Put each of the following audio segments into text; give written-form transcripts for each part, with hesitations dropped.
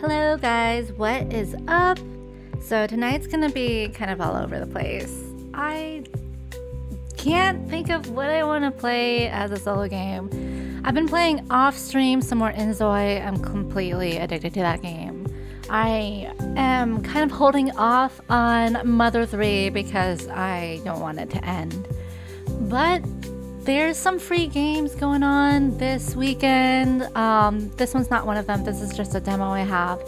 Hello guys, what is up? So tonight's gonna be kind of all over the place. I can't think of what I want to play as a solo game. I've been playing off stream some more inZoi. I'm completely addicted to that game. I am kind of holding off on Mother 3 because I don't want it to end. But there's some free games going on this weekend. This one's not one of them. This is just a demo I have.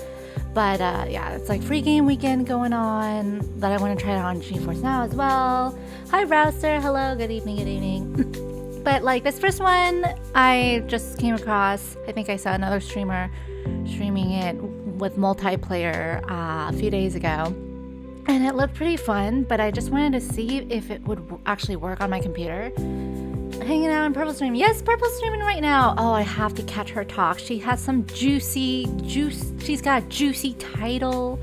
But yeah, it's like free game weekend going on that I want to try it on GeForce Now as well. Hi Browser, hello, good evening, good evening. But like this first one, I just came across, I think I saw another streamer streaming it with multiplayer a few days ago. And it looked pretty fun, but I just wanted to see if it would actually work on my computer. Hanging out in Purple Stream. Yes, Purple's streaming right now. Oh, I have to catch her talk. She has some she's got a juicy title,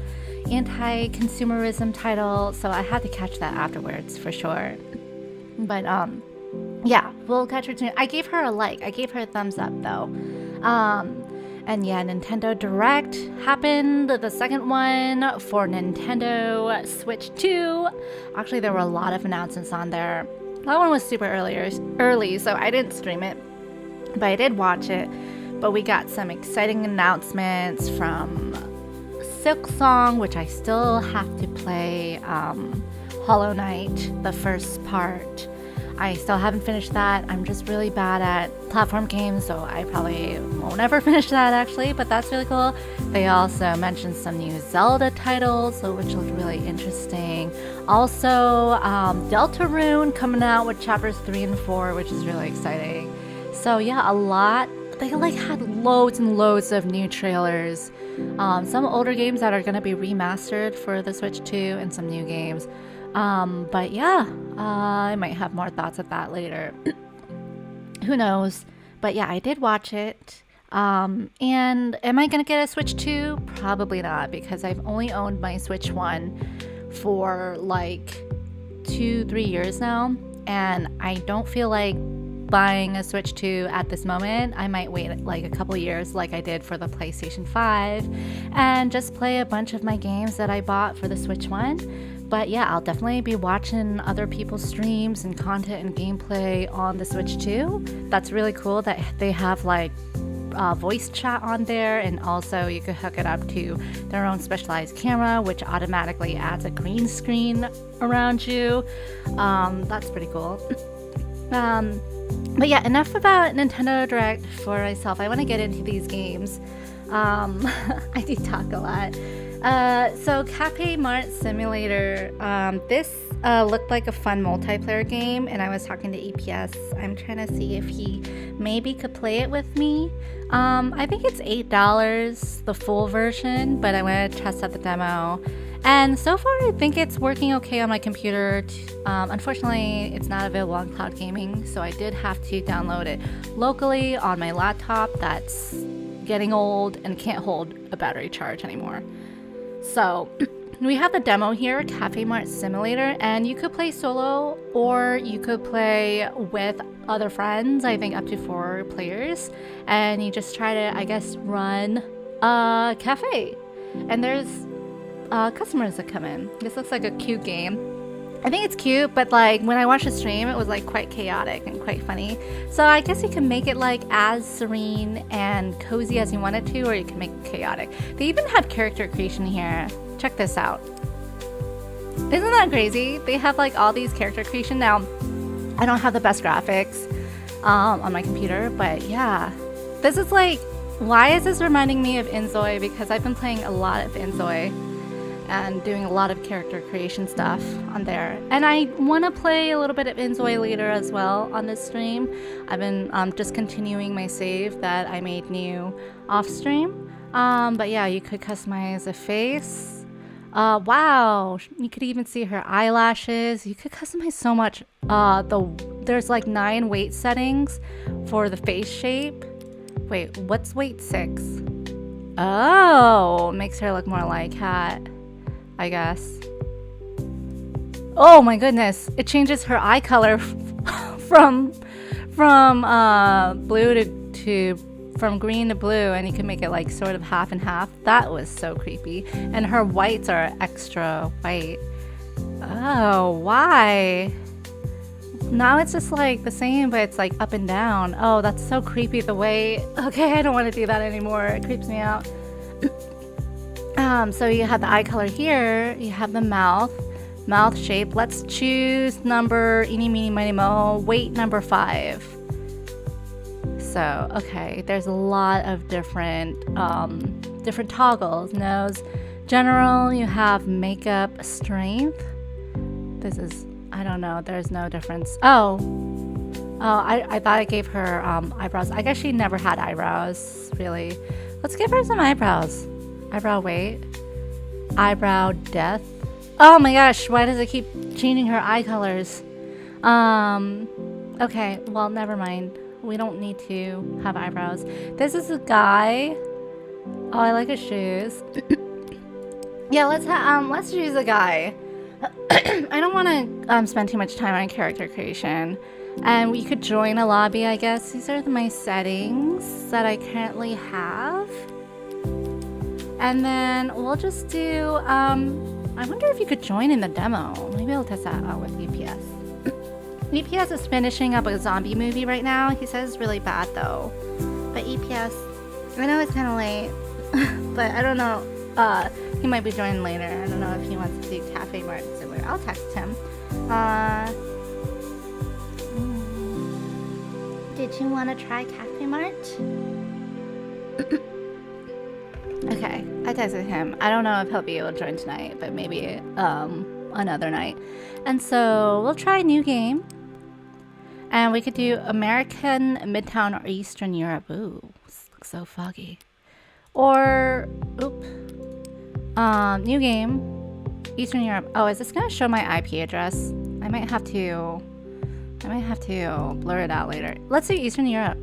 anti-consumerism title, so I had to catch that afterwards for sure. But yeah, we'll catch her soon. I gave her a like. I gave her a thumbs up though. And yeah, Nintendo Direct happened, the second one for Nintendo Switch 2. Actually, there were a lot of announcements on there. That one was super early, so I didn't stream it, but I did watch it. But we got some exciting announcements from Silksong, which I still have to play, Hollow Knight, the first part. I still haven't finished that. I'm just really bad at platform games, so I probably won't ever finish that actually, but that's really cool. They also mentioned some new Zelda titles, which looked really interesting. Also, Deltarune coming out with chapters 3 and 4, which is really exciting. So yeah, a lot. They like had loads and loads of new trailers. Some older games that are going to be remastered for the Switch 2 and some new games. But yeah, I might have more thoughts of that later. Who knows? But yeah, I did watch it. And am I gonna get a Switch 2? Probably not, because I've only owned my Switch 1 for like 2-3 years now, and I don't feel like buying a Switch 2 at this moment. I might wait like a couple years like I did for the PlayStation 5 and just play a bunch of my games that I bought for the Switch 1. But yeah, I'll definitely be watching other people's streams and content and gameplay on the Switch 2. That's really cool that they have like voice chat on there, and also you could hook it up to their own specialized camera, which automatically adds a green screen around you. That's pretty cool. But yeah, enough about Nintendo Direct for myself. I want to get into these games. I do talk a lot. So Cafemart Simulator, this looked like a fun multiplayer game, and I was talking to EPS. I'm trying to see if he maybe could play it with me. I think it's $8, the full version, but I want to test out the demo. And so far, I think it's working okay on my computer. Unfortunately, it's not available on cloud gaming, so I did have to download it locally on my laptop that's getting old and can't hold a battery charge anymore. So we have the demo here, Cafemart Simulator, and you could play solo or you could play with other friends, I think up to 4 players, and you just try to, I guess, run a cafe. And there's customers that come in. This looks like a cute game. I think it's cute, but like when I watched the stream, it was like quite chaotic and quite funny. So I guess you can make it like as serene and cozy as you wanted to, or you can make it chaotic. They even have character creation here. Check this out. Isn't that crazy? They have like all these character creation. Now, I don't have the best graphics on my computer, but yeah. This is like, why is this reminding me of inZoi? Because I've been playing a lot of inZoi and doing a lot of character creation stuff on there. And I want to play a little bit of inZoi later as well on this stream. I've been just continuing my save that I made new off stream. But yeah, you could customize a face. Wow, you could even see her eyelashes. You could customize so much. There's like 9 weight settings for the face shape. Wait, what's weight 6? Oh, makes her look more like Cat, I guess. Oh my goodness, it changes her eye color from blue to from green to blue, and you can make it like sort of half and half. That was so creepy. And her whites are extra white. Oh, why? Now it's just like the same, but it's like up and down. Oh, that's so creepy the way. Okay, I don't want to do that anymore. It creeps me out. So you have the eye color here. You have the mouth shape. Let's choose number eeny, meeny, miny, mo. Weight number 5. So, okay, there's a lot of different toggles. Nose. General, you have makeup strength. This is, I don't know, there's no difference. Oh, I thought I gave her eyebrows. I guess she never had eyebrows, really. Let's give her some eyebrows. Eyebrow weight. Eyebrow depth. Oh my gosh, why does it keep changing her eye colors? Okay, well, never mind. We don't need to have eyebrows. This is a guy. Oh, I like his shoes. Yeah, let's choose a guy. I don't want to spend too much time on character creation. And we could join a lobby, I guess. These are my settings that I currently have. And then we'll just do, I wonder if you could join in the demo. Maybe I'll test that out with EPS. EPS is finishing up a zombie movie right now. He says it's really bad though. But EPS, I know it's kind of late, but I don't know. He might be joining later. I don't know if he wants to do Cafemart Simulator. I'll text him. Did you want to try Cafemart? Okay, I texted him. I don't know if he'll be able to join tonight, but maybe another night. And so we'll try a new game. And we could do American, Midtown, or Eastern Europe. Ooh, this looks so foggy. Or, new game, Eastern Europe. Oh, is this gonna show my IP address? I might have to blur it out later. Let's do Eastern Europe.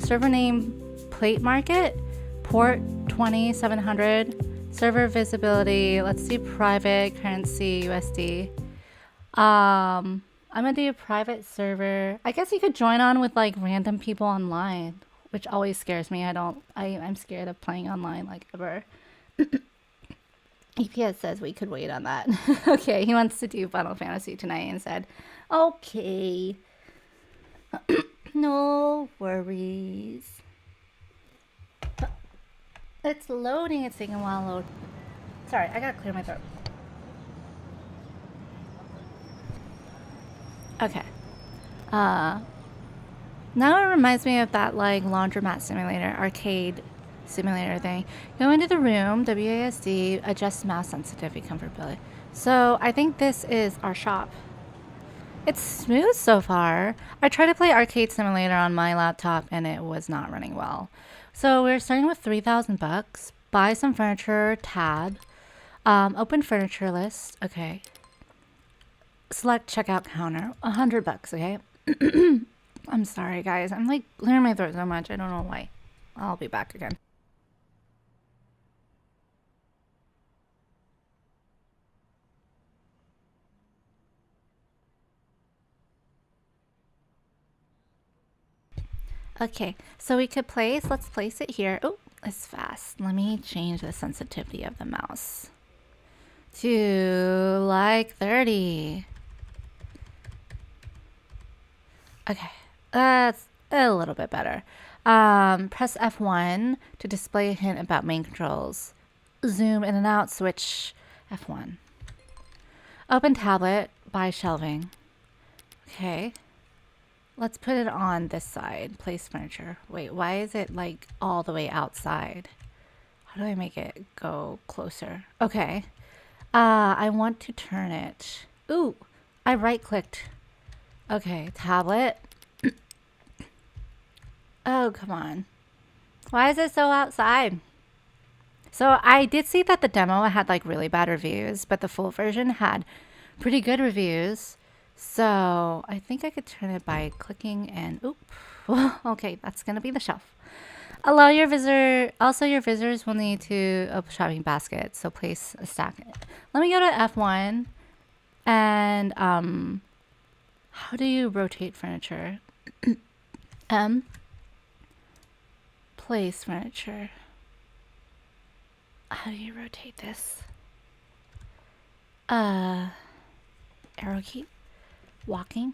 Server name, Plate Market, port 2700, server visibility. Let's do private currency USD. I'm gonna do a private server. I guess you could join on with like random people online, which always scares me. I'm scared of playing online like ever. EPS says we could wait on that. Okay, he wants to do Final Fantasy tonight and said, okay. No worries. It's loading. It's taking a while to load. Sorry, I gotta clear my throat. Okay. Now it reminds me of that like laundromat simulator, arcade simulator thing. Go into the room, WASD, adjust mouse sensitivity, comfortability. So I think this is our shop. It's smooth so far. I tried to play arcade simulator on my laptop and it was not running well. So we're starting with 3,000 bucks. Buy some furniture, tab. Open furniture list. Okay. Select checkout counter. 100 bucks, okay? I'm sorry, guys. I'm like clearing my throat so much. I don't know why. I'll be back again. Okay, so we could let's place it here. Oh, it's fast. Let me change the sensitivity of the mouse to like 30. Okay, that's a little bit better. Press F1 to display a hint about main controls. Zoom in and out, switch F1. Open tablet, buy shelving. Okay. Let's put it on this side. Place furniture. Wait, why is it like all the way outside? How do I make it go closer? Okay. I want to turn it. Ooh, I right-clicked. Okay, tablet. Oh, come on. Why is it so outside? So I did see that the demo had like really bad reviews, but the full version had pretty good reviews. So I think I could turn it by clicking and oop. Okay, that's gonna be the shelf. Allow your visitor. Also, your visitors will need to open shopping basket. So place a stack. Let me go to F1 and how do you rotate furniture? M. Place furniture. How do you rotate this? Arrow key. Walking.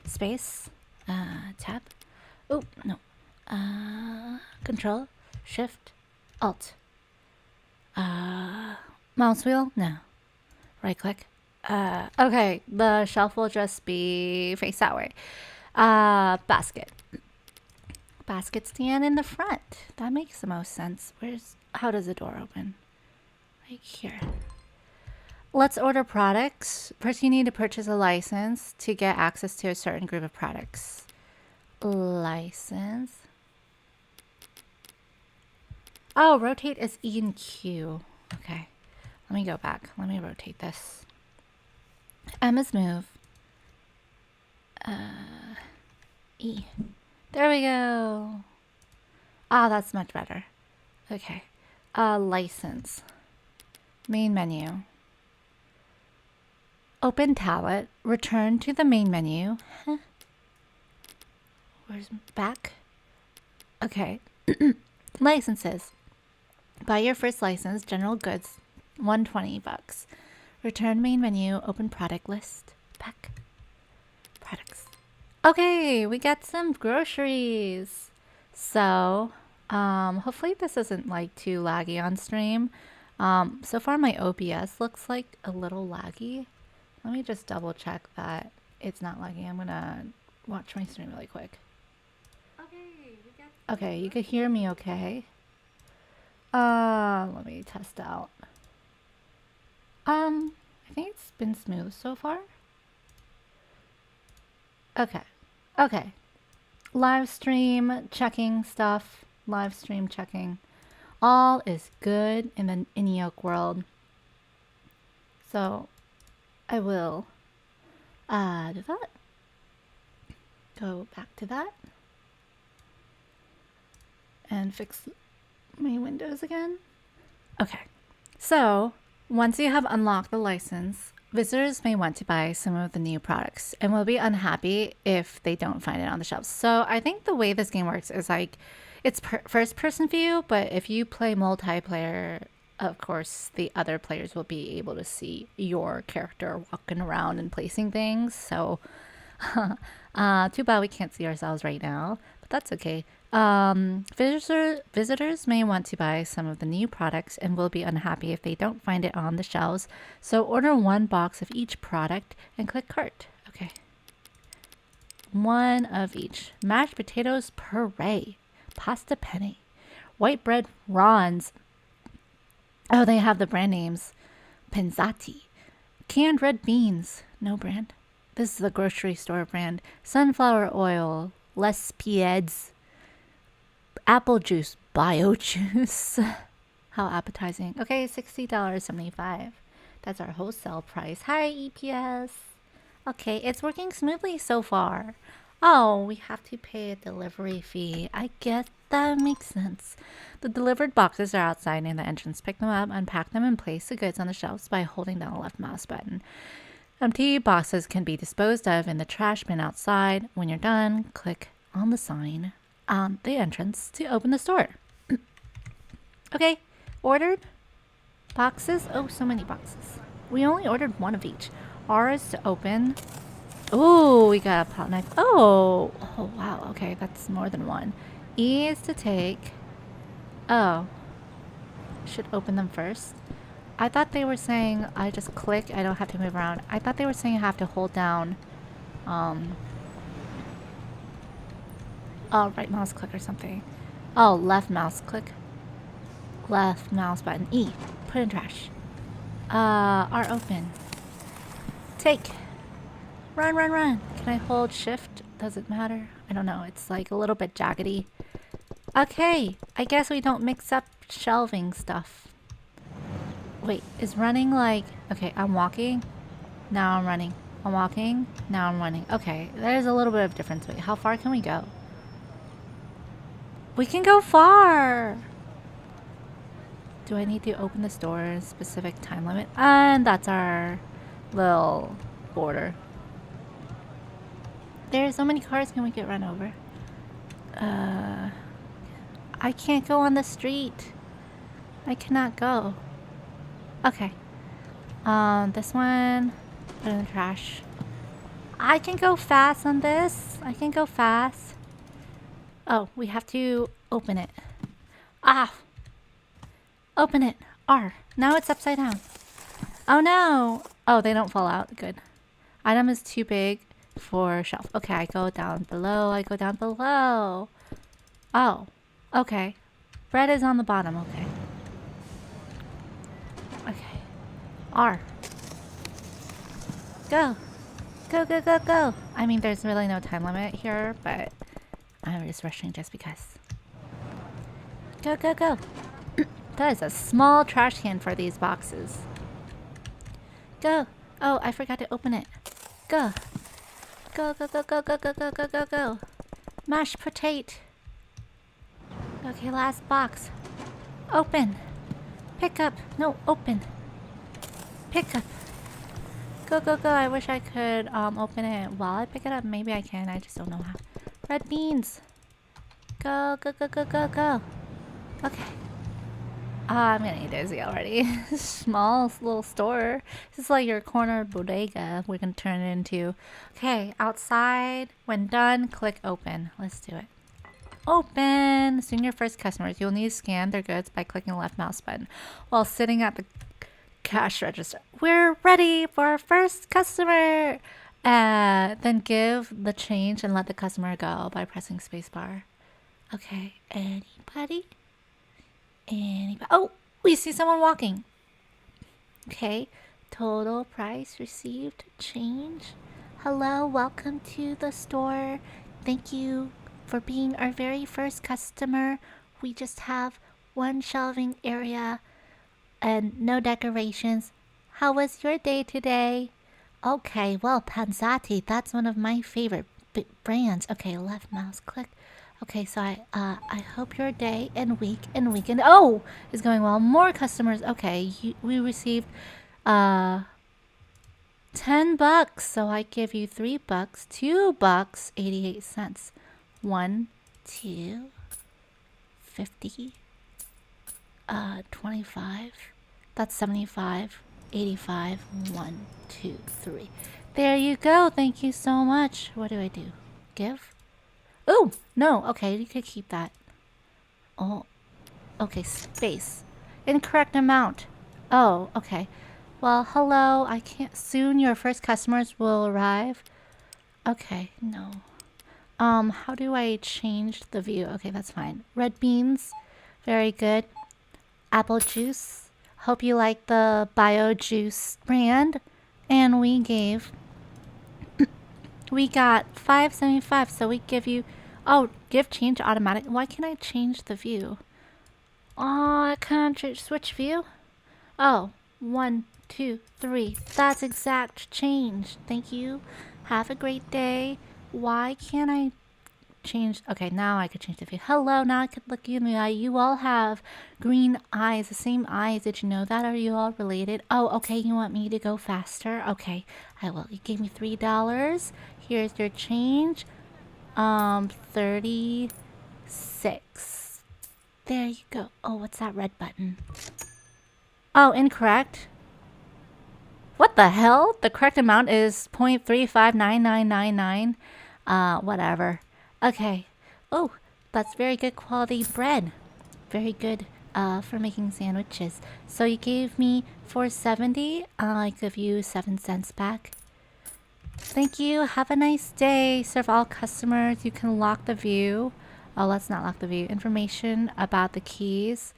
Space. Tab. Oh, no. Control. Shift. Alt. Mouse wheel? No. Right click. Okay, the shelf will just be face that way. Basket. Basket stand in the front. That makes the most sense. How does the door open? Right here. Let's order products. First, you need to purchase a license to get access to a certain group of products. License. Oh, rotate is E and Q. Okay. Let me go back. Let me rotate this. M is move. E. There we go. Ah, that's much better. Okay. License. Main menu. Open tablet. Return to the main menu. Huh. Where's back? Okay. Licenses. Buy your first license. General goods. $120. Return main menu. Open product list. Back. Products. Okay, we got some groceries. So, hopefully this isn't like too laggy on stream. So far my OBS looks like a little laggy. Let me just double check that it's not laggy. I'm gonna watch my stream really quick. Okay, you can hear me okay. Let me test out. I think it's been smooth so far. Okay. Live stream checking stuff. Live stream checking. All is good in the inZoi world. So I will do that. Go back to that. And fix my windows again. Okay. So once you have unlocked the license, visitors may want to buy some of the new products and will be unhappy if they don't find it on the shelves. So I think the way this game works is like it's first person view, but if you play multiplayer, of course, the other players will be able to see your character walking around and placing things. So too bad we can't see ourselves right now, but that's okay. Visitors may want to buy some of the new products and will be unhappy if they don't find it on the shelves. So order one box of each product and click cart. Okay. One of each. Mashed potatoes puree. Pasta penne. White bread rawns. Oh, they have the brand names. Penzati. Canned red beans. No brand. This is the grocery store brand. Sunflower oil. Les Pieds. Apple juice, bio juice. How appetizing. Okay, $60.75. That's our wholesale price. Hi, EPS. Okay, it's working smoothly so far. Oh, we have to pay a delivery fee. I guess that makes sense. The delivered boxes are outside in the entrance. Pick them up, unpack them, and place the goods on the shelves by holding down the left mouse button. Empty boxes can be disposed of in the trash bin outside. When you're done, click on the sign on the entrance to open the store. Okay, ordered boxes. Oh, so many boxes. We only ordered one of each. R is to open. Oh, we got a pot knife. Oh, wow. Okay, that's more than one. E is to take. Oh, should open them first. I thought they were saying I just click. I don't have to move around. I thought they were saying I have to hold down. Oh, right mouse click or something. Oh, left mouse click. Left mouse button. E. Put in trash. R open. Take. Run, run, run. Can I hold shift? Does it matter? I don't know. It's like a little bit jaggedy. Okay. I guess we don't mix up shelving stuff. Wait, is running like... Okay, I'm walking. Now I'm running. I'm walking. Now I'm running. Okay, there's a little bit of difference. Wait, how far can we go? We can go far! Do I need to open this door in a specific time limit? And that's our little border. There's so many cars. Can we get run over? I can't go on the street. I cannot go. Okay. This one, put in the trash. I can go fast on this. I can go fast. Oh, we have to open it. Ah! Open it. R. Now it's upside down. Oh no! Oh, they don't fall out. Good. Item is too big for shelf. Okay, I go down below. I go down below. Oh. Okay. Bread is on the bottom. Okay. Okay. R. Go. Go, go, go, go. I mean, there's really no time limit here, but I'm just rushing just because. Go, go, go. That is a small trash can for these boxes. Go. Oh, I forgot to open it. Go. Go, go, go, go, go, go, go, go, go, go. Mashed potato. Okay, last box. Open. Pick up. No, open. Pick up. Go, go, go. I wish I could open it while I pick it up. Maybe I can. I just don't know how. Red beans. Go, go, go, go, go, go. Okay. I'm gonna eat dizzy already. Small little store. This is like your corner bodega. We're gonna turn it into. Okay, outside. When done, click open. Let's do it. Open! Soon your first customers. You'll need to scan their goods by clicking the left mouse button while sitting at the cash register. We're ready for our first customer! Then give the change and let the customer go by pressing spacebar. Okay, anybody? Anybody? Oh, we see someone walking. Okay, total price received, change. Hello, welcome to the store. Thank you for being our very first customer. We just have one shelving area and no decorations. How was your day today? Okay, well, Panzati, that's one of my favorite brands. Okay, left mouse click. Okay, so I hope your day and week and weekend is going well. More customers. Okay, we received $10, so I give you $3, $2, 88 cents. 1, 2, 50, 25. That's 75, 85. 1, 2, 3. There you go. Thank you so much. What do I do? Give? Oh, no. Okay, you could keep that. Oh, okay. Space. Incorrect amount. Oh, okay. Well, hello. I can't. Soon your first customers will arrive. Okay, no. How do I change the view? Okay, that's fine. Red beans. Very good. Apple juice. Hope you like the bio juice brand. And we gave... we got $5.75, so we give you... Oh, give change automatic. Why can't I change the view? Oh, I can't switch view? Oh, 1, 2, 3. That's exact change. Thank you. Have a great day. Why can't I change? Okay, now I could change the view. Hello, now I could look you in the eye. You all have green eyes, the same eyes. Did you know that? Are you all related? Oh, okay, you want me to go faster? Okay, I will. You gave me $3. Here's your change. 36. There you go. Oh, what's that red button? Oh, incorrect. What the hell? The correct amount is 0.359999. Whatever. Okay. Oh, that's very good quality bread. Very good for making sandwiches. So you gave me $4.70. I give you 7 cents back. Thank you. Have a nice day. Serve all customers. You can lock the view. Oh, let's not lock the view. Information about the keys.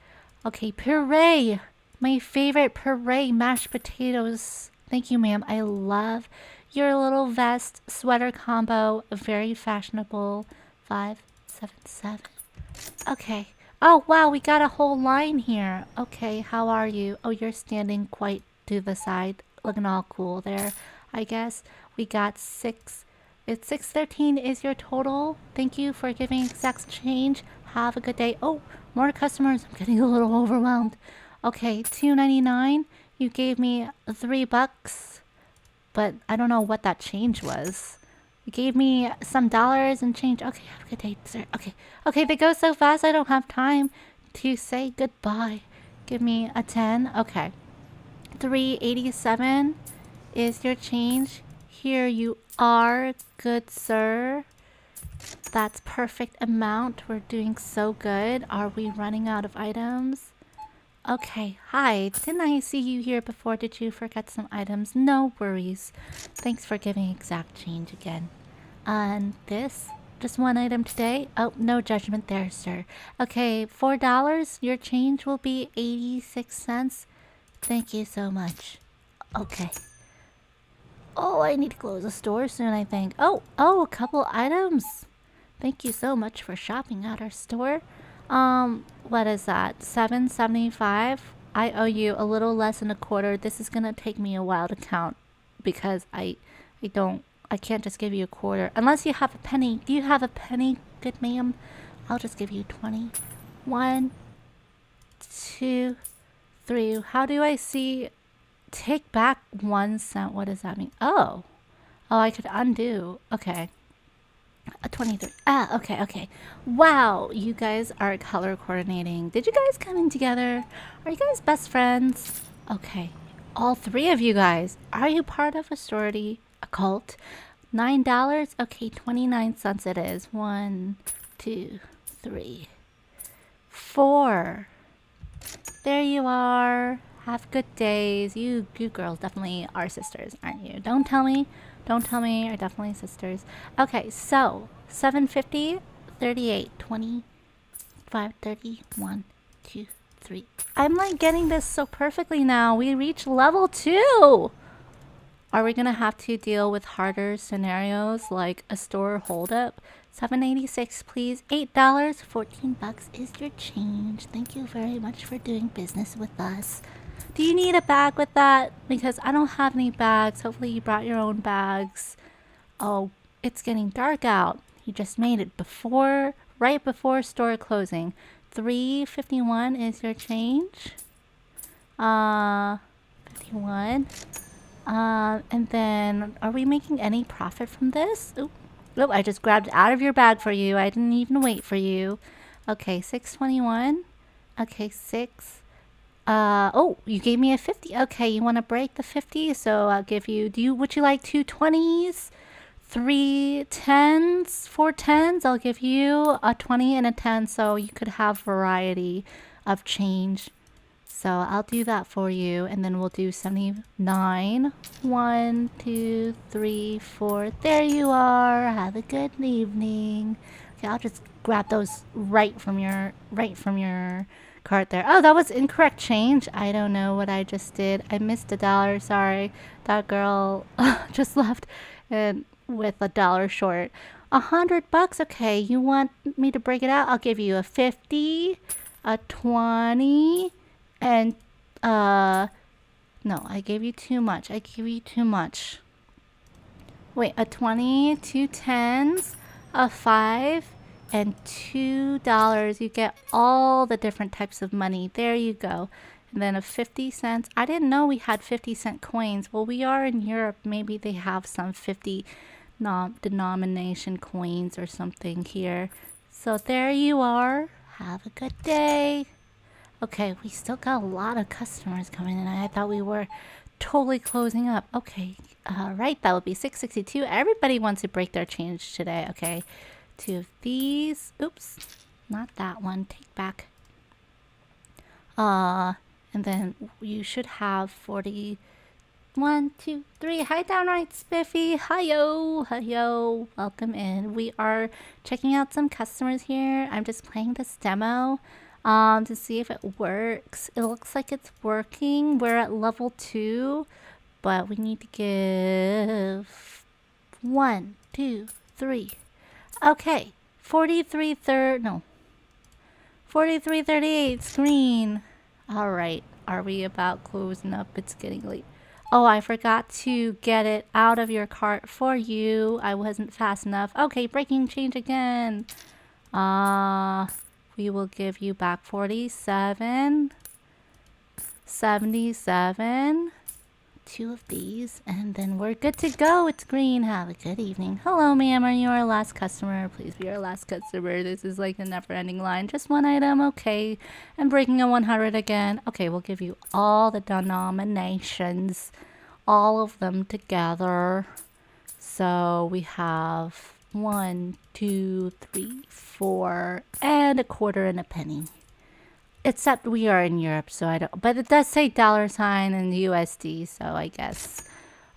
Okay, puree. My favorite puree, mashed potatoes. Thank you, ma'am. I love your little vest sweater combo. Very fashionable. 577. Okay. Oh, wow. We got a whole line here. Okay. How are you? Oh, you're standing quite to the side. Looking all cool there, I guess. We got 6. It's 613 is your total. Thank you for giving exact change. Have a good day. Oh, more customers. I'm getting a little overwhelmed. Okay, $2.99. You gave me $3, but I don't know what that change was. You gave me some dollars and change. Okay, have a good day, sir. Okay. Okay, they go so fast I don't have time to say goodbye. Give me a 10. Okay. 387 is your change. Here you are, good sir. That's perfect amount. We're doing so good. Are we running out of items? Okay, hi. Didn't I see you here before? Did you forget some items? No worries. Thanks for giving exact change again. And this? Just one item today? Oh, no judgment there, sir. Okay, $4. Your change will be 86 cents. Thank you so much. Okay. Oh, I need to close the store soon, I think. Oh, a couple items. Thank you so much for shopping at our store. What is that? $7.75. I owe you a little less than a quarter. This is gonna take me a while to count because I can't just give you a quarter unless you have a penny. Do you have a penny, good ma'am? I'll just give you 20. 1, 2, 3. How do I see? Take back 1 cent. What does that mean? Oh, I could undo. Okay. 23. Okay. Wow, you guys are color coordinating. Did you guys come in together? Are you guys best friends? Okay. All 3 of you guys. Are you part of a sorority, a cult? $9? Okay, 29 cents it is. 1, 2, 3, 4. There you are. Have good days. You girls definitely are sisters, aren't you? Don't tell me you're definitely sisters. Okay, so 750, 38, 25, 30, 1, 2, 3. I'm like getting this so perfectly now. We reach level 2. Are we gonna have to deal with harder scenarios like a store holdup? 786, please. $8, 14 bucks is your change. Thank you very much for doing business with us. Do you need a bag with that? Because I don't have any bags. Hopefully you brought your own bags. Oh, it's getting dark out. You just made it right before store closing. $3.51 is your change. 51. And then are we making any profit from this? Oop, I just grabbed it out of your bag for you. I didn't even wait for you. Okay, 621. Okay, 6. Oh, you gave me a 50. Okay, you want to break the 50? So I'll give you, would you like 2 20s? 3 10s? 4 10s? I'll give you a 20 and a 10 so you could have variety of change. So I'll do that for you, and then we'll do 79. 1, 2, 3, 4. There you are. Have a good evening. Okay, I'll just grab those right from your cart there. Oh, that was incorrect change. I don't know what I just did. I missed $1. Sorry, that girl just left and with $1 short. $100. Okay, you want me to break it out? I'll give you a 50, a 20. And, no, I gave you too much. Wait, a 20, 2 10s, a 5, and $2. You get all the different types of money. There you go. And then a 50 cents. I didn't know we had 50-cent coins. Well, we are in Europe. Maybe they have some 50 denomination coins or something here. So there you are. Have a good day. Okay, we still got a lot of customers coming in. I thought we were totally closing up. Okay, right, that would be 662. Everybody wants to break their change today. Okay, 2 of these. Oops, not that one. Take back. And then you should have 40. 1, 2, 3. Hi, downright spiffy. Hi-yo. Welcome in. We are checking out some customers here. I'm just playing this demo. To see if it works. It looks like it's working. We're at level 2, but we need to give 1, 2, 3. Okay, 4338 screen. All right, are we about closing up? It's getting late. Oh, I forgot to get it out of your cart for you. I wasn't fast enough. Okay, breaking change again. We will give you back 47, 77, 2 of these, and then we're good to go. It's green. Have a good evening. Hello, ma'am. Are you our last customer? Please be our last customer. This is like the never-ending line. Just one item, okay. And breaking a 100 again. Okay, we'll give you all the denominations, all of them together. So we have 1, 2, 3, 4, and a quarter and a penny. Except we are in Europe, so I don't. But it does say $ and USD, so I guess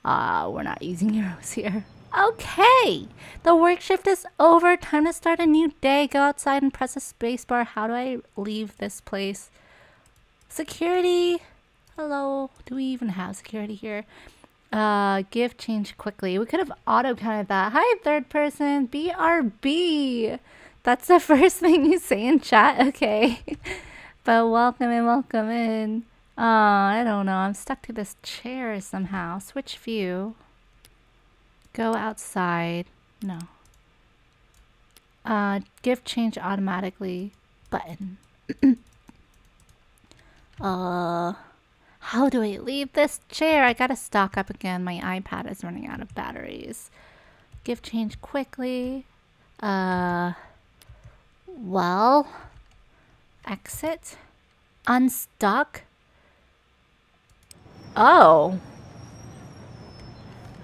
we're not using euros here. Okay, the work shift is over. Time to start a new day. Go outside and press the space bar. How do I leave this place? Security. Hello. Do we even have security here? Give change quickly. We could have auto counted that. Hi, third person. BRB. That's the first thing you say in chat. Okay. But welcome in. I don't know. I'm stuck to this chair somehow. Switch view. Go outside. No. Give change automatically. Button. How do I leave this chair? I gotta stock up again. My iPad is running out of batteries. Give change quickly. Well... Exit. Unstuck. Oh.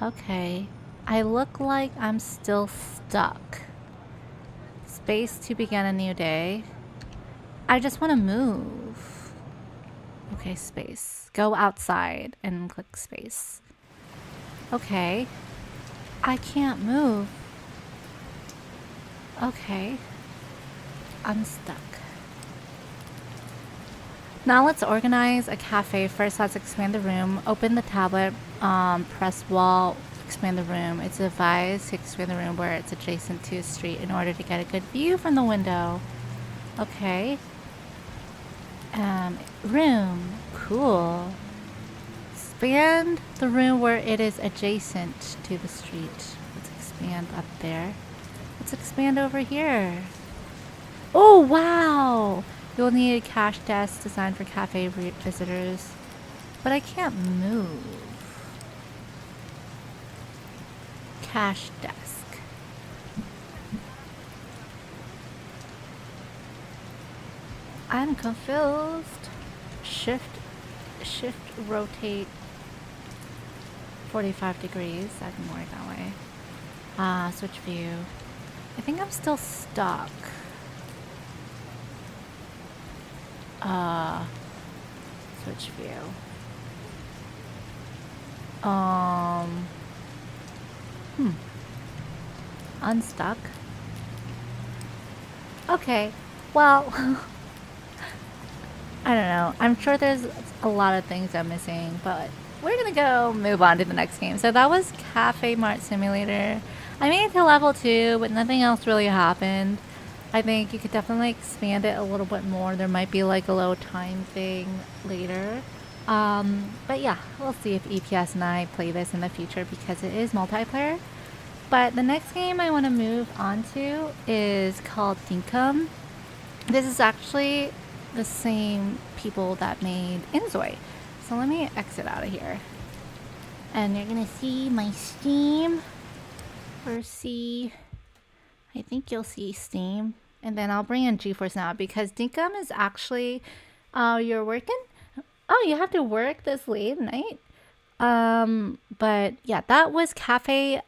Okay. I look like I'm still stuck. Space to begin a new day. I just want to move. Okay, space. Go outside and click space. Okay. I can't move. Okay. I'm stuck. Now let's organize a cafe. First, let's expand the room. Open the tablet, press wall, expand the room. It's advised to expand the room where it's adjacent to a street in order to get a good view from the window. Okay. Room. Cool. Expand the room where it is adjacent to the street. Let's expand up there. Let's expand over here. Oh, wow! You'll need a cash desk designed for cafe visitors. But I can't move. Cash desk. I'm confused. Shift, rotate 45 degrees. That can work that way. Switch view. I think I'm still stuck. Switch view. Unstuck. Okay, well, I don't know. I'm sure there's a lot of things I'm missing, but we're gonna go move on to the next game. So that was Cafemart Simulator. I made it to level 2, but nothing else really happened. I think you could definitely expand it a little bit more. There might be like a low time thing later. But yeah, we'll see if EPS and I play this in the future because it is multiplayer. But the next game I want to move on to is called Dinkum. This is actually the same people that made inZoi. So let me exit out of here. And you're going to see my Steam. Or see... I think you'll see Steam. And then I'll bring in GeForce Now because Dinkum is actually... you're working? Oh, you have to work this late at night? But yeah, that was Cafemart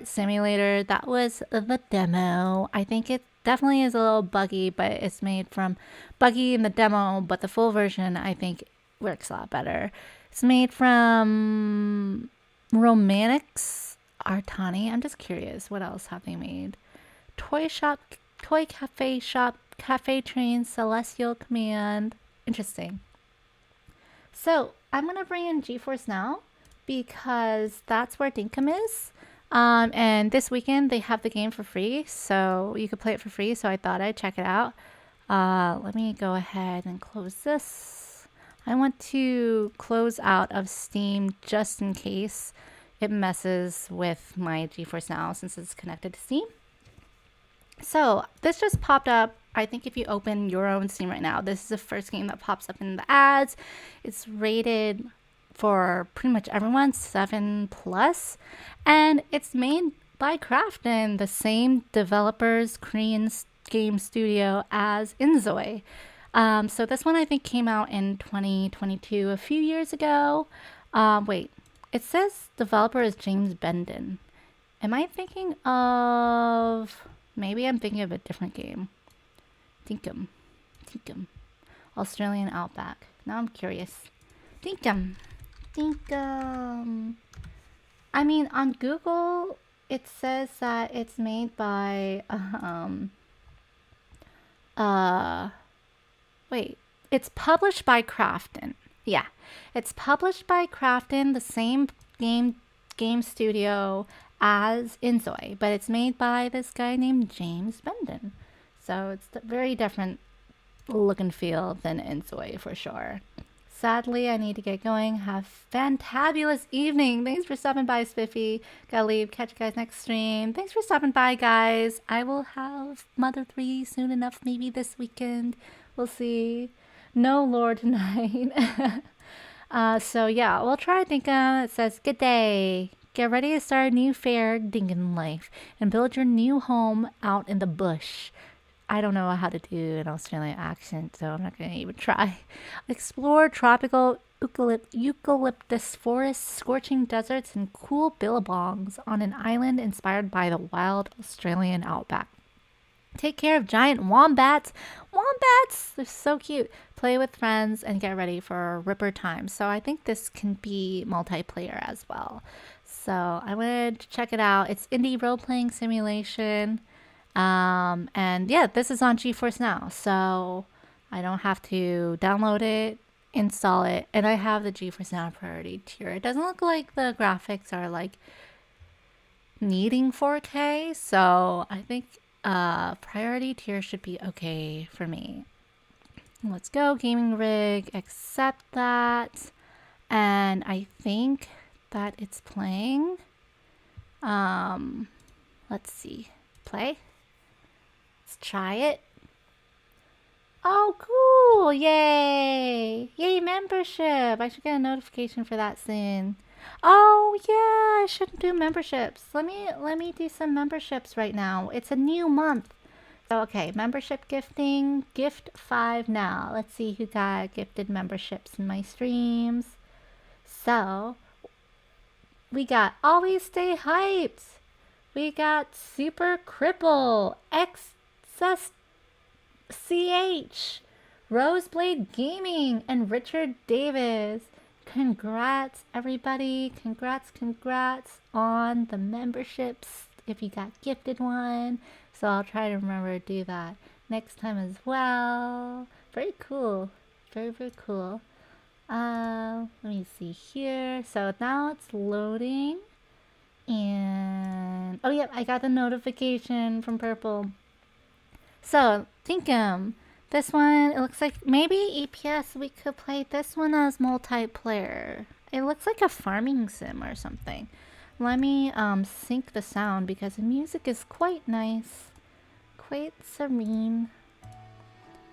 Simulator. That was the demo. I think it definitely is a little buggy, but it's made from buggy in the demo, but the full version I think works a lot better. It's made from Romanix Artani. I'm just curious, what else have they made? Toy Cafe Shop, Cafe Train, Celestial Command. Interesting. So I'm gonna bring in GeForce Now because that's where Dinkum is. And this weekend they have the game for free, so you could play it for free. So I thought I'd check it out. Let me go ahead and close this. I want to close out of Steam just in case it messes with my GeForce Now since it's connected to Steam. So this just popped up. I think if you open your own Steam right now, this is the first game that pops up in the ads. It's rated for pretty much everyone, 7 plus, and it's made by Krafton, the same developers, Korean game studio as inZoi. So this one I think came out in 2022, a few years ago. Wait, it says developer is James Bendon. Am I thinking of... Maybe I'm thinking of a different game. Dinkum. Australian Outback. Now I'm curious. Dinkum. I mean, on Google, it says that it's made by, wait, it's published by Krafton. Yeah, it's published by Krafton, the same game studio as inZoi, but it's made by this guy named James Bendon. So it's a very different look and feel than inZoi for sure. Sadly, I need to get going. Have a fantabulous evening. Thanks for stopping by, Spiffy. Gotta leave. Catch you guys next stream. Thanks for stopping by, guys. I will have Mother 3 soon enough, maybe this weekend. We'll see. No lore tonight. So yeah, we'll try Dinkum. It says, good day. Get ready to start a new fair Dinkum life and build your new home out in the bush. I don't know how to do an Australian accent, so I'm not going to even try. Explore tropical eucalyptus forests, scorching deserts, and cool billabongs on an island inspired by the wild Australian outback. Take care of giant wombats. Wombats! They're so cute. Play with friends and get ready for a ripper time. So I think this can be multiplayer as well. So I wanted to check it out. It's indie role-playing simulation. And yeah, this is on GeForce Now, so I don't have to download it, install it, and I have the GeForce Now priority tier. It doesn't look like the graphics are like needing 4K, so I think priority tier should be okay for me. Let's go, gaming rig, accept that, and I think that it's playing. Let's see, play. Try it. Oh, cool. Yay. Yay, membership. I should get a notification for that soon. Oh, yeah, I shouldn't do memberships. Let me do some memberships right now. It's a new month. So, okay, membership gifting. Gift 5 now. Let's see who got gifted memberships in my streams. So, we got Always Stay Hyped. We got Super Cripple. CH, Roseblade Gaming, and Richard Davis. Congrats, everybody. Congrats on the memberships if you got gifted one. So I'll try to remember to do that next time as well. Very cool. Very cool. Let me see here. So now it's loading. And oh yep, I got the notification from Purple. So, Dinkum, this one, it looks like maybe EPS, we could play this one as multiplayer. It looks like a farming sim or something. Let me sync the sound because the music is quite nice, quite serene.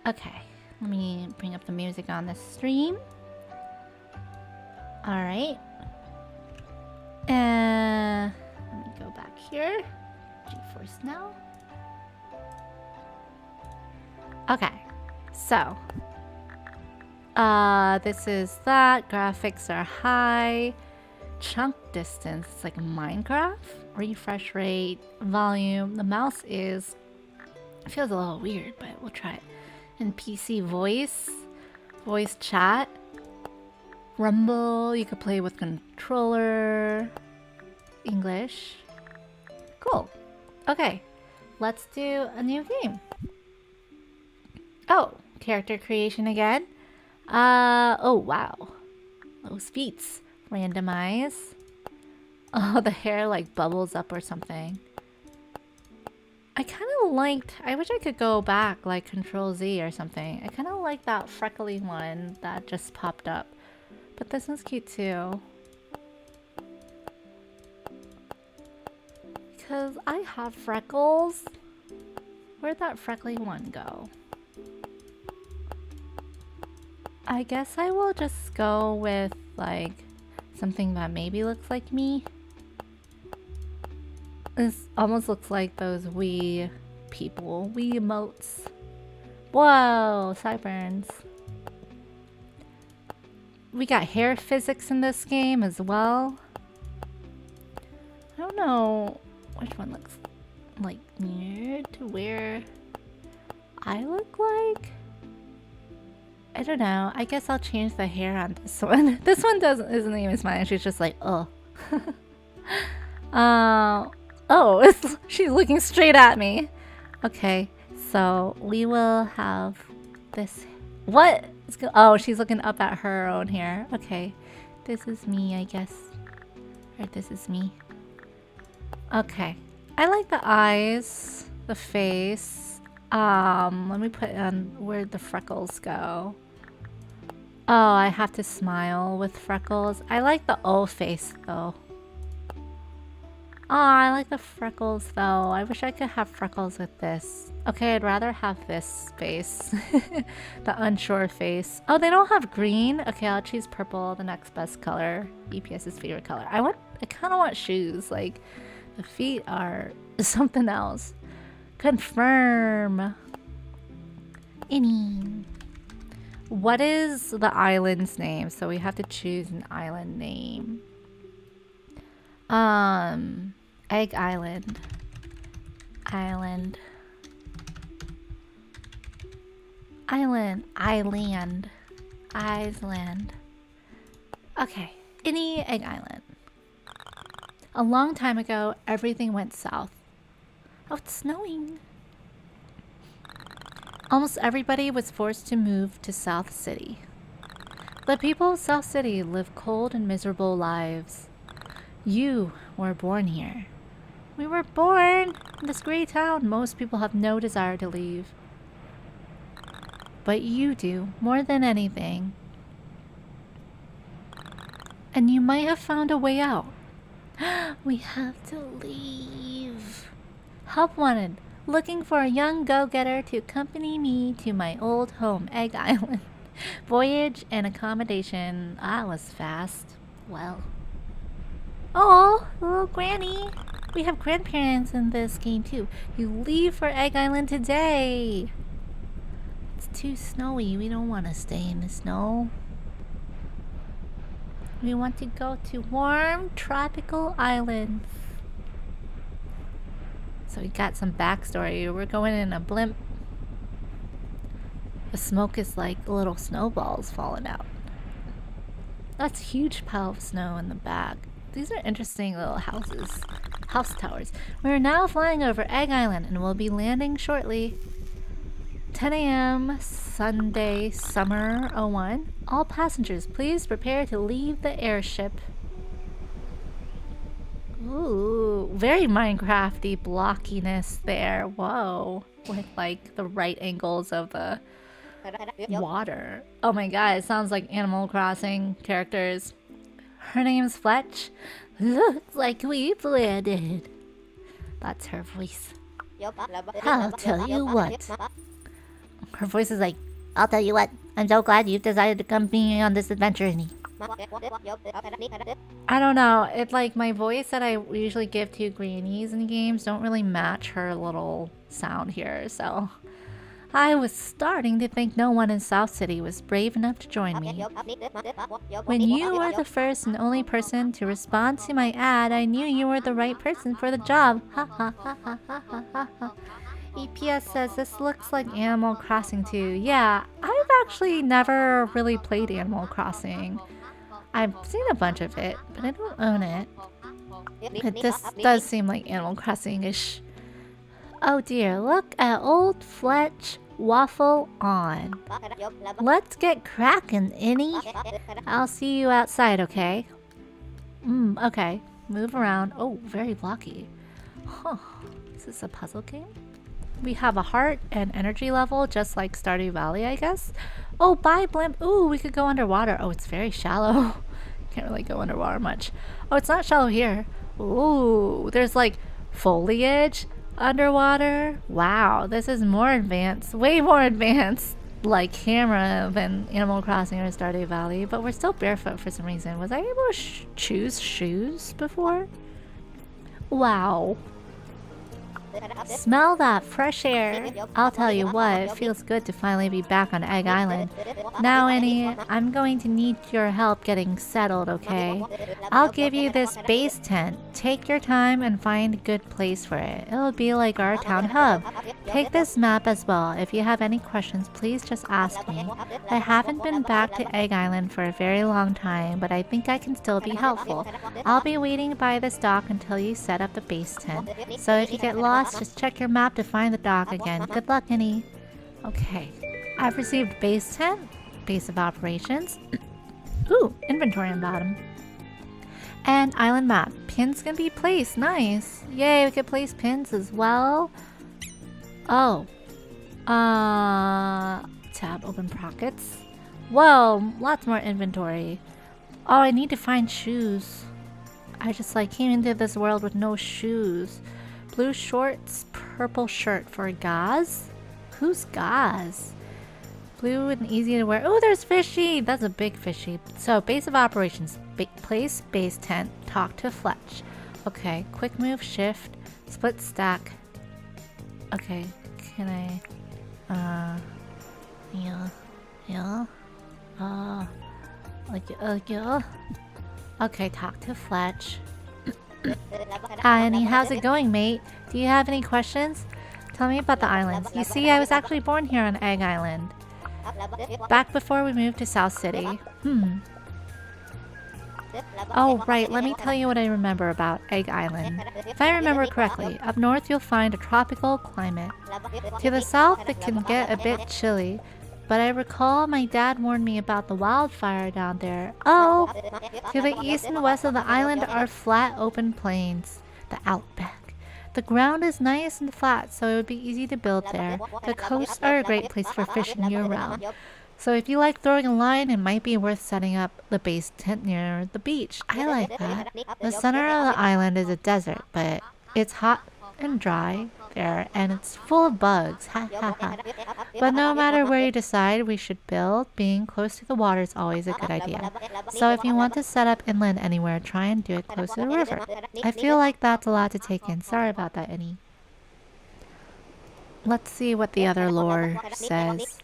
Okay, let me bring up the music on the stream. Alright. Let me go back here. GeForce Now. Okay, so this is that. Graphics are high. Chunk distance, it's like Minecraft. Refresh rate, volume. The mouse is, it feels a little weird, but we'll try it. And PC voice chat. Rumble, you could play with controller. English. Cool. Okay, let's do a new game. Oh, character creation again. Oh wow. Those feats. Randomize. Oh, the hair like bubbles up or something. I kind of liked, I wish I could go back like Control Z or something. I kind of like that freckly one that just popped up. But this one's cute too. Because I have freckles. Where'd that freckly one go? I guess I will just go with like something that maybe looks like me. This almost looks like those Wii people, Wii emotes. Whoa, sideburns. We got hair physics in this game as well. I don't know which one looks like near to where I look like. I don't know. I guess I'll change the hair on this one. This one isn't even smiling. She's just like, oh. Oh, she's looking straight at me. Okay, so we will have this. What? Oh, she's looking up at her own hair. Okay, this is me, I guess. Or this is me. Okay, I like the eyes, the face. Let me put on where'd the freckles go. Oh, I have to smile with freckles. I like the O face though. Oh, I like the freckles though. I wish I could have freckles with this. Okay, I'd rather have this face. The unsure face. Oh, they don't have green? Okay, I'll choose purple, the next best color. EPS's favorite color. I kind of want shoes. Like, the feet are something else. Confirm. Any. What is the island's name? So we have to choose an island name. Egg Island. Island. Island. Okay. Any Egg Island. A long time ago, everything went south. Oh, it's snowing. Almost everybody was forced to move to South City. The people of South City live cold and miserable lives. You were born here. We were born in this great town. Most people have no desire to leave. But you do, more than anything. And you might have found a way out. We have to leave. Help wanted. Looking for a young go-getter to accompany me to my old home, Egg Island. Voyage and accommodation. That was fast. Well. Oh, little granny. We have grandparents in this game too. You leave for Egg Island today. It's too snowy. We don't want to stay in the snow. We want to go to warm tropical islands. So we got some backstory. We're going in a blimp. The smoke is like little snowballs falling out. That's a huge pile of snow in the back. These are interesting little houses. House towers. We're now flying over Egg Island and we'll be landing shortly. 10 a.m. Sunday, summer 01. All passengers, please prepare to leave the airship. Ooh, very Minecrafty blockiness there. Whoa. With like the right angles of the water. Oh my god, it sounds like Animal Crossing characters. Her name's Fletch. Looks like we've landed. That's her voice. I'll tell you what. Her voice is like, I'll tell you what. I'm so glad you've decided to accompany me on this adventure, Annie. I don't know. It's like my voice that I usually give to grannies in games don't really match her little sound here, so I was starting to think no one in South City was brave enough to join me. When you were the first and only person to respond to my ad, I knew you were the right person for the job. Ha ha ha ha ha ha ha. EPS says this looks like Animal Crossing too. Yeah, I've actually never really played Animal Crossing. I've seen a bunch of it, but I don't own it. This does seem like Animal Crossing-ish. Oh dear, look at old Fletch waffle on. Let's get crackin', Innie. I'll see you outside, okay? Okay. Move around. Oh, very blocky. Huh. Is this a puzzle game? We have a heart and energy level, just like Stardew Valley, I guess. Oh, bye, blimp. Ooh, we could go underwater. Oh, it's very shallow. Can't really go underwater much. Oh, it's not shallow here. Ooh, there's like foliage underwater. Wow, this is more advanced. Way more advanced like camera than Animal Crossing or Stardew Valley, but we're still barefoot for some reason. Was I able to choose shoes before? Wow. Smell that fresh air. I'll tell you what, it feels good to finally be back on Egg Island. Now, Annie, I'm going to need your help getting settled, okay? I'll give you this base tent. Take your time and find a good place for it. It'll be like our town hub. Take this map as well. If you have any questions, please just ask me. I haven't been back to Egg Island for a very long time, but I think I can still be helpful. I'll be waiting by this dock until you set up the base tent. So if you get lost, just check your map to find the dock again. Good luck, Annie. Okay. I've received base tent, base of operations. Ooh, inventory on bottom. And island map. Pins can be placed. Nice. Yay, we can place pins as well. Oh. Tab, open pockets. Whoa, lots more inventory. Oh, I need to find shoes. I just came into this world with no shoes. Blue shorts, purple shirt for Gaz? Who's Gaz? Blue and easy to wear. Oh, there's Fishy! That's a big Fishy. So, base of operations. Place base tent. Talk to Fletch. Okay, quick move, shift, split stack. Okay, can I... yeah. Yeah. Okay, talk to Fletch. Hi, Annie. How's it going, mate? Do you have any questions? Tell me about the islands. You see, I was actually born here on Egg Island. Back before we moved to South City. Oh, right. Let me tell you what I remember about Egg Island. If I remember correctly, up north you'll find a tropical climate. To the south, it can get a bit chilly. But I recall my dad warned me about the wildfire down there. Oh! To the east and west of the island are flat open plains. The outback. The ground is nice and flat, so it would be easy to build there. The coasts are a great place for fishing year-round. So if you like throwing a line, it might be worth setting up the base tent near the beach. I like that. The center of the island is a desert, but it's hot and dry there, and it's full of bugs. Ha ha ha. But no matter where you decide we should build, being close to the water is always a good idea. So if you want to set up inland anywhere, try and do it close to the river. I feel like that's a lot to take in. Sorry about that, Annie. Let's see what the other lore says.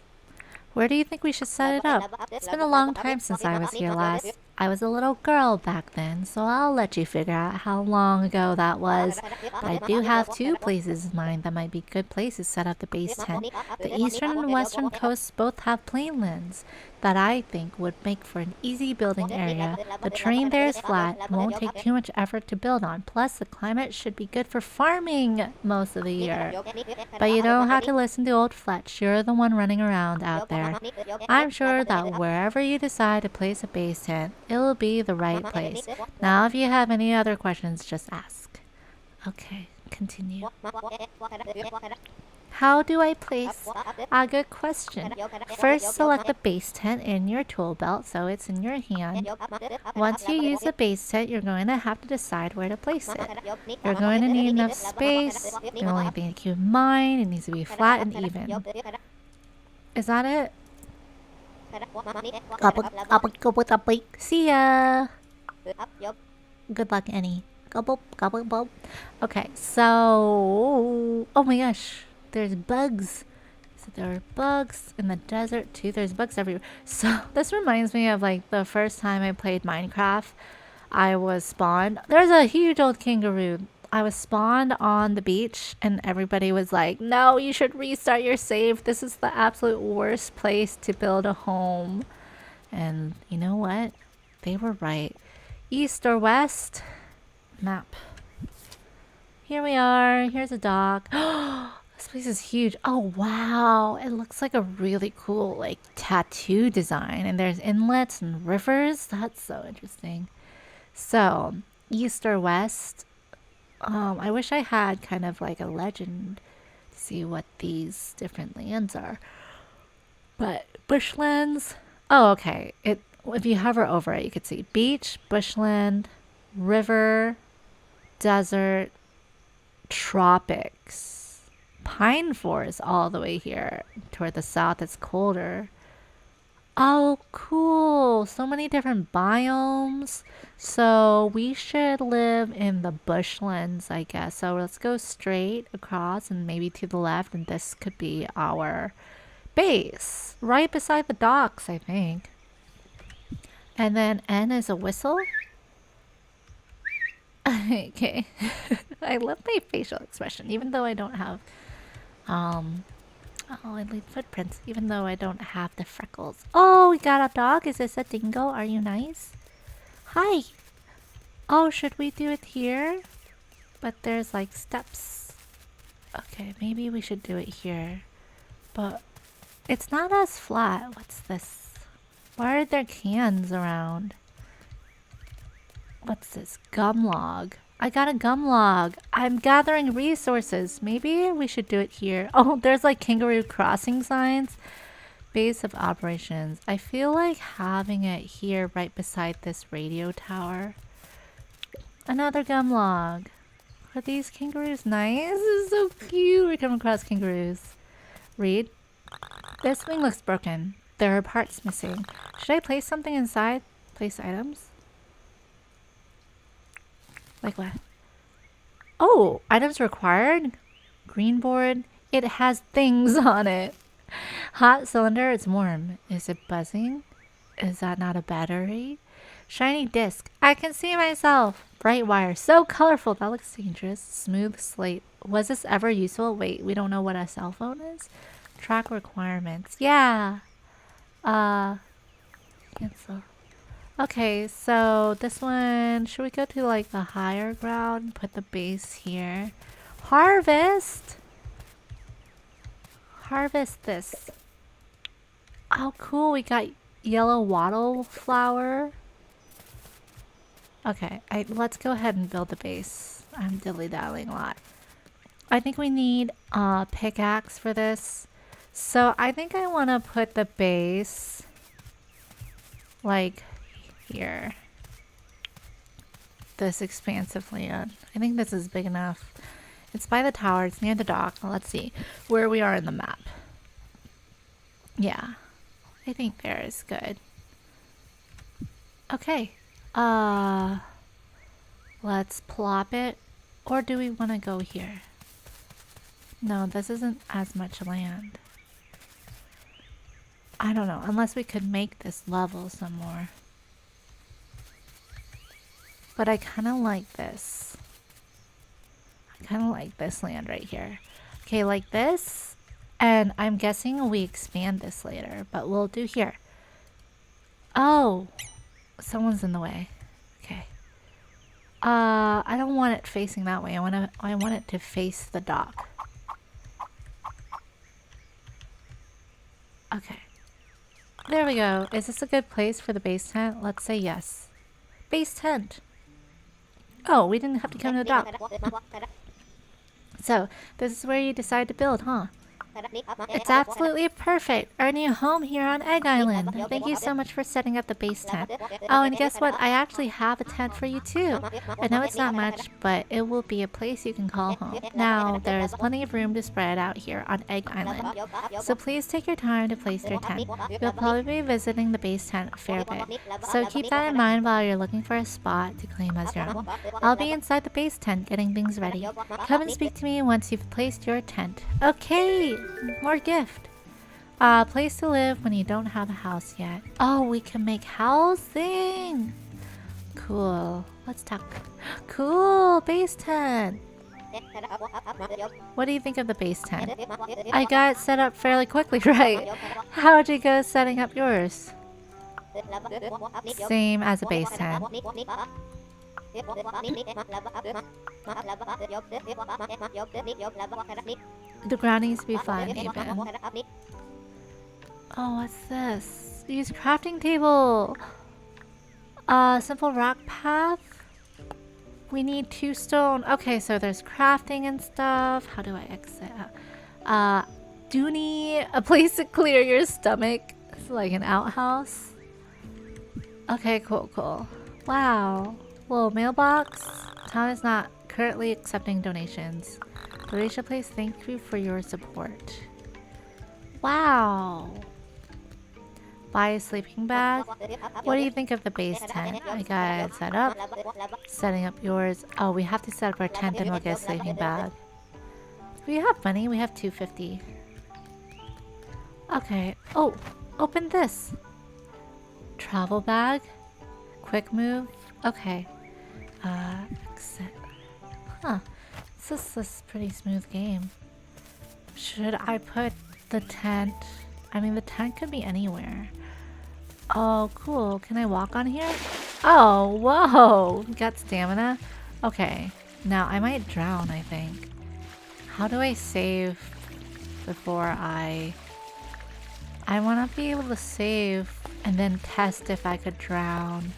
Where do you think we should set it up? It's been a long time since I was here last. I was a little girl back then, so I'll let you figure out how long ago that was. But I do have two places in mind that might be good places to set up the base tent. The eastern and western coasts both have plainlands that I think would make for an easy building area. The terrain there is flat and won't take too much effort to build on. Plus, the climate should be good for farming most of the year. But you don't have to listen to old Fletch. You're the one running around out there. I'm sure that wherever you decide to place a base tent, it will be the right place. Now, if you have any other questions, just ask. Okay, continue. How do I place? A good question. First, select the base tent in your tool belt so it's in your hand. Once you use the base tent, you're going to have to decide where to place it. You're going to need enough space. The only thing to keep in mind, it needs to be flat and even. Is that it? See ya! Good luck, Annie. Okay, so... Oh my gosh. There's bugs. So there are bugs in the desert too. There's bugs everywhere. So this reminds me of the first time I played Minecraft. I was spawned. There's a huge old kangaroo. I was spawned on the beach and everybody was like, no, you should restart your save. This is the absolute worst place to build a home. And you know what? They were right. East or west? Map. Here we are. Here's a dock. This place is huge. Oh, wow. It looks like a really cool, tattoo design. And there's inlets and rivers. That's so interesting. So, east or west? I wish I had kind of a legend to see what these different lands are. But bushlands? Oh, okay. If you hover over it, you could see beach, bushland, river, desert, tropics, pine forest all the way here. Toward the south, it's colder. Oh, cool. So many different biomes. So we should live in the bushlands, I guess. So let's go straight across and maybe to the left. And this could be our base. Right beside the docks, I think. And then N is a whistle. Okay. I love my facial expression, even though I don't have... Oh, I leave footprints, even though I don't have the freckles. Oh, we got a dog. Is this a dingo? Are you nice? Hi. Oh, should we do it here? But there's like steps. Okay, maybe we should do it here. But it's not as flat. What's this? Why are there cans around? What's this? Gum log. I got a gum log. I'm gathering resources. Maybe we should do it here. Oh, there's like kangaroo crossing signs. Base of operations. I feel like having it here right beside this radio tower. Another gum log. Are these kangaroos nice? This is so cute. We come across kangaroos. Read. This wing looks broken. There are parts missing. Should I place something inside? Place items? Like what? Oh, items required? Green board. It has things on it. Hot cylinder. It's warm. Is it buzzing? Is that not a battery? Shiny disc. I can see myself. Bright wire. So colorful. That looks dangerous. Smooth slate. Was this ever useful? Wait, we don't know what a cell phone is? Track requirements. Yeah. Cancel. Okay, so this one, should we go to like the higher ground? Put the base here. Harvest! Harvest this. Oh, cool. We got yellow wattle flower. Okay, let's go ahead and build the base. I'm dilly-dallying a lot. I think we need a pickaxe for this. So I think I want to put the base like here. This expansive land. I think this is big enough. It's by the tower. It's near the dock. Well, let's see where we are in the map. Yeah, I think there is good. Okay. Let's plop it. Or do we want to go here? No, this isn't as much land. I don't know, unless we could make this level some more. But I kind of like this. I kind of like this land right here. Okay, like this. And I'm guessing we expand this later, but we'll do here. Oh, someone's in the way. Okay. I don't want it facing that way. I want it to face the dock. Okay. There we go. Is this a good place for the base tent? Let's say yes. Base tent. Oh, we didn't have to come to the dock. So, this is where you decide to build, huh? It's absolutely perfect. Our new home here on Egg Island. Thank you so much for setting up the base tent. Oh, and guess what? I actually have a tent for you too. I know it's not much, but it will be a place you can call home. Now, there is plenty of room to spread out here on Egg Island. So please take your time to place your tent. You'll probably be visiting the base tent a fair bit. So keep that in mind while you're looking for a spot to claim as your own. I'll be inside the base tent getting things ready. Come and speak to me once you've placed your tent. Okay! More gift. Place to live when you don't have a house yet. Oh, we can make housing. Cool. Let's talk. Cool. Base tent. What do you think of the base tent? I got it set up fairly quickly, right? How'd you go setting up yours? Same as a base tent. The ground needs to be flat and even. Oh, what's this? Use crafting table. Simple rock path. We need 2 stone. Okay, so there's crafting and stuff. How do I exit? Dooney, a place to clear your stomach. It's like an outhouse. Okay, cool, cool. Wow. Little mailbox. Town is not currently accepting donations. Felicia Place, thank you for your support. Wow. Buy a sleeping bag. What do you think of the base tent? I got it set up. Setting up yours. Oh, we have to set up our tent and we'll get a sleeping bag. We have money. We have 250. Okay. Oh, open this. Travel bag. Quick move. Okay. Exit. Huh. This is a pretty smooth game. Should I put the tent? I mean, the tent could be anywhere. Oh, cool. Can I walk on here? Oh, whoa. Got stamina? Okay. Now, I might drown, I think. How do I save before I want to be able to save and then test if I could drown.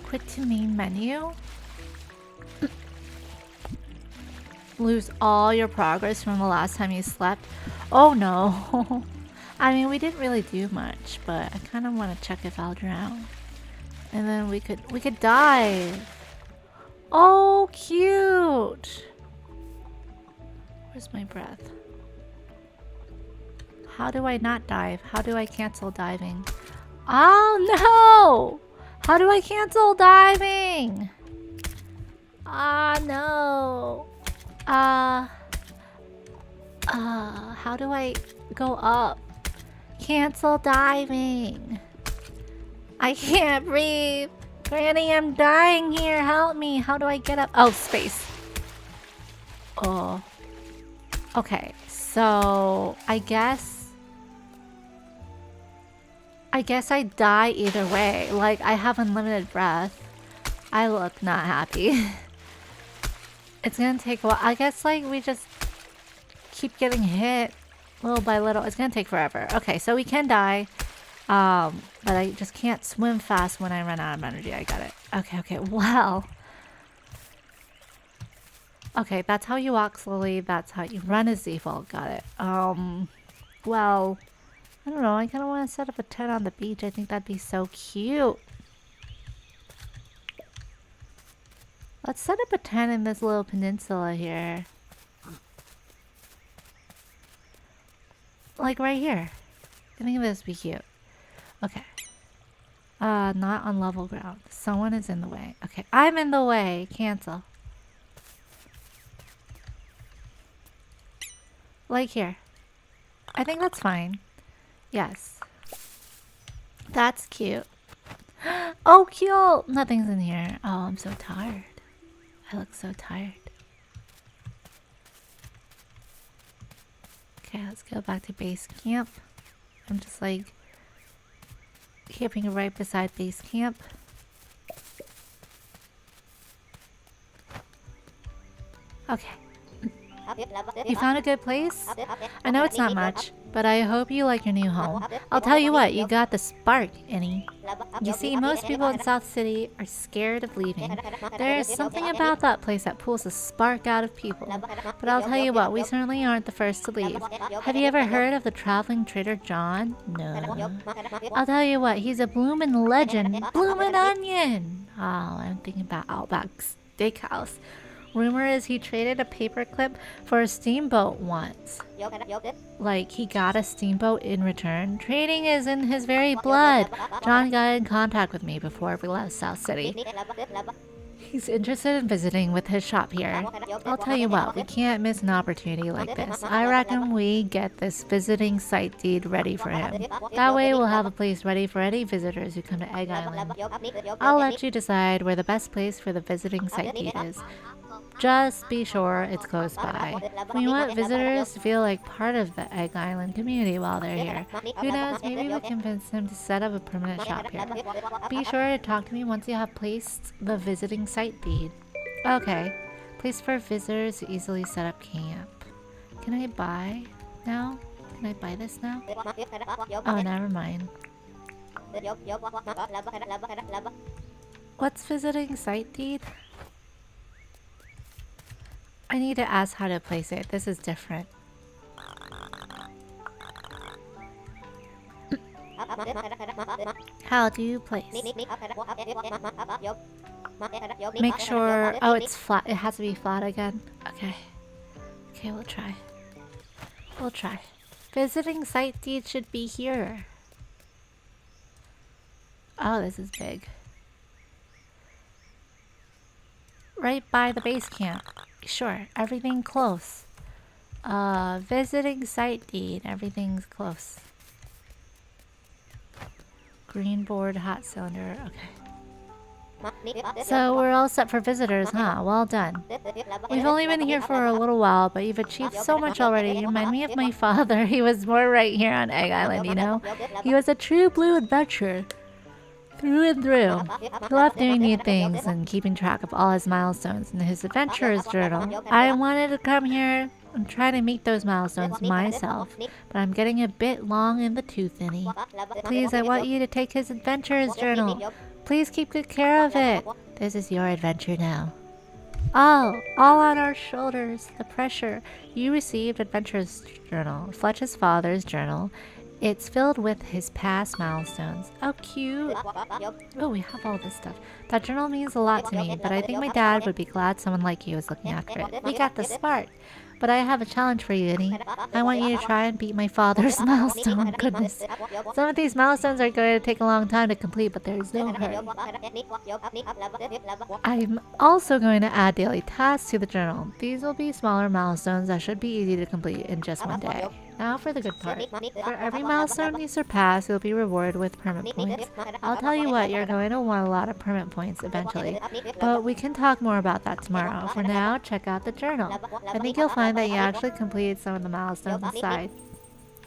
Quit to main menu. Lose all your progress from the last time you slept. Oh no. I mean, we didn't really do much, but I kind of want to check if I'll drown. And then we could dive. Oh, cute. Where's my breath? How do I not dive? How do I cancel diving? Oh no! How do I cancel diving? Ah, no. How do I go up? Cancel diving. I can't breathe. Granny, I'm dying here. Help me. How do I get up? Oh, space. Oh. Okay, so I guess I die either way. Like, I have unlimited breath. I look not happy. It's gonna take a while. I guess, like, we just keep getting hit little by little. It's gonna take forever. Okay, so we can die. But I just can't swim fast when I run out of energy. I got it. Okay, well. Okay, that's how you walk slowly. That's how you run as default. Got it. Well, I don't know. I kind of want to set up a tent on the beach. I think that'd be so cute. Let's set up a tent in this little peninsula here. Like right here. I think this would be cute. Okay. Not on level ground. Someone is in the way. Okay, I'm in the way. Cancel. Like here. I think that's fine. Yes. That's cute. Oh, cute! Nothing's in here. Oh, I'm so tired. I look so tired. Okay, let's go back to base camp. I'm just like camping right beside base camp. Okay. You found a good place? I know it's not much, but I hope you like your new home. I'll tell you what, you got the spark, Annie. You see, most people in South City are scared of leaving. There's something about that place that pulls the spark out of people. But I'll tell you what, we certainly aren't the first to leave. Have you ever heard of the traveling trader John? No. I'll tell you what, he's a bloomin' legend. Bloomin' onion! Oh, I'm thinking about Outback Steakhouse. Rumor is he traded a paperclip for a steamboat once. Like, he got a steamboat in return. Trading is in his very blood. John got in contact with me before we left South City. He's interested in visiting with his shop here. I'll tell you what, we can't miss an opportunity like this. I reckon we get this visiting site deed ready for him. That way we'll have a place ready for any visitors who come to Egg Island. I'll let you decide where the best place for the visiting site deed is. Just be sure it's close by. We want visitors to feel like part of the Egg Island community while they're here. Who knows, maybe we'll convince them to set up a permanent shop here. Be sure to talk to me once you have placed the visiting site deed. Okay. Place for visitors to easily set up camp. Can I buy now? Can I buy this now? Oh, never mind. What's visiting site deed? I need to ask how to place it. This is different. How do you place? Make sure... Oh, it's flat. It has to be flat again. Okay. Okay, we'll try. We'll try. Visiting site deed should be here. Oh, this is big. Right by the base camp. Sure, everything close. Visiting site deed. Everything's close. Green board, hot cylinder. Okay. So we're all set for visitors, huh? Well done. We've only been here for a little while, but you've achieved so much already. You remind me of my father. He was more right here on Egg Island, you know? He was a true blue adventurer. Through and through. He loved doing new things and keeping track of all his milestones in his adventurer's journal. I wanted to come here and try to meet those milestones myself, but I'm getting a bit long in the tooth, Innie. Please, I want you to take his adventurer's journal. Please keep good care of it. This is your adventure now. All on our shoulders. The pressure. You received adventurer's journal, Fletch's father's journal. It's filled with his past milestones. Oh, cute. Oh, we have all this stuff. That journal means a lot to me, but I think my dad would be glad someone like you is looking after it. We got the spark. But I have a challenge for you, Innie. I want you to try and beat my father's milestone. Goodness. Some of these milestones are going to take a long time to complete, but there's no hurry. I'm also going to add daily tasks to the journal. These will be smaller milestones that should be easy to complete in just one day. Now for the good part. For every milestone you surpass, you'll be rewarded with permit points. I'll tell you what, you're going to want a lot of permit points eventually. But we can talk more about that tomorrow. For now, check out the journal. I think you'll find that you actually completed some of the milestones inside.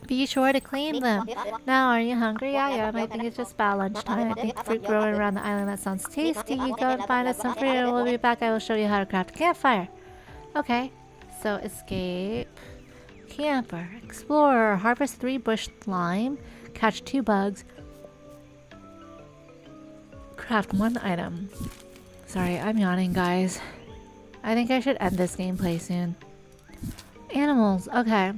Be sure to claim them. Now, are you hungry? Yeah, I am. I think it's just about lunchtime. I think fruit growing around the island, that sounds tasty. You go and find us some fruit and we'll be back. I will show you how to craft a campfire. Okay, so escape. Camper, explorer, harvest 3 bush lime, catch 2 bugs, craft 1 item. Sorry, I'm yawning, guys. I think I should end this gameplay soon. Animals, okay.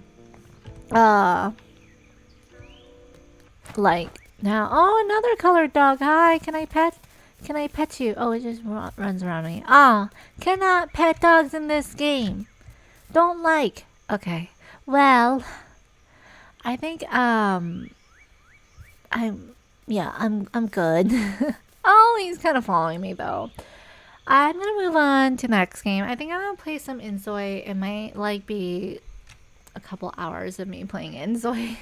Like, now, oh, another colored dog. Hi, can I pet you? Oh, it just runs around me. Cannot pet dogs in this game. Don't like. Okay. Well, I think I'm good. Oh, he's kind of following me though. I'm gonna move on to next game. I think I'm gonna play some inZoi. It might be a couple hours of me playing inZoi.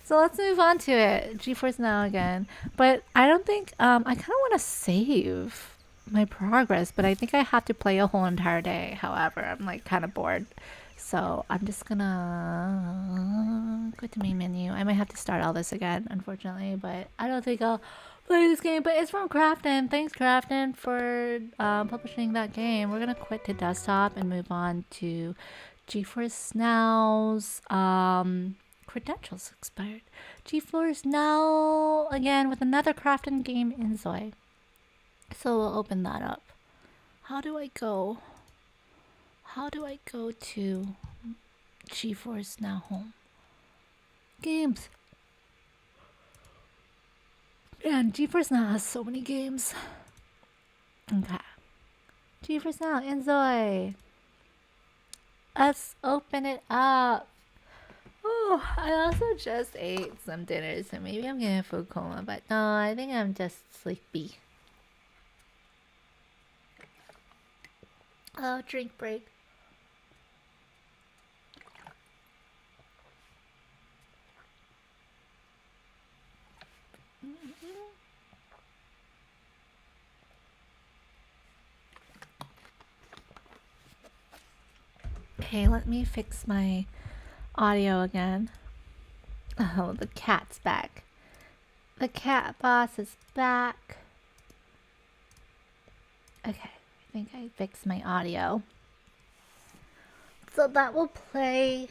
So let's move on to it. GeForce Now again. But I don't think I kind of want to save my progress, but I think I have to play a whole entire day. However, I'm like kind of bored. So I'm just gonna go to main menu. I might have to start all this again, unfortunately, but I don't think I'll play this game. But it's from Crafton. Thanks, Crafton, for publishing that game. We're gonna quit to desktop and move on to GeForce Now's credentials expired. GeForce Now again with another Crafton game inZoi. So we'll open that up. How do I go? How do I go to GeForce Now home? Games. Man, GeForce Now has so many games. Okay. GeForce Now, inZoi. Let's open it up. Oh, I also just ate some dinner, so maybe I'm getting a food coma, but no, I think I'm just sleepy. Oh, drink break. Okay, let me fix my audio again. Oh, the cat's back. The cat boss is back. Okay, I think I fixed my audio. So that will play.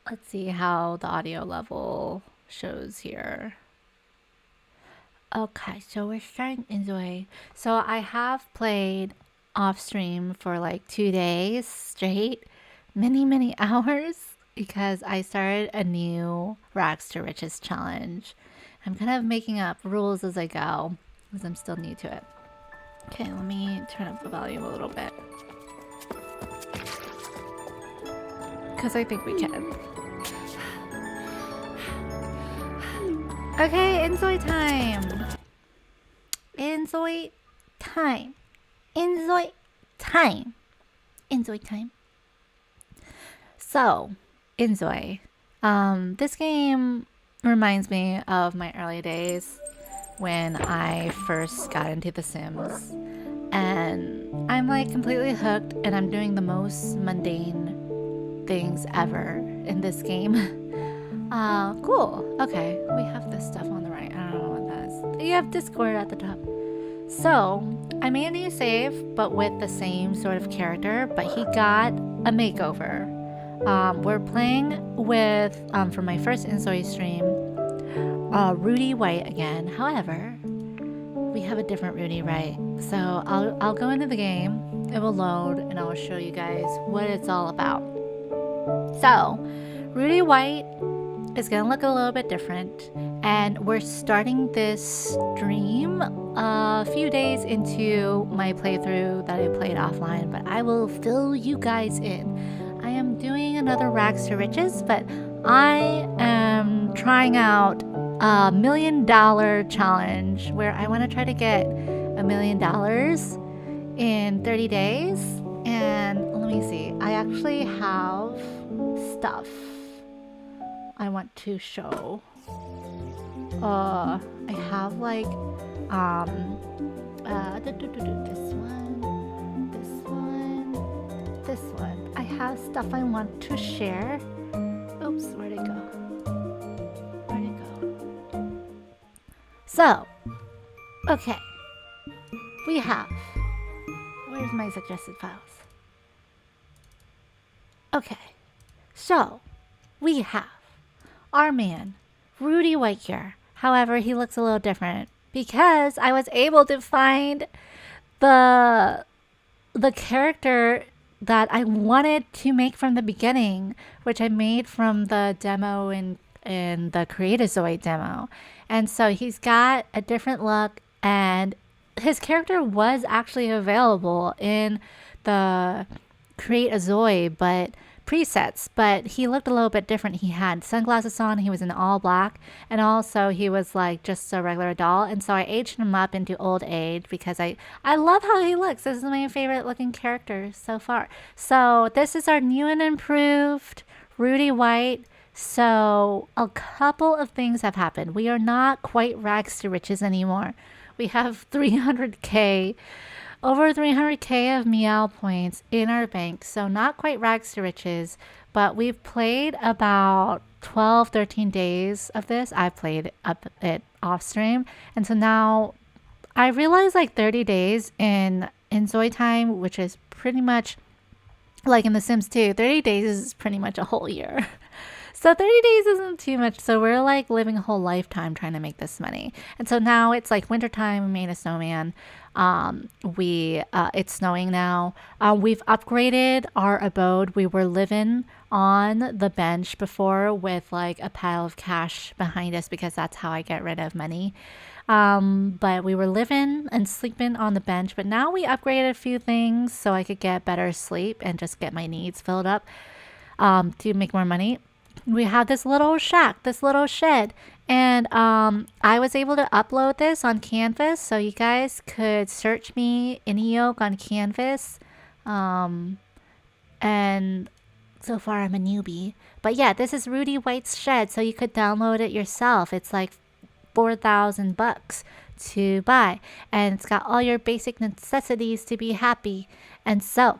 Let's see how the audio level shows here. Okay, so we're starting inZoi. So I have played off stream for like 2 days straight, many hours. because I started a new Rags to Riches challenge. I'm kind of making up rules as I go because I'm still new to it. Okay, let me turn up the volume a little bit because I think we can. Okay, inZoi time. inZoi time. inZoi time. inZoi time. So, inZoi. This game reminds me of my early days when I first got into The Sims. And I'm like completely hooked, and I'm doing the most mundane things ever in this game. Cool. Okay, we have this stuff on the right. I don't know what that is. You have Discord at the top. So, I made a new save, but with the same sort of character, but he got a makeover. We're playing with, for my first inZoi stream, Rudy White again. However, we have a different Rudy, right? So I'll go into the game, it will load, and I will show you guys what it's all about. So, Rudy White is gonna look a little bit different, and we're starting this stream a few days into my playthrough that I played offline, but I will fill you guys in. I am doing another Rags to Riches, but I am trying out a $1 million challenge where I want to try to get $1 million in 30 days. And let me see, I actually have stuff I want to show. I have like this one. I have stuff I want to share. Oops, where'd it go? So, okay, we have, where's my suggested files? Okay, so we have our man, Rudy White here. However, he looks a little different because I was able to find the character that I wanted to make from the beginning, which I made from the demo in the Create a Zoi demo. And so he's got a different look, and his character was actually available in the Create a Zoi presets, but he looked a little bit different. He had sunglasses on, he was in all black, and also he was like just a regular doll. And so I aged him up into old age because I love how he looks. This is my favorite looking character so far. So this is our new and improved Rudy White. So a couple of things have happened. We are not quite Rags to Riches anymore. We have 300k, over 300k of meow points in our bank. So not quite Rags to Riches, but we've played about 12, 13 days of this. I played it off stream. And so now I realize like 30 days in inZoi time, which is pretty much like in The Sims 2, 30 days is pretty much a whole year. So 30 days isn't too much. So we're like living a whole lifetime trying to make this money. And so now it's like wintertime. We made a snowman. It's snowing now. We've upgraded our abode. We were living on the bench before with like a pile of cash behind us because that's how I get rid of money. But we were living and sleeping on the bench. But now we upgraded a few things so I could get better sleep and just get my needs filled up to make more money. We have this little shack, this little shed, and I was able to upload this on Canvas, so you guys could search me inZoi on Canvas. And so far I'm a newbie, but yeah, this is Rudy White's shed, so you could download it yourself. It's like $4,000 to buy, and it's got all your basic necessities to be happy. And so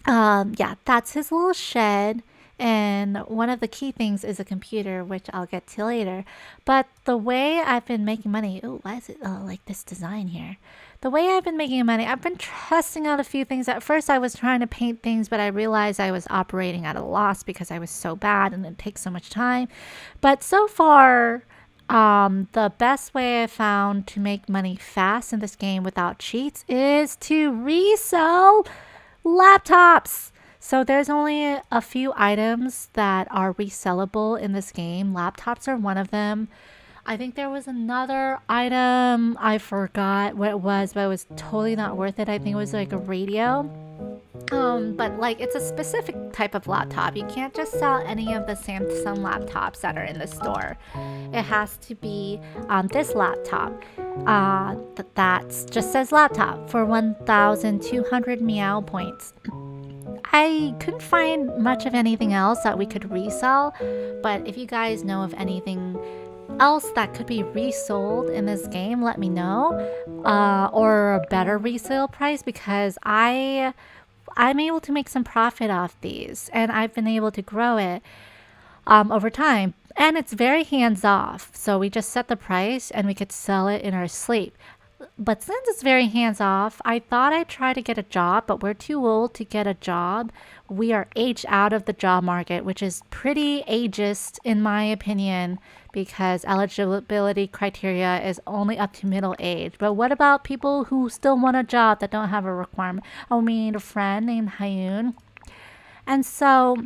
yeah, that's his little shed. And one of the key things is a computer, which I'll get to later. But the way I've been making money, oh, why is it like this design here? The way I've been making money, I've been testing out a few things. At first I was trying to paint things, but I realized I was operating at a loss because I was so bad and it takes so much time. But so far, the best way I found to make money fast in this game without cheats is to resell laptops. So there's only a few items that are resellable in this game. Laptops are one of them. I think there was another item, I forgot what it was, but it was totally not worth it. I think it was like a radio. But like it's a specific type of laptop. You can't just sell any of the Samsung laptops that are in the store. It has to be this laptop that just says laptop for 1,200 meow points. I couldn't find much of anything else that we could resell, but if you guys know of anything else that could be resold in this game, let me know, or a better resale price, because I'm able to make some profit off these, and I've been able to grow it over time. And it's very hands off. So we just set the price and we could sell it in our sleep. But since it's very hands off, I thought I'd try to get a job, but we're too old to get a job. We are aged out of the job market, which is pretty ageist in my opinion, because eligibility criteria is only up to middle age. But what about people who still want a job that don't have a requirement? Oh, we need a friend named Hayun. And so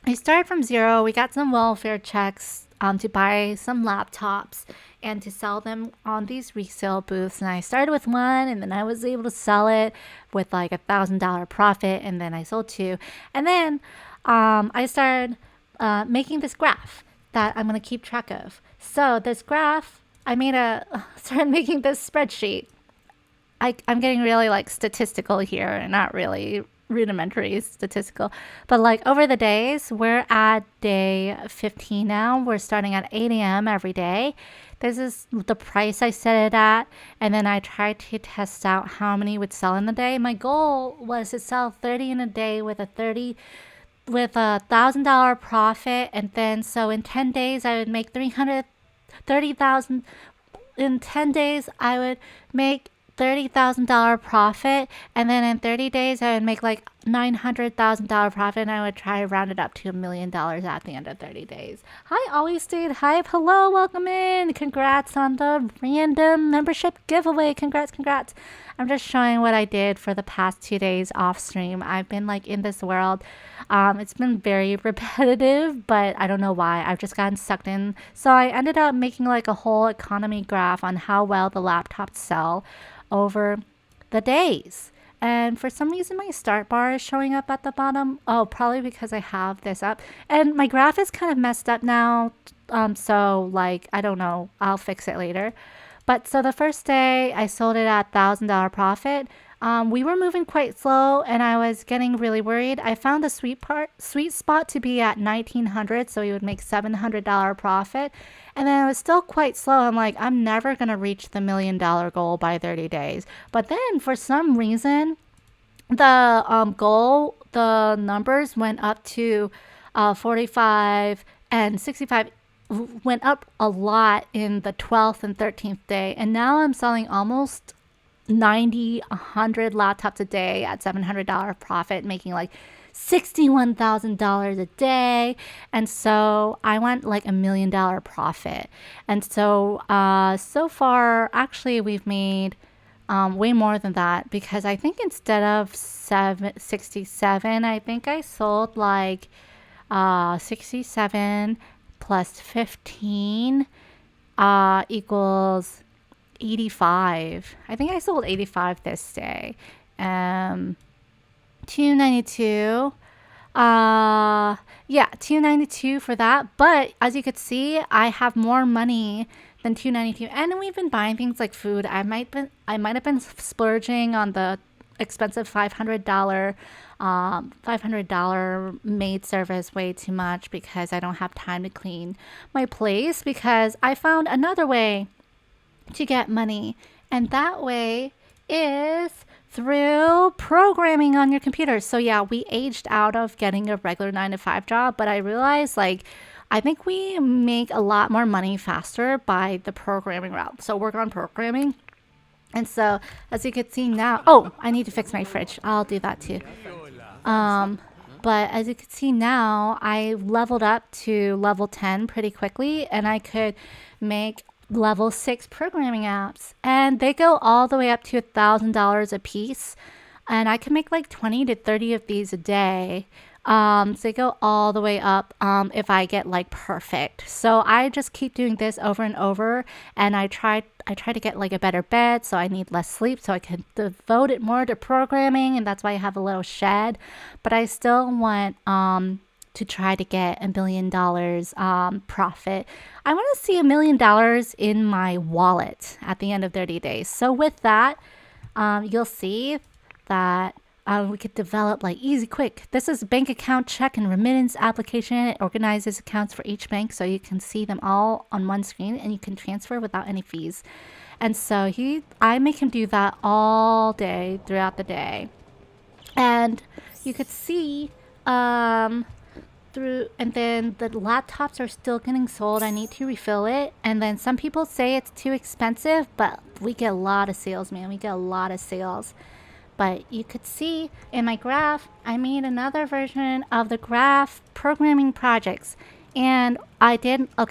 I started from zero. We got some welfare checks to buy some laptops and to sell them on these resale booths. And I started with one, and then I was able to sell it with like $1,000 profit, and then I sold two. And then I started making this graph that I'm going to keep track of. So this graph, started making this spreadsheet. I'm getting really like statistical here, and not really rudimentary statistical, but like over the days, we're at day 15 now. We're starting at 8 a.m. every day. This is the price I set it at, and then I tried to test out how many would sell in the day. My goal was to sell 30 in a day with a $1,000 profit, and then so in 10 days I would make 330,000. In 10 days I would make $30,000 profit, and then in 30 days I would make like $900,000 profit, and I would try to round it up to $1 million at the end of 30 days. Hi, Always Stayed Hype. Hello, welcome in. Congrats on the random membership giveaway. Congrats. I'm just showing what I did for the past 2 days off stream. I've been like in this world. It's been very repetitive, but I don't know why. I've just gotten sucked in. So I ended up making like a whole economy graph on how well the laptops sell over the days. And for some reason my start bar is showing up at the bottom. Oh, probably because I have this up. And my graph is kind of messed up now. So like, I don't know. I'll fix it later. But so the first day I sold it at $1,000 profit. We were moving quite slow, and I was getting really worried. I found the sweet spot to be at 1,900, so we would make $700 profit. And then it was still quite slow. I'm like, I'm never going to reach the $1 million goal by 30 days. But then for some reason, the numbers went up to 45 and 65, went up a lot in the 12th and 13th day. And now I'm selling almost 90, 100 laptops a day at $700 profit, making like $61,000 a day. And so I want like $1 million profit. And so so far actually we've made way more than that, because I think instead of 67, I think I sold like 67 plus 15 equals 85. I think I sold 85 this day. 292. Yeah, 292 for that. But as you could see, I have more money than 292, and we've been buying things like food. I might have been splurging on the expensive $500 maid service way too much, because I don't have time to clean my place, because I found another way to get money, and that way is through programming on your computer. So yeah, we aged out of getting a regular 9-to-5 job, but I realized like I think we make a lot more money faster by the programming route. So work on programming. And so as you can see now, oh, I need to fix my fridge. I'll do that too. But as you can see now, I leveled up to level 10 pretty quickly, and I could make level 6 programming apps, and they go all the way up to $1,000 a piece. and I can make like 20 to 30 of these a day. So they go all the way up if I get like perfect. So I just keep doing this over and over, and I try to get like a better bed, so I need less sleep so I can devote it more to programming, and that's why I have a little shed. But I still want to try to get $1 million profit. I want to see $1 million in my wallet at the end of 30 days. So with that, you'll see that we could develop like easy quick. This is bank account check and remittance application. It organizes accounts for each bank so you can see them all on one screen and you can transfer without any fees. And so I make him do that all day throughout the day. And you could see and then the laptops are still getting sold. I need to refill it. And then some people say it's too expensive, but we get a lot of sales, man. We get a lot of sales. But you could see in my graph, I made another version of the graph programming projects. And I did a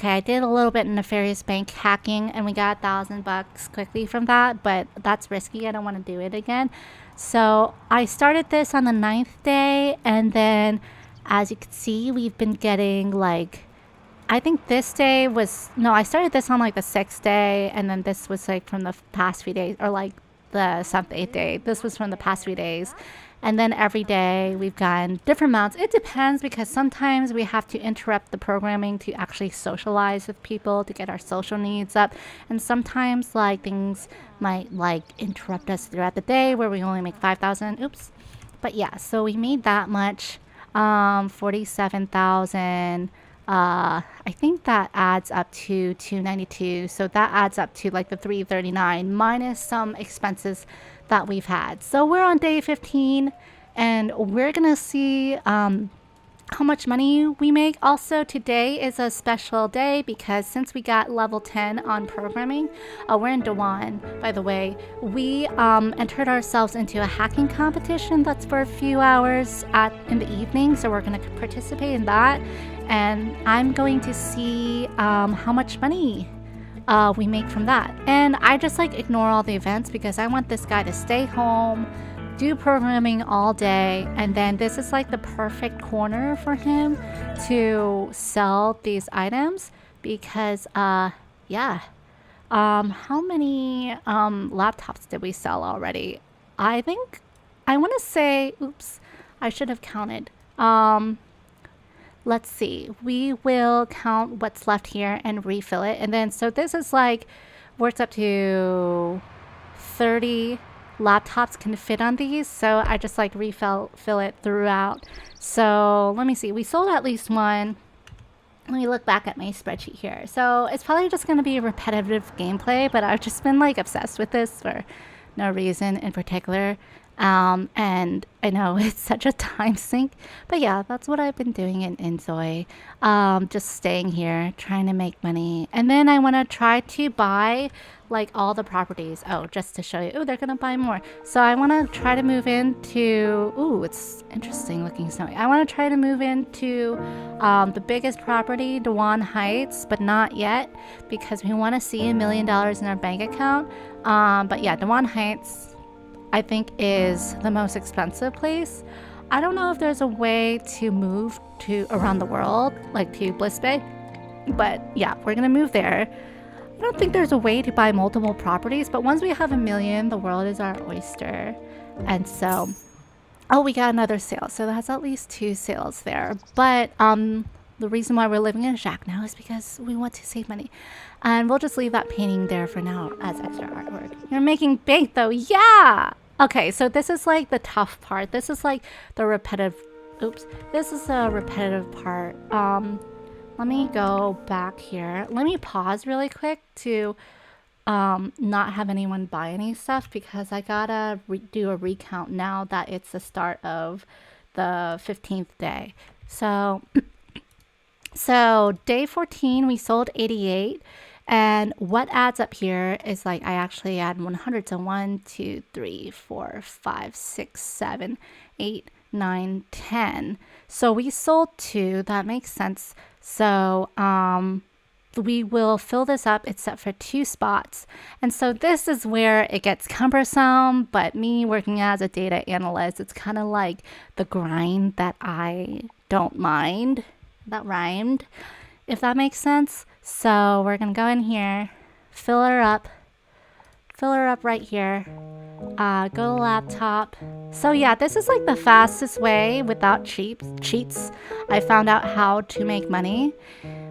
little bit in nefarious bank hacking, and we got $1,000 quickly from that, but that's risky. I don't want to do it again. So I started this on the 9th day, and then as you can see, we've been getting like, I think this day was, no, I started this on like the 6th day, and then this was like from the past few days, or like the 7th, 8th day. This was from the past few days. And then every day we've gotten different amounts. It depends because sometimes we have to interrupt the programming to actually socialize with people to get our social needs up. And sometimes like things might like interrupt us throughout the day where we only make 5,000. Oops. But yeah, so we made that much. 47,000. I think that adds up to 292. So that adds up to like the 339 minus some expenses that we've had. So we're on day 15 and we're gonna see how much money we make. Also, today is a special day because since we got level 10 on programming, we're in Dewan, by the way. We entered ourselves into a hacking competition that's for a few hours in the evening, so we're going to participate in that. And I'm going to see how much money we make from that. And I just like ignore all the events because I want this guy to stay home, do programming all day, and then this is like the perfect corner for him to sell these items because how many laptops did we sell already? I think I want to say, oops, I should have counted. Let's see, we will count what's left here and refill it, and then so this is like works up to 30 laptops can fit on these, so I just like fill it throughout. So let me see, we sold at least one. Let me look back at my spreadsheet here. So it's probably just going to be a repetitive gameplay, but I've just been like obsessed with this for no reason in particular. And I know it's such a time sink, but yeah, that's what I've been doing in inZoi. Just staying here, trying to make money. And then I want to try to buy like all the properties. Oh, just to show you. Oh, they're going to buy more. So I want to try to move into, ooh, it's interesting looking snowy. I want to try to move into the biggest property, Dewan Heights, but not yet because we want to see $1 million in our bank account. But yeah, Dewan Heights, I think, is the most expensive place. I don't know if there's a way to move to around the world, like to Bliss Bay, but yeah, we're gonna move there. I don't think there's a way to buy multiple properties, but once we have 1 million, the world is our oyster. And so, oh, we got another sale, so that's at least 2 sales there. But the reason why we're living in a shack now is because we want to save money. And we'll just leave that painting there for now as extra artwork. You're making bank though, yeah! Okay, so this is like the tough part. This is like the repetitive, this is a repetitive part. Let me go back here. Let me pause really quick to not have anyone buy any stuff because I gotta do a recount now that it's the start of the 15th day. So, so day 14, we sold 88. And what adds up here is like I actually add 100. So 1, 2, 3, 4, 5, 6, 7, 8, 9, 10. So we sold 2. That makes sense. So we will fill this up except for 2 spots. And so this is where it gets cumbersome, but me working as a data analyst, it's kind of like the grind that I don't mind. That rhymed, if that makes sense. So we're gonna go in here, fill her up right here. Go to laptop. So yeah, this is like the fastest way without cheats. I found out how to make money.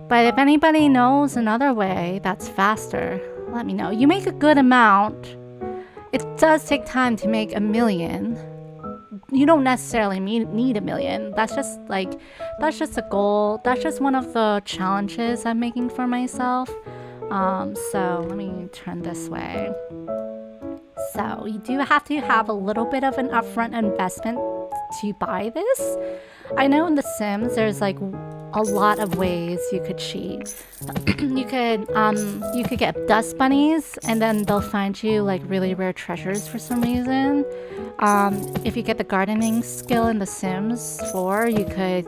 But if anybody knows another way that's faster, let me know. You make a good amount. It does take time to make 1,000,000. You don't necessarily need 1,000,000. That's just a goal. That's just one of the challenges I'm making for myself. So let me turn this way. So you do have to have a little bit of an upfront investment to buy this. I know in The Sims there's like a lot of ways you could cheat. you could get dust bunnies and then they'll find you like really rare treasures for some reason. If you get the gardening skill in The Sims 4, you could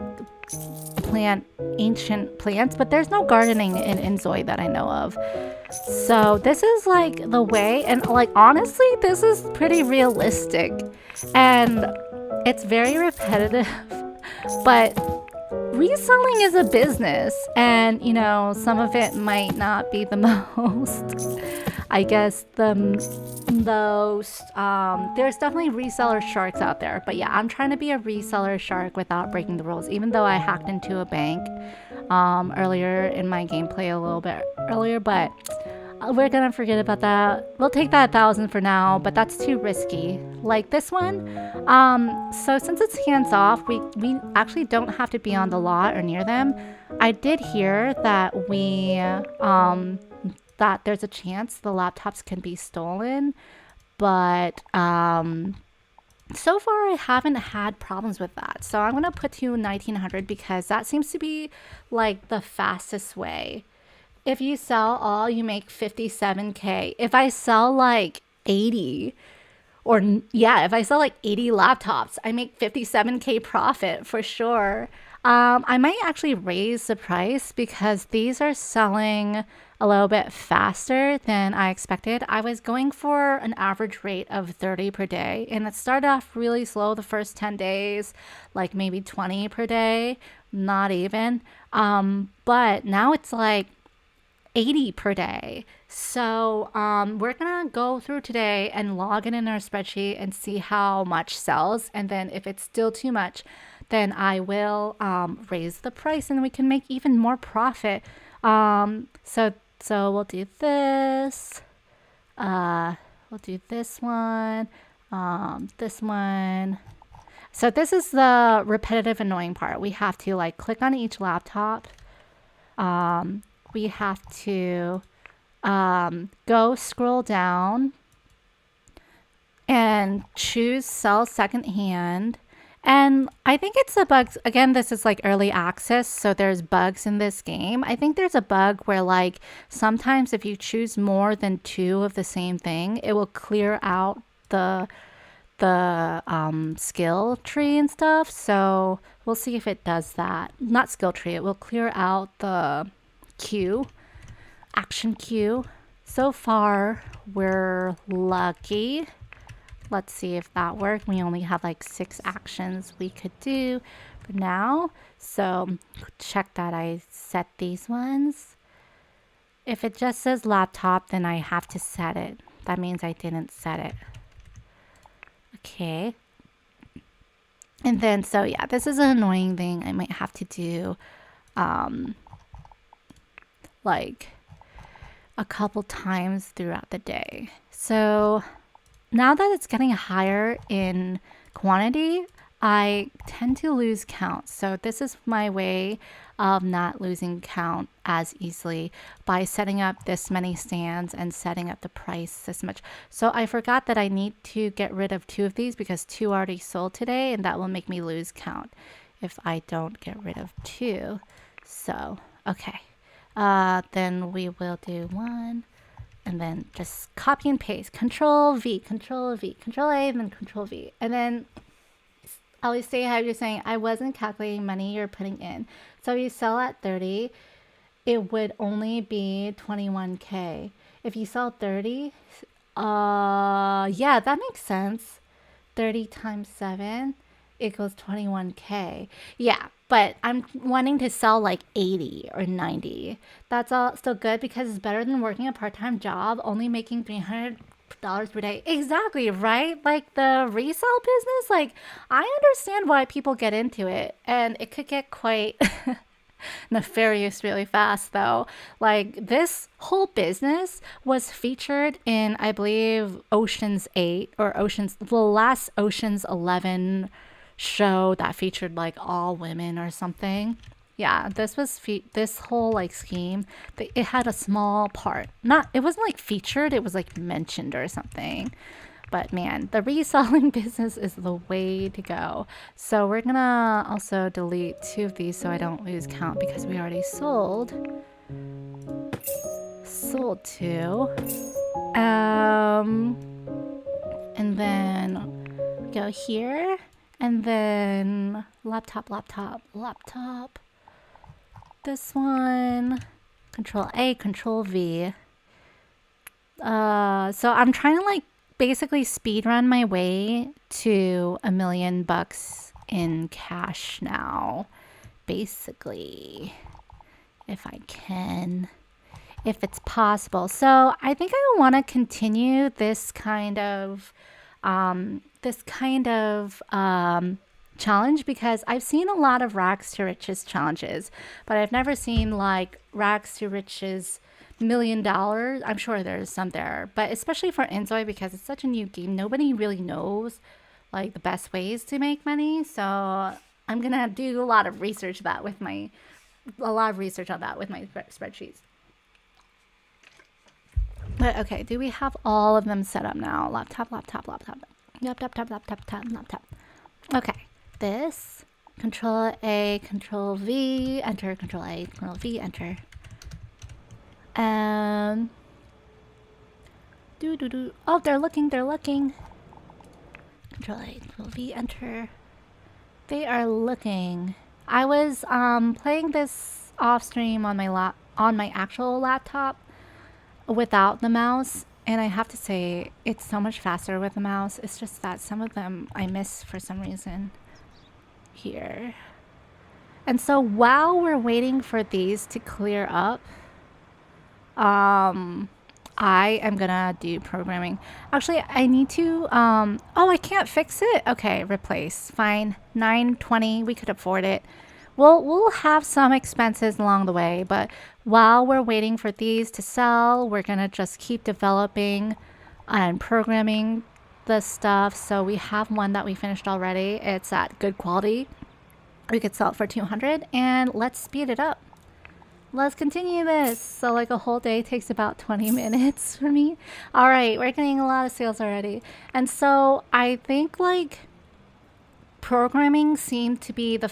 plant ancient plants, but there's no gardening in inZoi that I know of. So this is like the way, and like honestly, this is pretty realistic and it's very repetitive, but reselling is a business, and you know, some of it might not be the most, I guess, the most, there's definitely reseller sharks out there, but yeah, I'm trying to be a reseller shark without breaking the rules, even though I hacked into a bank earlier in my gameplay a little bit earlier, but we're gonna forget about that. We'll take that 1,000 for now, but that's too risky. Like this one, so since it's hands off, we actually don't have to be on the lot or near them. I did hear that that there's a chance the laptops can be stolen, but so far I haven't had problems with that. So I'm gonna put to 1,900 because that seems to be like the fastest way. If you sell all, you make 57K. If I sell like 80, if I sell like 80 laptops, I make 57K profit for sure. I might actually raise the price because these are selling a little bit faster than I expected. I was going for an average rate of 30 per day, and it started off really slow the first 10 days, like maybe 20 per day, not even. But now it's like 80 per day. So we're gonna go through today and log it in our spreadsheet and see how much sells, and then if it's still too much, then I will raise the price and we can make even more profit. So we'll do this, we'll do this one, this one. So this is the repetitive annoying part. We have to like click on each laptop. We have to go scroll down and choose sell secondhand. And I think it's a bug. Again, this is like early access, so there's bugs in this game. I think there's a bug where like sometimes if you choose more than 2 of the same thing, it will clear out the skill tree and stuff. So we'll see if it does that. Not skill tree, it will clear out the queue, action queue. So far we're lucky. Let's see if that worked. We only have like 6 actions we could do for now, so check that I set these ones. If it just says laptop, then I have to set it. That means I didn't set it. Okay, and then so yeah, this is an annoying thing I might have to do like a couple times throughout the day. So now that it's getting higher in quantity, I tend to lose count. So this is my way of not losing count as easily by setting up this many stands and setting up the price this much. So I forgot that I need to get rid of 2 of these because 2 already sold today, and that will make me lose count if I don't get rid of 2. So, okay. Then we will do 1. And then just copy and paste, Control V, Control V, Control A, and then Control V. And then I always say how you're saying, I wasn't calculating money you're putting in. So you sell at 30, it would only be 21K. If you sell 30, yeah, that makes sense. 30 times 7 equals 21K. Yeah, but I'm wanting to sell like 80 or 90. That's all still good because it's better than working a part-time job, only making $300 per day. Exactly, right? Like the resale business, like I understand why people get into it, and it could get quite nefarious really fast though. Like this whole business was featured in, I believe, Ocean's 8 or Ocean's, the last Ocean's 11 show that featured like all women or something. Yeah, this was this whole like scheme. It had a small part. Not, it wasn't like featured. It was like mentioned or something. But man, the reselling business is the way to go. So we're gonna also delete 2 of these so I don't lose count because we already sold 2. And then go here, and then laptop. This one, Control A, Control V. So I'm trying to like basically speed run my way to $1 million in cash now, basically, if I can, if it's possible. So I think I want to continue this kind of challenge because I've seen a lot of rags to riches challenges, but I've never seen like rags to riches $1 million. I'm sure there's some there, but especially for inZoi because it's such a new game, nobody really knows like the best ways to make money. So I'm gonna do a lot of research on that with my spreadsheets. But okay, do we have all of them set up now? Laptop. Okay, this, Control A, Control V, enter, Control A, Control V, enter. Oh, they're looking. Control A, Control V, enter. They are looking. I was playing this off stream on my actual laptop without the mouse, and I have to say it's so much faster with the mouse. It's just that some of them I miss for some reason here. And so while we're waiting for these to clear up, I am gonna do programming. Actually, I need to oh, I can't fix it. Okay, replace. Fine. 920, we could afford it. We'll have some expenses along the way, but while we're waiting for these to sell, we're gonna just keep developing and programming the stuff. So we have one that we finished already. It's at good quality. We could sell it for 200, and let's speed it up. Let's continue this. So like a whole day takes about 20 minutes for me. All right, we're getting a lot of sales already. And so I think like programming seemed to be the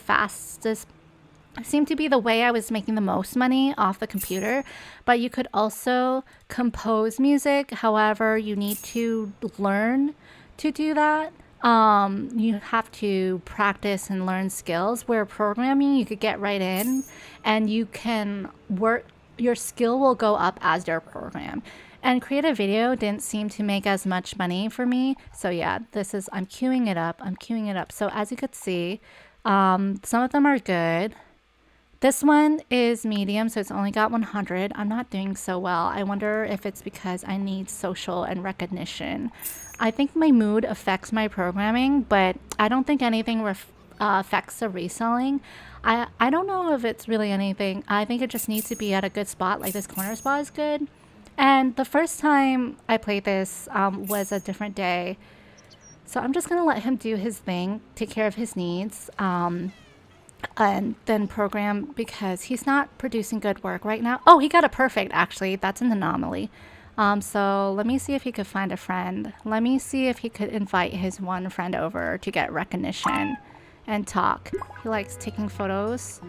way I was making the most money off the computer. But you could also compose music. However, you need to learn to do that. You have to practice and learn skills, where programming you could get right in and you can work, your skill will go up as your program. And creative video didn't seem to make as much money for me. So yeah, I'm queuing it up. So as you could see, some of them are good. This one is medium, so it's only got 100. I'm not doing so well. I wonder if it's because I need social and recognition. I think my mood affects my programming, but I don't think anything affects the reselling. I don't know if it's really anything. I think it just needs to be at a good spot, like this corner spot is good. And the first time I played this was a different day. So I'm just going to let him do his thing, take care of his needs. And then program, because he's not producing good work right now. Oh, he got a perfect, actually. That's an anomaly. So let me see if he could find a friend. Let me see if he could invite his one friend over to get recognition and talk. He likes taking photos.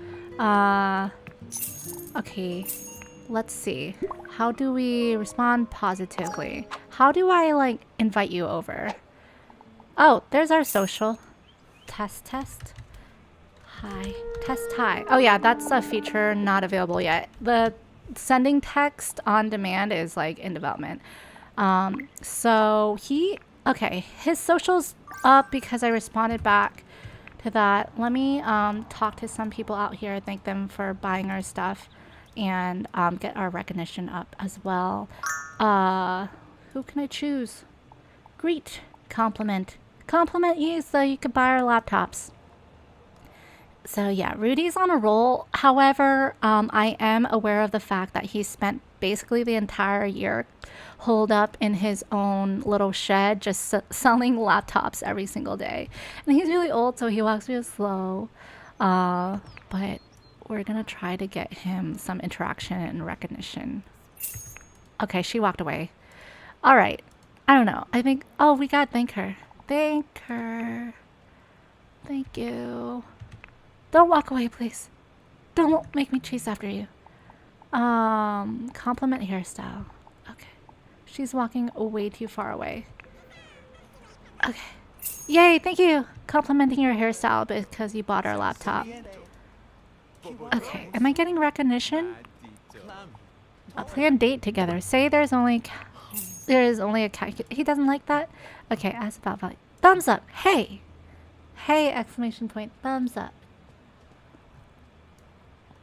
Okay, let's see. How do we respond positively? How do I like invite you over? Oh, there's our social. Test. Hi. Test hi. Oh yeah, that's a feature not available yet. The sending text on demand is like in development. So okay, his social's up because I responded back to that. Let me talk to some people out here, thank them for buying our stuff, and get our recognition up as well. Who can I choose? Greet. Compliment. Compliment you so you could buy our laptops. So yeah, Rudy's on a roll. However, I am aware of the fact that he spent basically the entire year holed up in his own little shed just selling laptops every single day. And he's really old, so he walks real slow. But we're gonna try to get him some interaction and recognition. Okay, she walked away. All right. I don't know. I think, oh, we gotta thank her. Thank her. Thank you. Don't walk away, please. Don't make me chase after you. Compliment hairstyle. Okay. She's walking way too far away. Okay. Yay, thank you. Complimenting your hairstyle because you bought our laptop. Okay, am I getting recognition? A planned date together. Say there is only a cat. He doesn't like that? Okay, ask about value. Thumbs up. Hey. Hey, exclamation point. Thumbs up.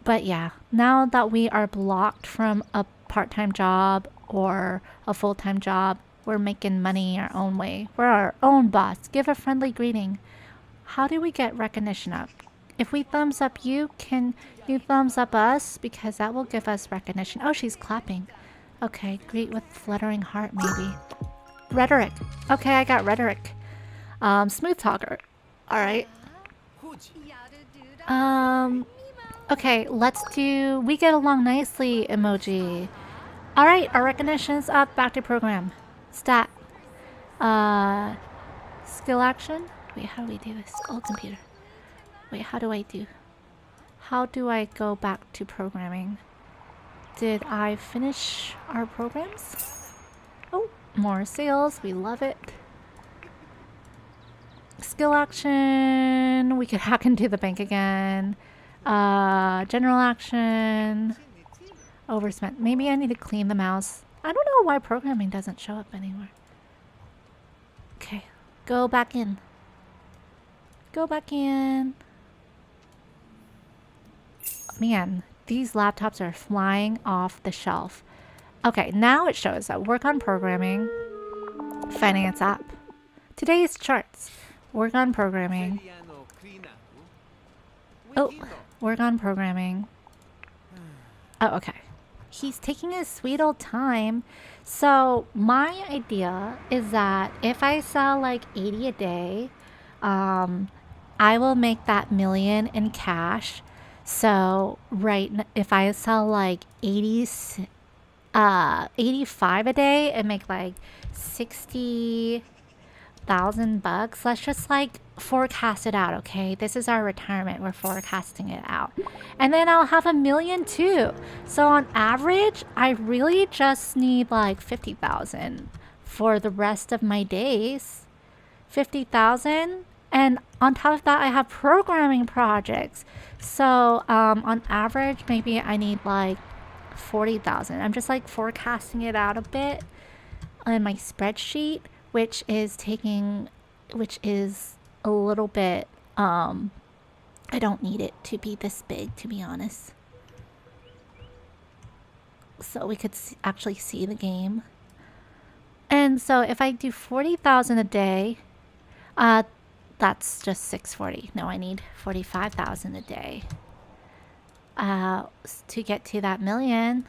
But yeah, now that we are blocked from a part-time job or a full-time job, we're making money our own way. We're our own boss. Give a friendly greeting. How do we get recognition up? If we thumbs up you, can you thumbs up us? Because that will give us recognition. Oh, she's clapping. Okay, greet with fluttering heart maybe. Rhetoric. Okay, I got rhetoric. Smooth talker. Alright. Okay, let's do we get along nicely emoji. Alright, our recognition's up. Back to program. Stat. Skill action. Wait, how do we do this? Old computer. Wait, how do I go back to programming? Did I finish our programs? Oh, more sales. We love it. Skill action. We could hack into the bank again. General action. Overspent. Maybe I need to clean the mouse. I don't know why programming doesn't show up anywhere. Okay. Go back in. Go back in. Man, these laptops are flying off the shelf. Okay, now it shows that work on programming. Finance app. Today's charts. Work on programming. Oh, work on programming. Oh, okay. He's taking his sweet old time. So my idea is that if I sell like 80 a day, I will make that million in cash. So if I sell like 85 a day and make like 60,000 bucks, let's just like forecast it out, okay? This is our retirement. We're forecasting it out. And then I'll have a million too. So on average, I really just need like 50,000 for the rest of my days. 50,000. And on top of that, I have programming projects. So on average, maybe I need like 40,000. I'm just like forecasting it out a bit on my spreadsheet, which is a little bit, I don't need it to be this big, to be honest. So we could actually see the game. And so if I do 40,000 a day, that's just 640. No, I need 45,000 a day to get to that million.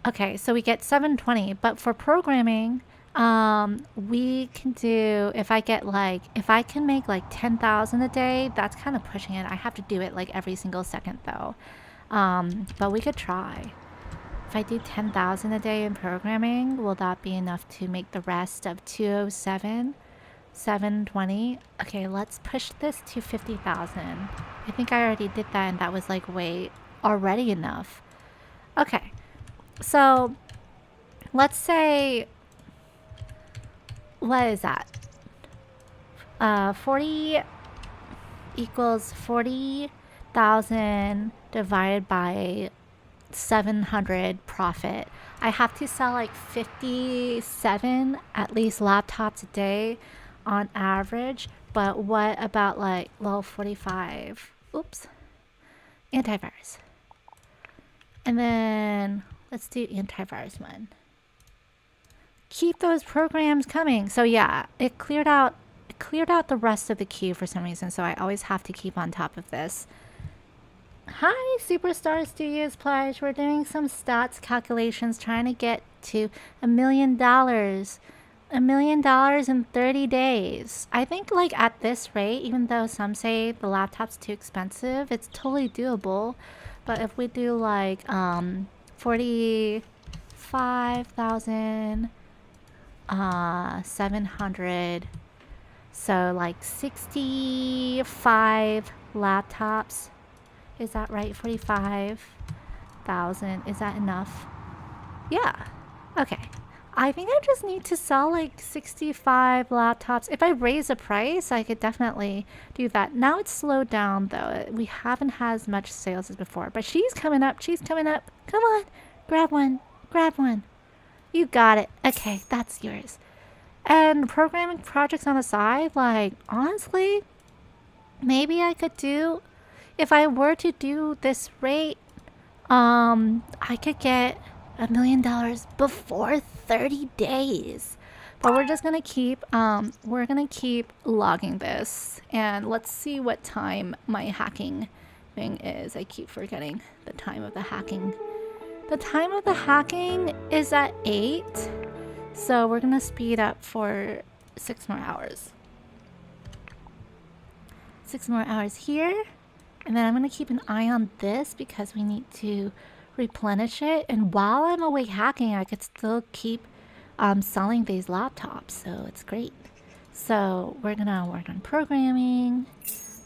Okay, so we get 720, but for programming, we can do, if I can make like 10,000 a day, that's kind of pushing it. I have to do it like every single second though. But we could try. If I do 10,000 a day in programming, will that be enough to make the rest of 207? 720? Okay, let's push this to 50,000. I think I already did that and that was like already enough. Okay, so let's say, what is that? 40, equals 40,000 divided by 700 profit. I have to sell like 57 at least laptops a day on average. But what about like level 45? Oops. Antivirus. And then let's do antivirus one. Keep those programs coming. So yeah, it cleared out the rest of the queue for some reason, so I always have to keep on top of this. Hi, Superstar Studios Pledge. We're doing some stats calculations trying to get to $1 million. $1 million in 30 days. I think like at this rate, even though some say the laptop's too expensive, it's totally doable. But if we do like 45,000 700, so like 65 laptops. Is that right? 45,000. Is that enough? Yeah. Okay. I think I just need to sell like 65 laptops. If I raise the price, I could definitely do that. Now it's slowed down though. We haven't had as much sales as before. But she's coming up. She's coming up. Come on. Grab one. Grab one. You got it. Okay, that's yours. And programming projects on the side, like, honestly, maybe I could do, if I were to do this rate, I could get $1 million before 30 days. But we're just gonna keep, logging this. And let's see what time my hacking thing is. I keep forgetting the time of the hacking. The time of the hacking is at 8. So we're gonna speed up for 6 more hours. 6 more hours here. And then I'm gonna keep an eye on this because we need to replenish it. And while I'm away hacking, I could still keep selling these laptops. So it's great. So we're gonna work on programming.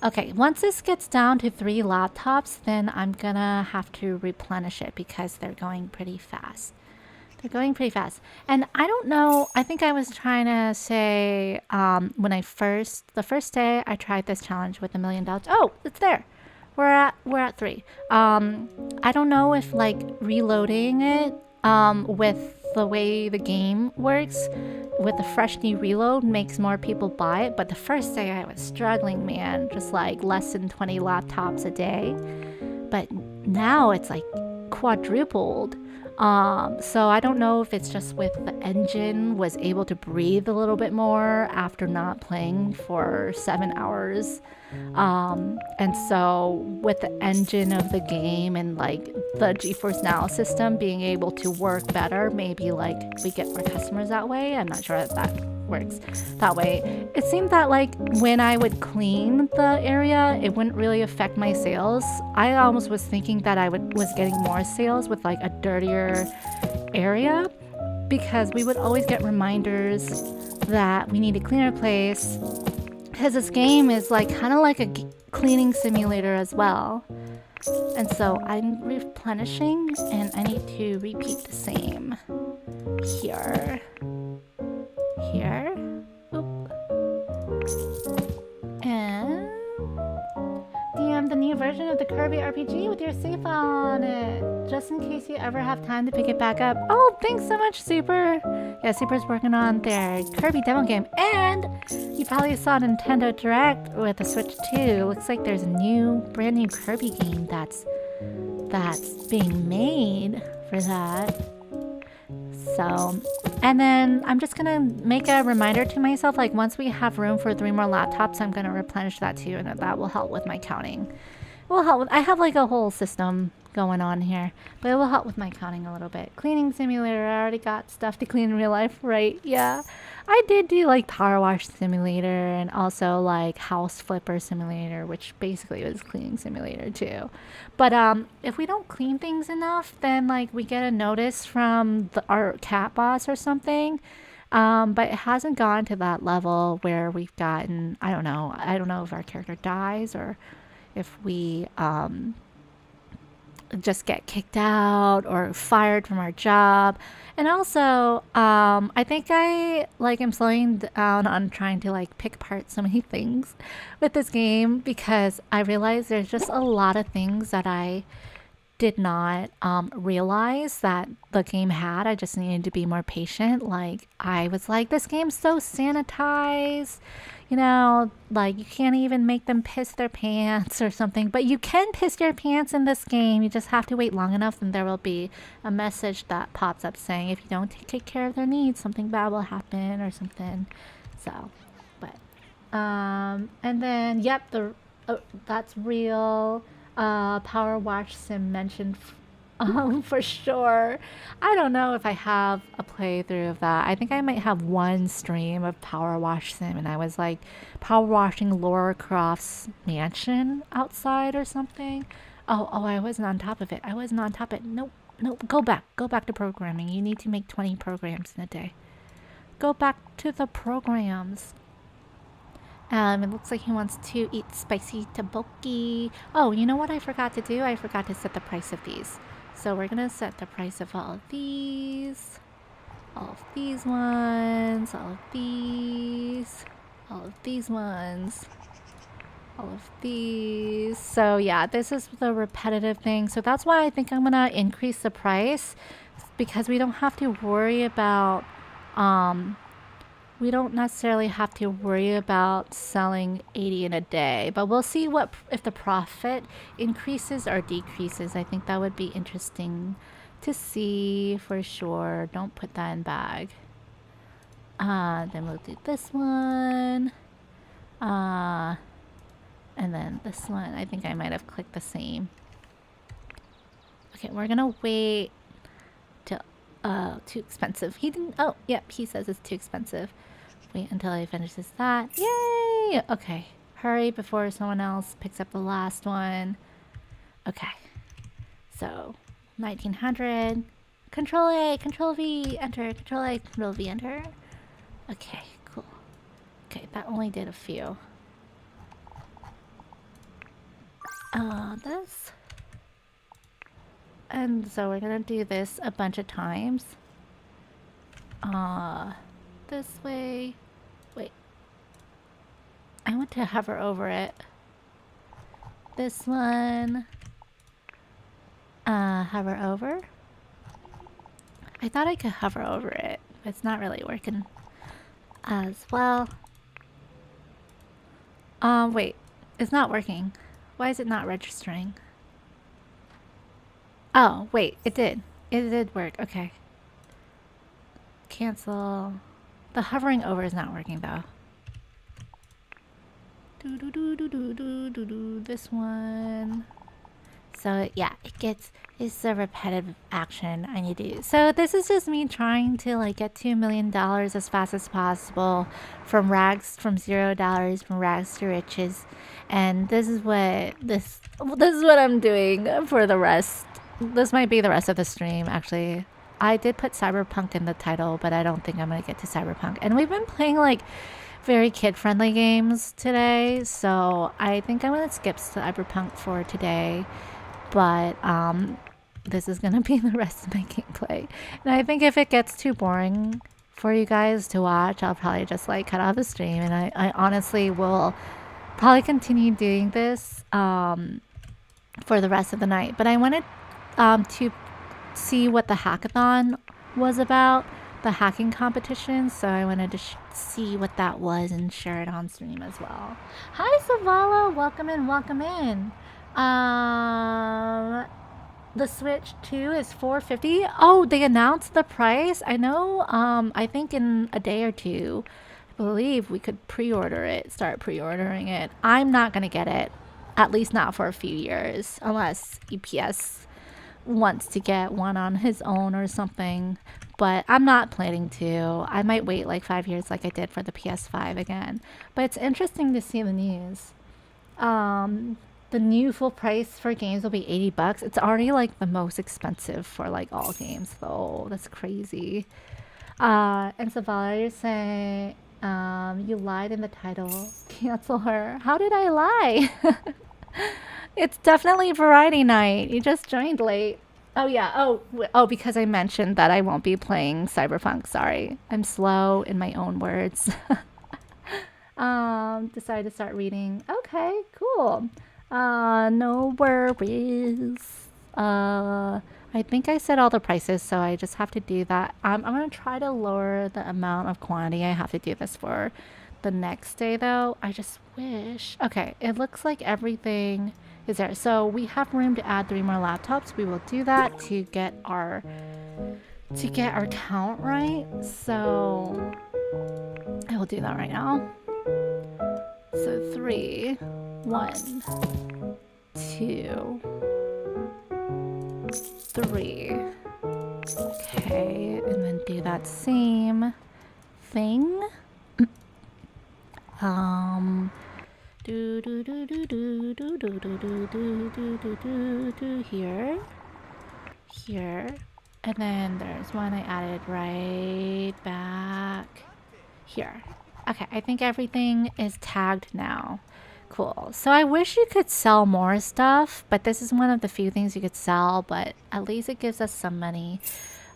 Okay, once this gets down to 3 laptops, then I'm gonna have to replenish it because they're going pretty fast. They're going pretty fast. And I don't know, I think I was trying to say when the first day I tried this challenge with $1 million. Oh, it's there. We're at 3. I don't know if like reloading it with the way the game works with the fresh new reload makes more people buy it, but the first day I was struggling, man, just like less than 20 laptops a day. But now it's like quadrupled. So I don't know if it's just with the engine was able to breathe a little bit more after not playing for 7 hours. And so with the engine of the game and like the GeForce Now system being able to work better, maybe like we get more customers that way. I'm not sure if that works that way. It seemed that like when I would clean the area, it wouldn't really affect my sales. I almost was thinking that I was getting more sales with like a dirtier area because we would always get reminders that we need to clean our place. Because this game is like kind of like a cleaning simulator as well. And so I'm replenishing and I need to repeat the same here. Here. Oop. And DM the new version of the Kirby RPG with your safe on it, just in case you ever have time to pick it back up. Oh, thanks so much, Super. Yeah, Super's working on their Kirby demo game, and you probably saw Nintendo Direct with the Switch 2. Looks like there's a brand new Kirby game that's being made for that. So, and then I'm just gonna make a reminder to myself, like once we have room for 3 more laptops, I'm gonna replenish that too, and that will help with my counting. It will help with, I have like a whole system going on here, but it will help with my counting a little bit. Cleaning simulator, I already got stuff to clean in real life, right? Yeah. I did do like power wash simulator and also like house flipper simulator, which basically was cleaning simulator too. But if we don't clean things enough, then like we get a notice from our cat boss or something. But it hasn't gone to that level where we've gotten, I don't know if our character dies or if we just get kicked out or fired from our job. And also, I think I like am slowing down on trying to like pick apart so many things with this game because I realize there's just a lot of things that I did not realize that the game had. I just needed to be more patient. Like, I was like, this game's so sanitized. You know, like, you can't even make them piss their pants or something. But you can piss your pants in this game. You just have to wait long enough, and there will be a message that pops up saying if you don't take care of their needs, something bad will happen or something. So, but, and then, yep, that's real. Power Wash Sim mentioned for sure. I don't know if I have a playthrough of that. I think I might have one stream of Power Wash Sim, and I was like power washing Laura Croft's mansion outside or something. Oh, I wasn't on top of it. I wasn't on top of it. Nope, nope. Go back to programming. You need to make 20 programs in a day. Go back to the programs. It looks like he wants to eat spicy tteokbokki. Oh, you know what I forgot to do? I forgot to set the price of these. So we're gonna set the price of all of these ones, all of these ones, all of these. So yeah, this is the repetitive thing. So that's why I think I'm gonna increase the price because we don't have to worry about we don't necessarily have to worry about selling 80 in a day, but we'll see what if the profit increases or decreases. I think that would be interesting to see for sure. Don't put that in bag. Then we'll do this one. And then this one. I think I might have clicked the same. Okay, we're gonna wait till too expensive. He didn't. Oh, yep, he says it's too expensive. Wait until he finishes that. Yay! Okay. Hurry before someone else picks up the last one. Okay. So, 1900. Control A, Control V, enter. Control A, Control V, enter. Okay, cool. Okay, that only did a few. This. And so we're gonna do this a bunch of times. This way. Wait. I want to hover over it. This one. Hover over. I thought I could hover over it, but it's not really working as well. Wait. It's not working. Why is it not registering? Oh, wait. It did. It did work. Okay. Cancel. The hovering over is not working though. This one. So yeah, it's a repetitive action I need to do. So this is just me trying to like get $2 million as fast as possible from $0, from rags to riches. And this is what I'm doing for the rest. This might be the rest of the stream actually. I did put Cyberpunk in the title, but I don't think I'm gonna get to Cyberpunk. And we've been playing like very kid-friendly games today, so I think I'm gonna skip Cyberpunk for today. But this is gonna be the rest of my gameplay. And I think if it gets too boring for you guys to watch, I'll probably just like cut off the stream. And I honestly will probably continue doing this for the rest of the night. But I wanted to see what the hackathon was about, the hacking competition, so I wanted to see what that was and share it on stream as well. Hi Savala, welcome in. The Switch 2 is $450. Oh, they announced the price. I know. I think in a day or two, I believe we could start pre-ordering it. I'm not gonna get it, at least not for a few years, unless EPS wants to get one on his own or something, but I'm not planning to. I might wait like 5 years like I did for the PS5 again. But it's interesting to see the news. The new full price for games will be $80. It's already like the most expensive for like all games though. That's crazy. And Savala, you're saying you lied in the title. Cancel her. How did I lie? It's definitely variety night. You just joined late. Oh yeah. Oh, because I mentioned that I won't be playing Cyberpunk. Sorry. I'm slow in my own words. Decided to start reading. Okay, cool. No worries. I think I said all the prices, so I just have to do that. I'm gonna try to lower the amount of quantity I have to do this for the next day, though. I just wish. Okay, it looks like everything is there. So we have room to add 3 more laptops. We will do that to get our count right. So I will do that right now. So 3, 1, 2, 3. Okay, and then do that same thing. Here, here, and then there's one I added right back here. Okay, I think everything is tagged now. Cool. So I wish you could sell more stuff, but this is one of the few things you could sell, but at least it gives us some money.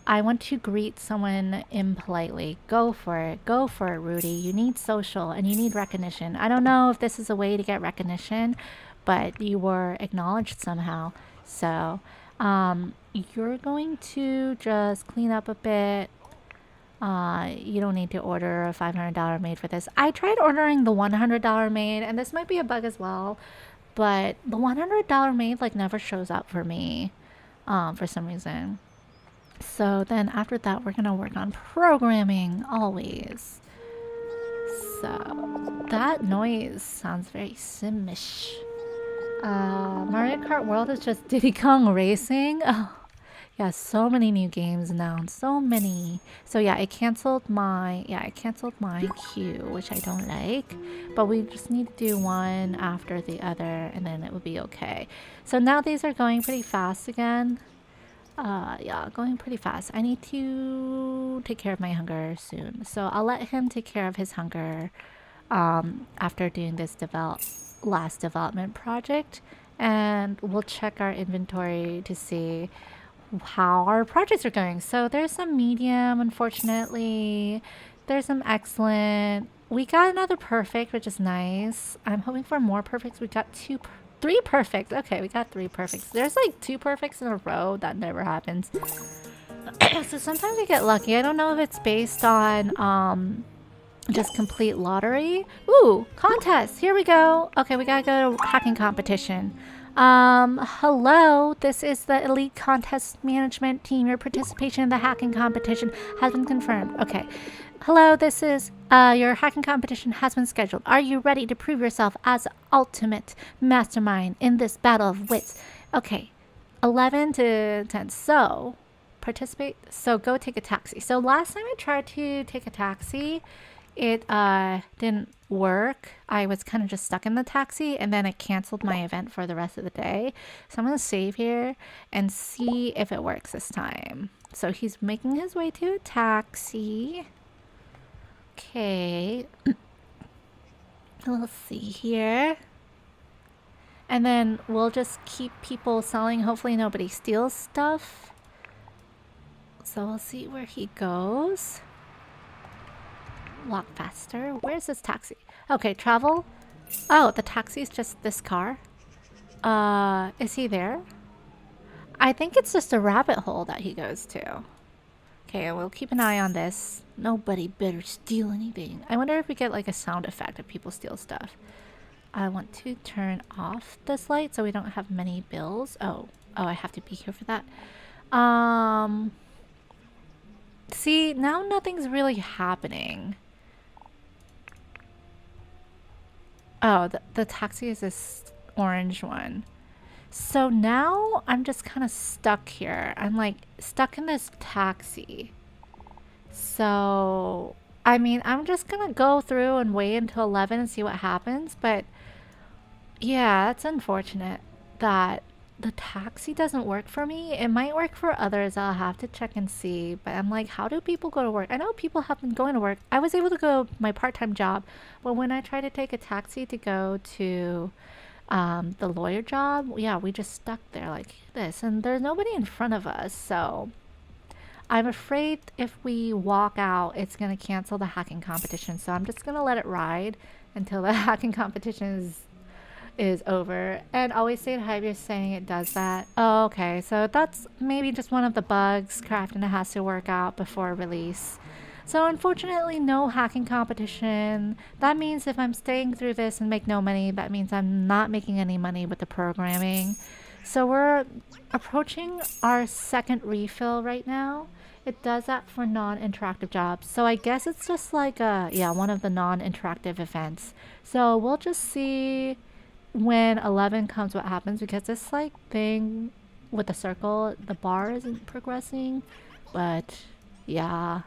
I want to greet someone impolitely. Go for it. Go for it, Rudy. You need social and you need recognition. I don't know if this is a way to get recognition, but you were acknowledged somehow. So, you're going to just clean up a bit. You don't need to order a $500 maid for this. I tried ordering the $100 maid, and this might be a bug as well, but the $100 maid like never shows up for me, for some reason. So then after that, we're gonna work on programming always. So that noise sounds very Simish. Mario Kart World is just Diddy Kong Racing. Oh, yeah, so many new games now, so many. So yeah, I canceled my queue, which I don't like, but we just need to do one after the other, and then it will be okay. So now these are going pretty fast again. Yeah, going pretty fast. I need to take care of my hunger soon, so I'll let him take care of his hunger after doing this last development project, and we'll check our inventory to see how our projects are going. So there's some medium, unfortunately. There's some excellent. We got another perfect, which is nice. I'm hoping for more perfects. We got 3 perfects. Okay, we got 3 perfects. There's like 2 perfects in a row. That never happens. So sometimes we get lucky. I don't know if it's based on just complete lottery. Ooh, contest. Here we go. Okay, we gotta go to hacking competition. Hello, this is the Elite Contest Management Team. Your participation in the hacking competition has been confirmed. Okay. Hello, this is, your hacking competition has been scheduled. Are you ready to prove yourself as the ultimate mastermind in this battle of wits? Okay. 11 to 10. So, participate. So, go take a taxi. So, last time I tried to take a taxi, it didn't work. I was kind of just stuck in the taxi, and then I canceled my event for the rest of the day. So I'm gonna save here and see if it works this time. So he's making his way to a taxi. Okay. Let's see here. And then we'll just keep people selling. Hopefully nobody steals stuff. So we'll see where he goes. Walk faster. Where's this taxi? Okay, travel. Oh, the taxi's just this car. Is he there? I think it's just a rabbit hole that he goes to. Okay, we'll keep an eye on this. Nobody better steal anything. I wonder if we get like a sound effect if people steal stuff. I want to turn off this light so we don't have many bills. Oh, I have to be here for that. See, now nothing's really happening. Oh, the taxi is this orange one. So now I'm just kind of stuck here. I'm like stuck in this taxi. So, I mean, I'm just gonna go through and wait until 11 and see what happens. But yeah, it's unfortunate that the taxi doesn't work for me. It might work for others. I'll have to check and see. But I'm like, how do people go to work? I know people have been going to work. I was able to go my part-time job. But when I try to take a taxi to go to the lawyer job, yeah, we just stuck there like this, and there's nobody in front of us, so I'm afraid if we walk out, it's gonna cancel the hacking competition. So I'm just gonna let it ride until the hacking competition is over. And always say hi if you're saying it does that. Oh, okay, so that's maybe just one of the bugs Crafton has to work out before release. So unfortunately, no hacking competition. That means if I'm staying through this and make no money, that means I'm not making any money with the programming. So we're approaching our second refill right now. It does that for non-interactive jobs. So I guess it's just like one of the non-interactive events. So we'll just see when 11 comes what happens, because this like thing with the circle, the bar isn't progressing. But yeah.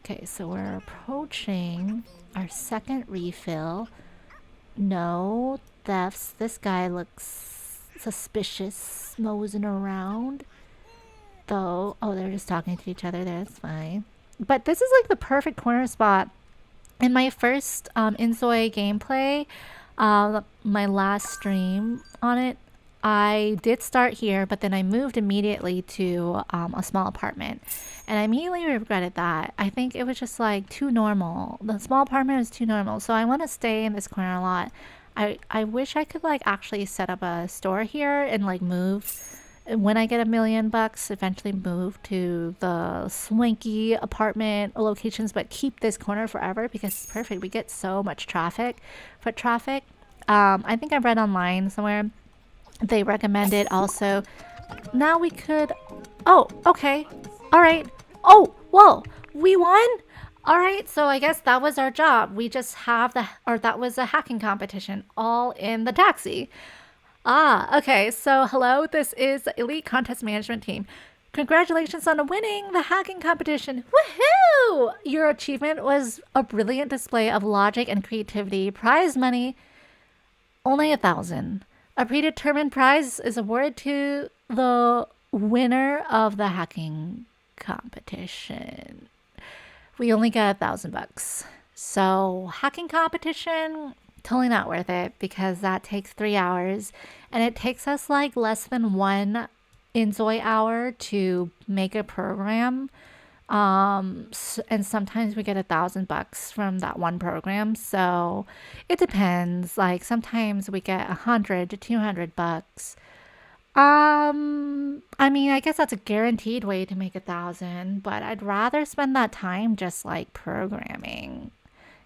Okay, so we're approaching our second refill. No thefts. This guy looks suspicious, moseying around. Though, oh, they're just talking to each other there. That's fine. But this is like the perfect corner spot. In my first inZoi gameplay, my last stream on it, I did start here, but then I moved immediately to a small apartment. And I immediately regretted that. I think it was just like too normal. The small apartment was too normal. So I want to stay in this corner a lot. I wish I could like actually set up a store here and like move. When I get $1 million, eventually move to the swanky apartment locations, but keep this corner forever because it's perfect. We get so much foot traffic. I think I read online somewhere they recommended also. Now we could. Oh, okay. All right. Oh, whoa. We won. All right. So I guess that was our job. We just have that was a hacking competition all in the taxi. Ah, okay. So hello. This is the Elite Contest Management Team. Congratulations on winning the hacking competition. Woohoo! Your achievement was a brilliant display of logic and creativity. Prize money, only 1,000. A predetermined prize is awarded to the winner of the hacking competition. We only got $1,000. So hacking competition, totally not worth it because that takes 3 hours and it takes us like less than 1 inZoi hour to make a program. And sometimes we get $1,000 from that one program. So it depends. Like sometimes we get $100 to $200. I mean, I guess that's a guaranteed way to make 1,000, but I'd rather spend that time just like programming.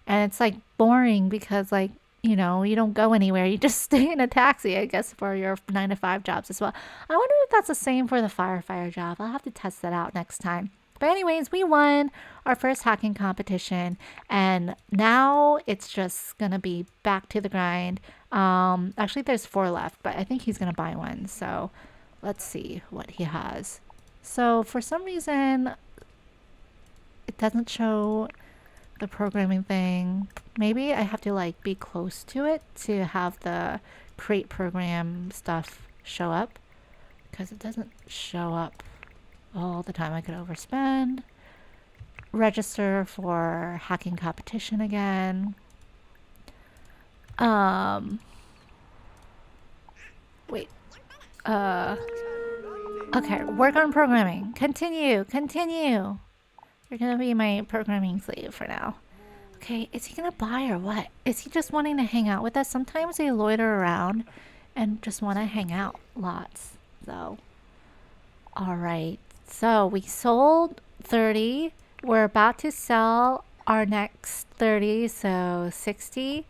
And it's like boring because like, you know, you don't go anywhere. You just stay in a taxi, I guess, for your 9 to 5 jobs as well. I wonder if that's the same for the firefighter job. I'll have to test that out next time. But anyways, we won our first hacking competition, and now it's just gonna be back to the grind. Actually, there's 4 left, but I think he's gonna buy one. So let's see what he has. So for some reason, it doesn't show the programming thing. Maybe I have to like be close to it to have the create program stuff show up, because it doesn't show up all the time. I could overspend. Register for hacking competition again. Wait. Okay, work on programming. Continue. You're gonna be my programming slave for now. Okay, is he gonna buy or what? Is he just wanting to hang out with us? Sometimes they loiter around and just want to hang out lots. So, alright. So we sold 30. We're about to sell our next 30, so 60.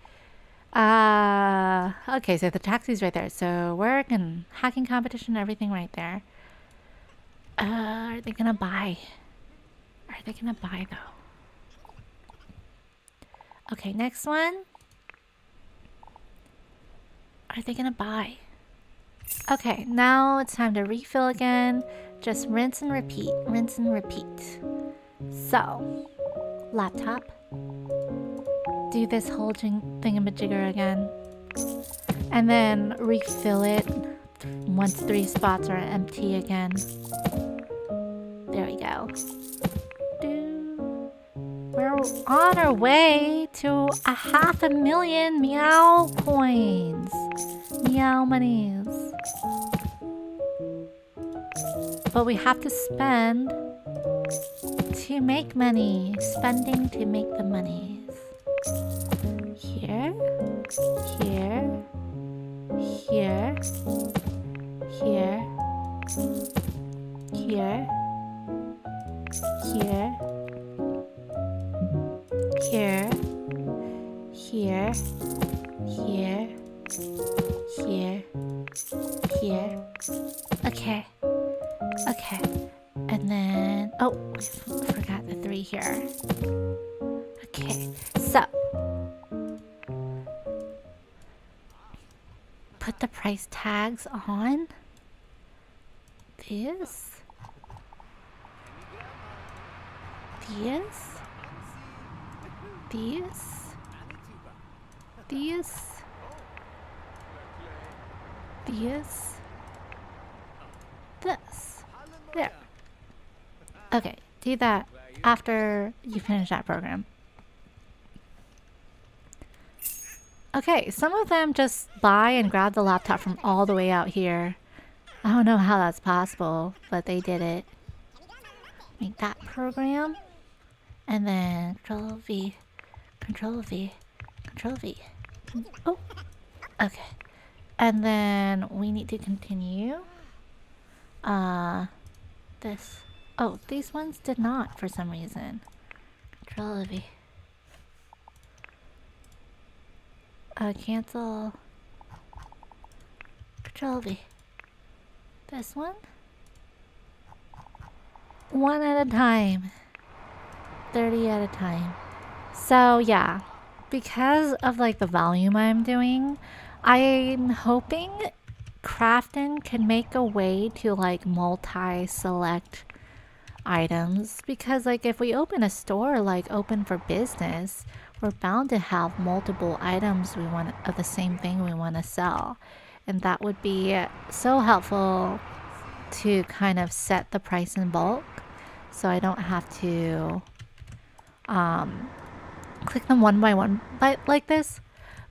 Okay, so the taxi's right there. So work and hacking competition, everything right there. Are they gonna buy? Are they gonna buy though? Okay, next one. Are they gonna buy? Okay, now it's time to refill again. Just rinse and repeat, rinse and repeat. So, laptop. Do this whole thingamajigger again. And then refill it once 3 spots are empty again. There we go. We're on our way to 500,000 meow coins. meow monies. But we have to spend to make money. Spending to make the monies. Here. Here. Here. Here. Here. Here. Here. Here. Here. Here. Here. Okay. Okay. And then... oh, we forgot the 3 here. Okay. So. Put the price tags on. This. These. These. These. These. This. There. Okay, do that after you finish that program. Okay, some of them just buy and grab the laptop from all the way out here. I don't know how that's possible, but they did it. Make that program. And then Control V. Control V. Control V. Oh, okay. And then we need to continue. This. Oh, these ones did not for some reason. Control V. Cancel. Control V. This one. One at a time. 30 at a time. So yeah, because of like the volume I'm doing, I'm hoping Crafton can make a way to like multi-select items, because like if we open a store like open for business, we're bound to have multiple items we want of the same thing we want to sell, and that would be so helpful to kind of set the price in bulk so I don't have to click them one by one like this.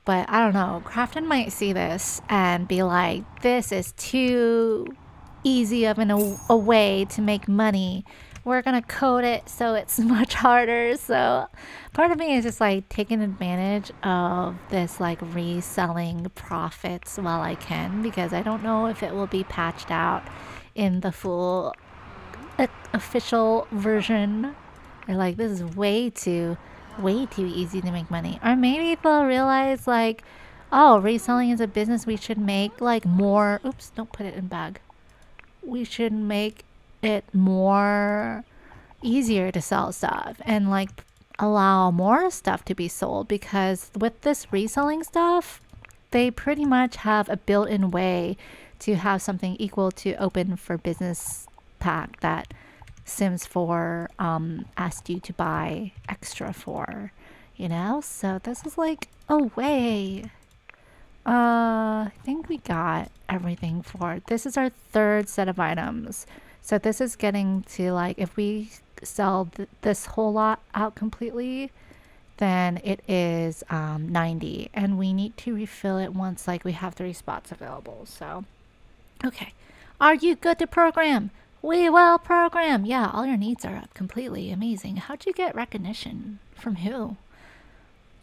But I don't know, Crafton might see this and be like, this is too easy of a way to make money. We're gonna code it so it's much harder. So part of me is just like taking advantage of this like reselling profits while I can, because I don't know if it will be patched out in the full official version. They're like, this is way too easy to make money. Or maybe they'll realize like, oh, reselling is a business, we should make like more. Oops, don't put it in bag. We should make it more easier to sell stuff and like allow more stuff to be sold, because with this reselling stuff, they pretty much have a built-in way to have something equal to open for business pack that Sims 4 asked you to buy extra for, you know? So this is like a way. I think we got everything for it. This is our 3rd set of items. So this is getting to like, if we sell this whole lot out completely, then it is 90, and we need to refill it once like we have 3 spots available. So okay, are you good to program? We will program. Yeah, all your needs are up completely. Amazing. How'd you get recognition? From who?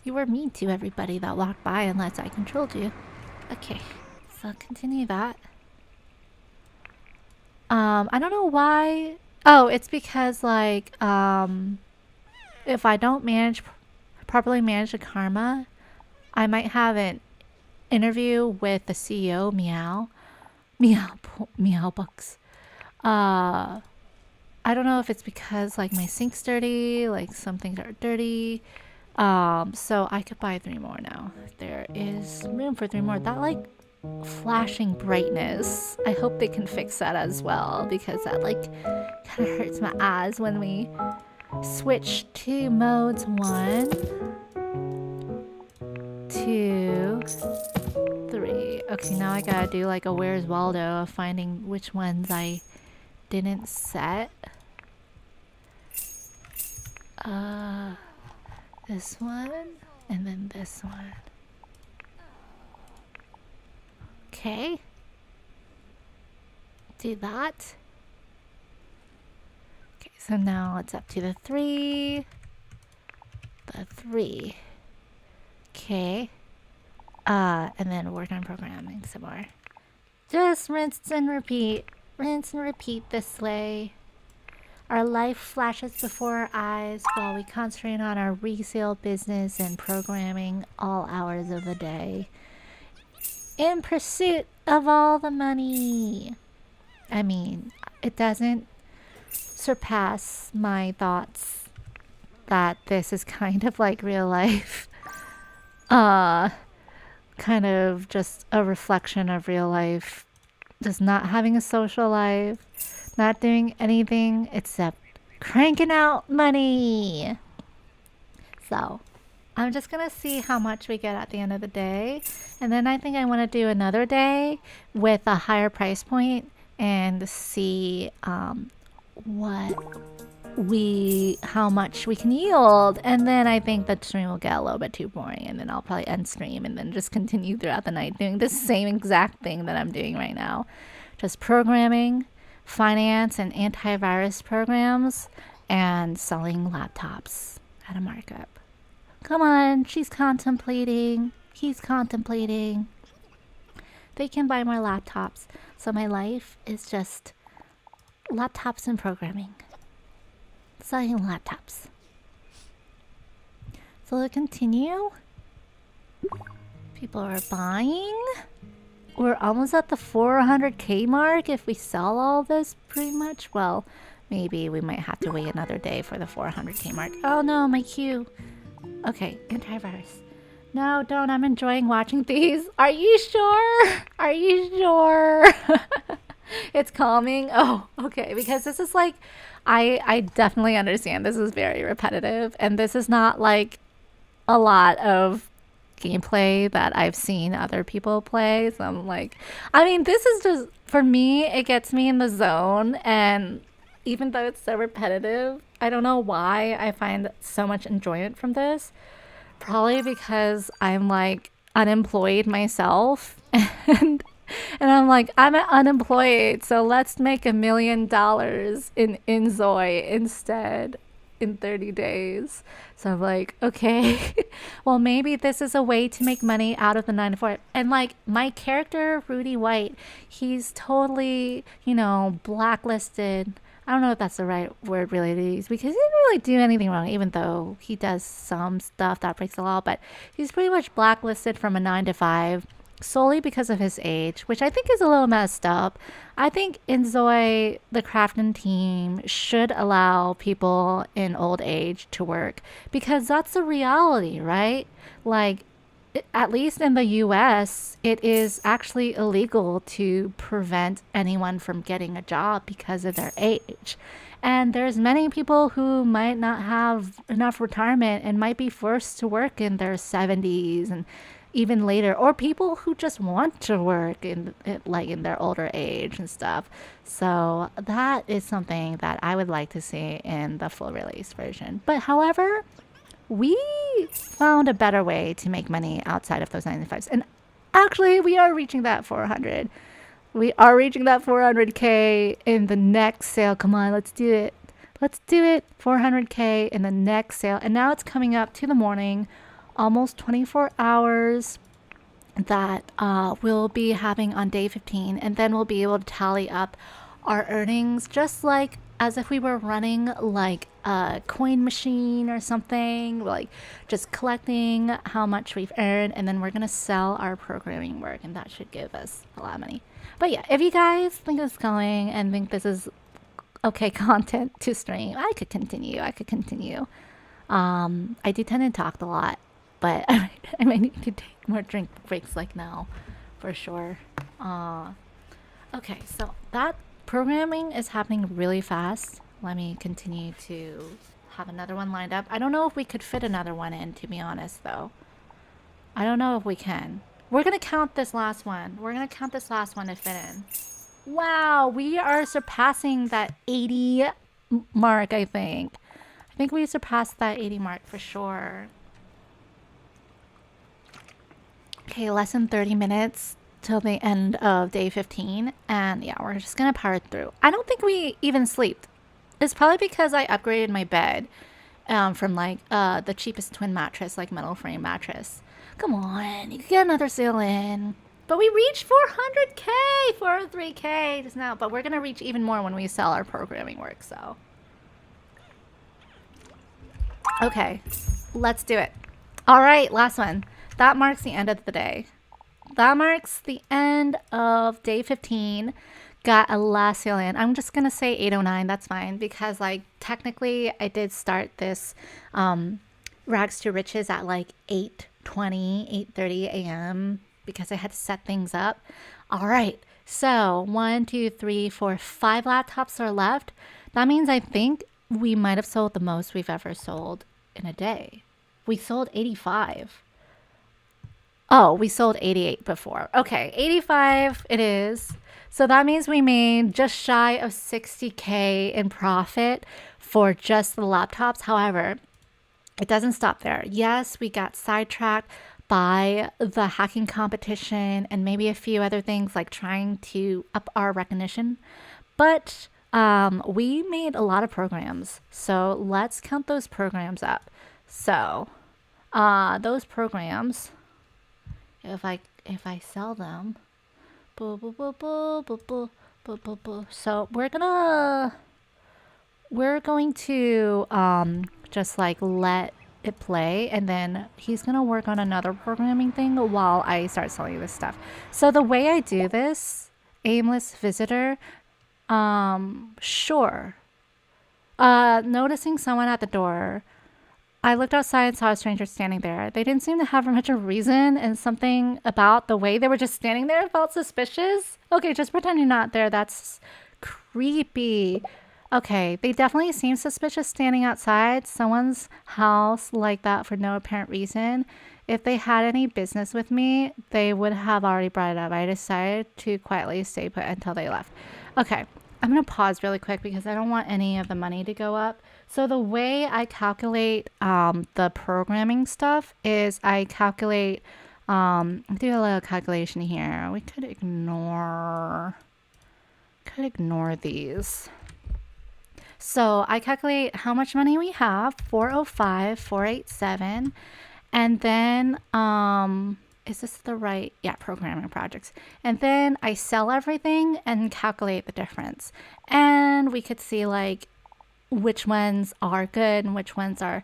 You were mean to everybody that walked by unless I controlled you. Okay, so continue that. I don't know why. Oh, it's because like if I don't properly manage the karma, I might have an interview with the CEO. Meow bucks. I don't know if it's because like my sink's dirty, like some things are dirty. So I could buy 3 more now. There is room for 3 more. That like flashing brightness, I hope they can fix that as well, because that like kind of hurts my eyes when we switch to modes. 1, 2, 3. Okay, now I gotta do like a Where's Waldo of finding which ones I didn't set. This one and then this one. Okay. Do that. Okay, so now it's up to the 3. The 3. Okay. And then work on programming some more. Just rinse and repeat. Rinse and repeat this way. Our life flashes before our eyes while we concentrate on our resale business and programming all hours of the day. In pursuit of all the money. I mean, it doesn't surpass my thoughts that this is kind of like real life. Kind of just a reflection of real life. Just not having a social life. Not doing anything except cranking out money. So, I'm just gonna see how much we get at the end of the day. And then I think I want to do another day with a higher price point and see how much we can yield. And then I think the stream will get a little bit too boring, and then I'll probably end stream and then just continue throughout the night doing the same exact thing that I'm doing right now. Just programming, finance and antivirus programs, and selling laptops at a markup. Come on, she's contemplating. He's contemplating. They can buy more laptops. So my life is just laptops and programming. Selling laptops. So to continue, people are buying. We're almost at the 400k mark if we sell all this pretty much. Well, maybe we might have to wait another day for the 400k mark. Oh no, my queue. Okay, antivirus. No, don't. I'm enjoying watching these. Are you sure? Are you sure? It's calming. Oh, okay. Because this is like, I definitely understand. This is very repetitive. And this is not like a lot of gameplay that I've seen other people play. So I'm like, I mean, this is just, for me, it gets me in the zone. And even though it's so repetitive, I don't know why I find so much enjoyment from this. Probably because I'm like unemployed myself, and I'm like, I'm unemployed, so let's make $1 million in inZoi instead in 30 days. So I'm like, okay, well, maybe this is a way to make money out of the 9 to 4. And like my character, Rudy White, he's totally, you know, blacklisted. I don't know if that's the right word really to use, because he didn't really do anything wrong, even though he does some stuff that breaks the law. But he's pretty much blacklisted from a 9 to 5 solely because of his age, which I think is a little messed up. I think inZoi, the crafting team, should allow people in old age to work, because that's the reality, right? Like, at least in the US, it is actually illegal to prevent anyone from getting a job because of their age. And there's many people who might not have enough retirement and might be forced to work in their 70s and even later, or people who just want to work in their older age and stuff. So that is something that I would like to see in the full release version. But however, we found a better way to make money outside of those 95s. And actually, we are reaching that 400. We are reaching that 400k in the next sale. Come on, let's do it. Let's do it. 400k in the next sale. And now it's coming up to the morning, almost 24 hours that we'll be having on day 15. And then we'll be able to tally up our earnings just like as if we were running like a coin machine or something, like just collecting how much we've earned, and then we're gonna sell our programming work, and that should give us a lot of money. But yeah, if you guys think it's going and think this is okay content to stream, I could continue. I do tend to talk a lot, but I might need to take more drink breaks like now, for sure. Okay, so that programming is happening really fast. Let me continue to have another one lined up. I don't know if we could fit another one in, to be honest, though. I don't know if we can. We're gonna count this last one. We're gonna count this last one to fit in. Wow, we are surpassing that 80 mark, I think. I think we surpassed that 80 mark for sure. Okay, less than 30 minutes till the end of day 15. And yeah, we're just gonna power through. I don't think we even slept. It's probably because I upgraded my bed from like the cheapest twin mattress, like metal frame mattress. Come on, you can get another sale in. But we reached 400K, 403K just now. But we're gonna reach even more when we sell our programming work, so. Okay, let's do it. All right, last one. That marks the end of the day. That marks the end of day 15. Got a last sale in. I'm just gonna say 8:09. That's fine because like technically I did start this rags to riches at like 8:20, 8:30 a.m. because I had to set things up. All right. So 1, 2, 3, 4, 5 laptops are left. That means I think we might have sold the most we've ever sold in a day. We sold 85. Oh, we sold 88 before. Okay, 85 it is. So that means we made just shy of 60K in profit for just the laptops. However, it doesn't stop there. Yes, we got sidetracked by the hacking competition and maybe a few other things like trying to up our recognition. But we made a lot of programs. So let's count those programs up. So those programs, if I sell them, so we're going to just like let it play, and then he's gonna work on another programming thing while I start selling this stuff. So the way I do this, aimless visitor, sure. Noticing someone at the door. I looked outside and saw a stranger standing there. They didn't seem to have much of a reason, and something about the way they were just standing there felt suspicious. Okay, just pretend you're not there. That's creepy. Okay, they definitely seem suspicious standing outside someone's house like that for no apparent reason. If they had any business with me, they would have already brought it up. I decided to quietly stay put until they left. Okay, I'm going to pause really quick because I don't want any of the money to go up. So the way I calculate the programming stuff is I calculate, do a little calculation here. We could ignore these. So I calculate how much money we have, 405, 487, and then, is this the right? Yeah, programming projects. And then I sell everything and calculate the difference. And we could see like which ones are good and which ones are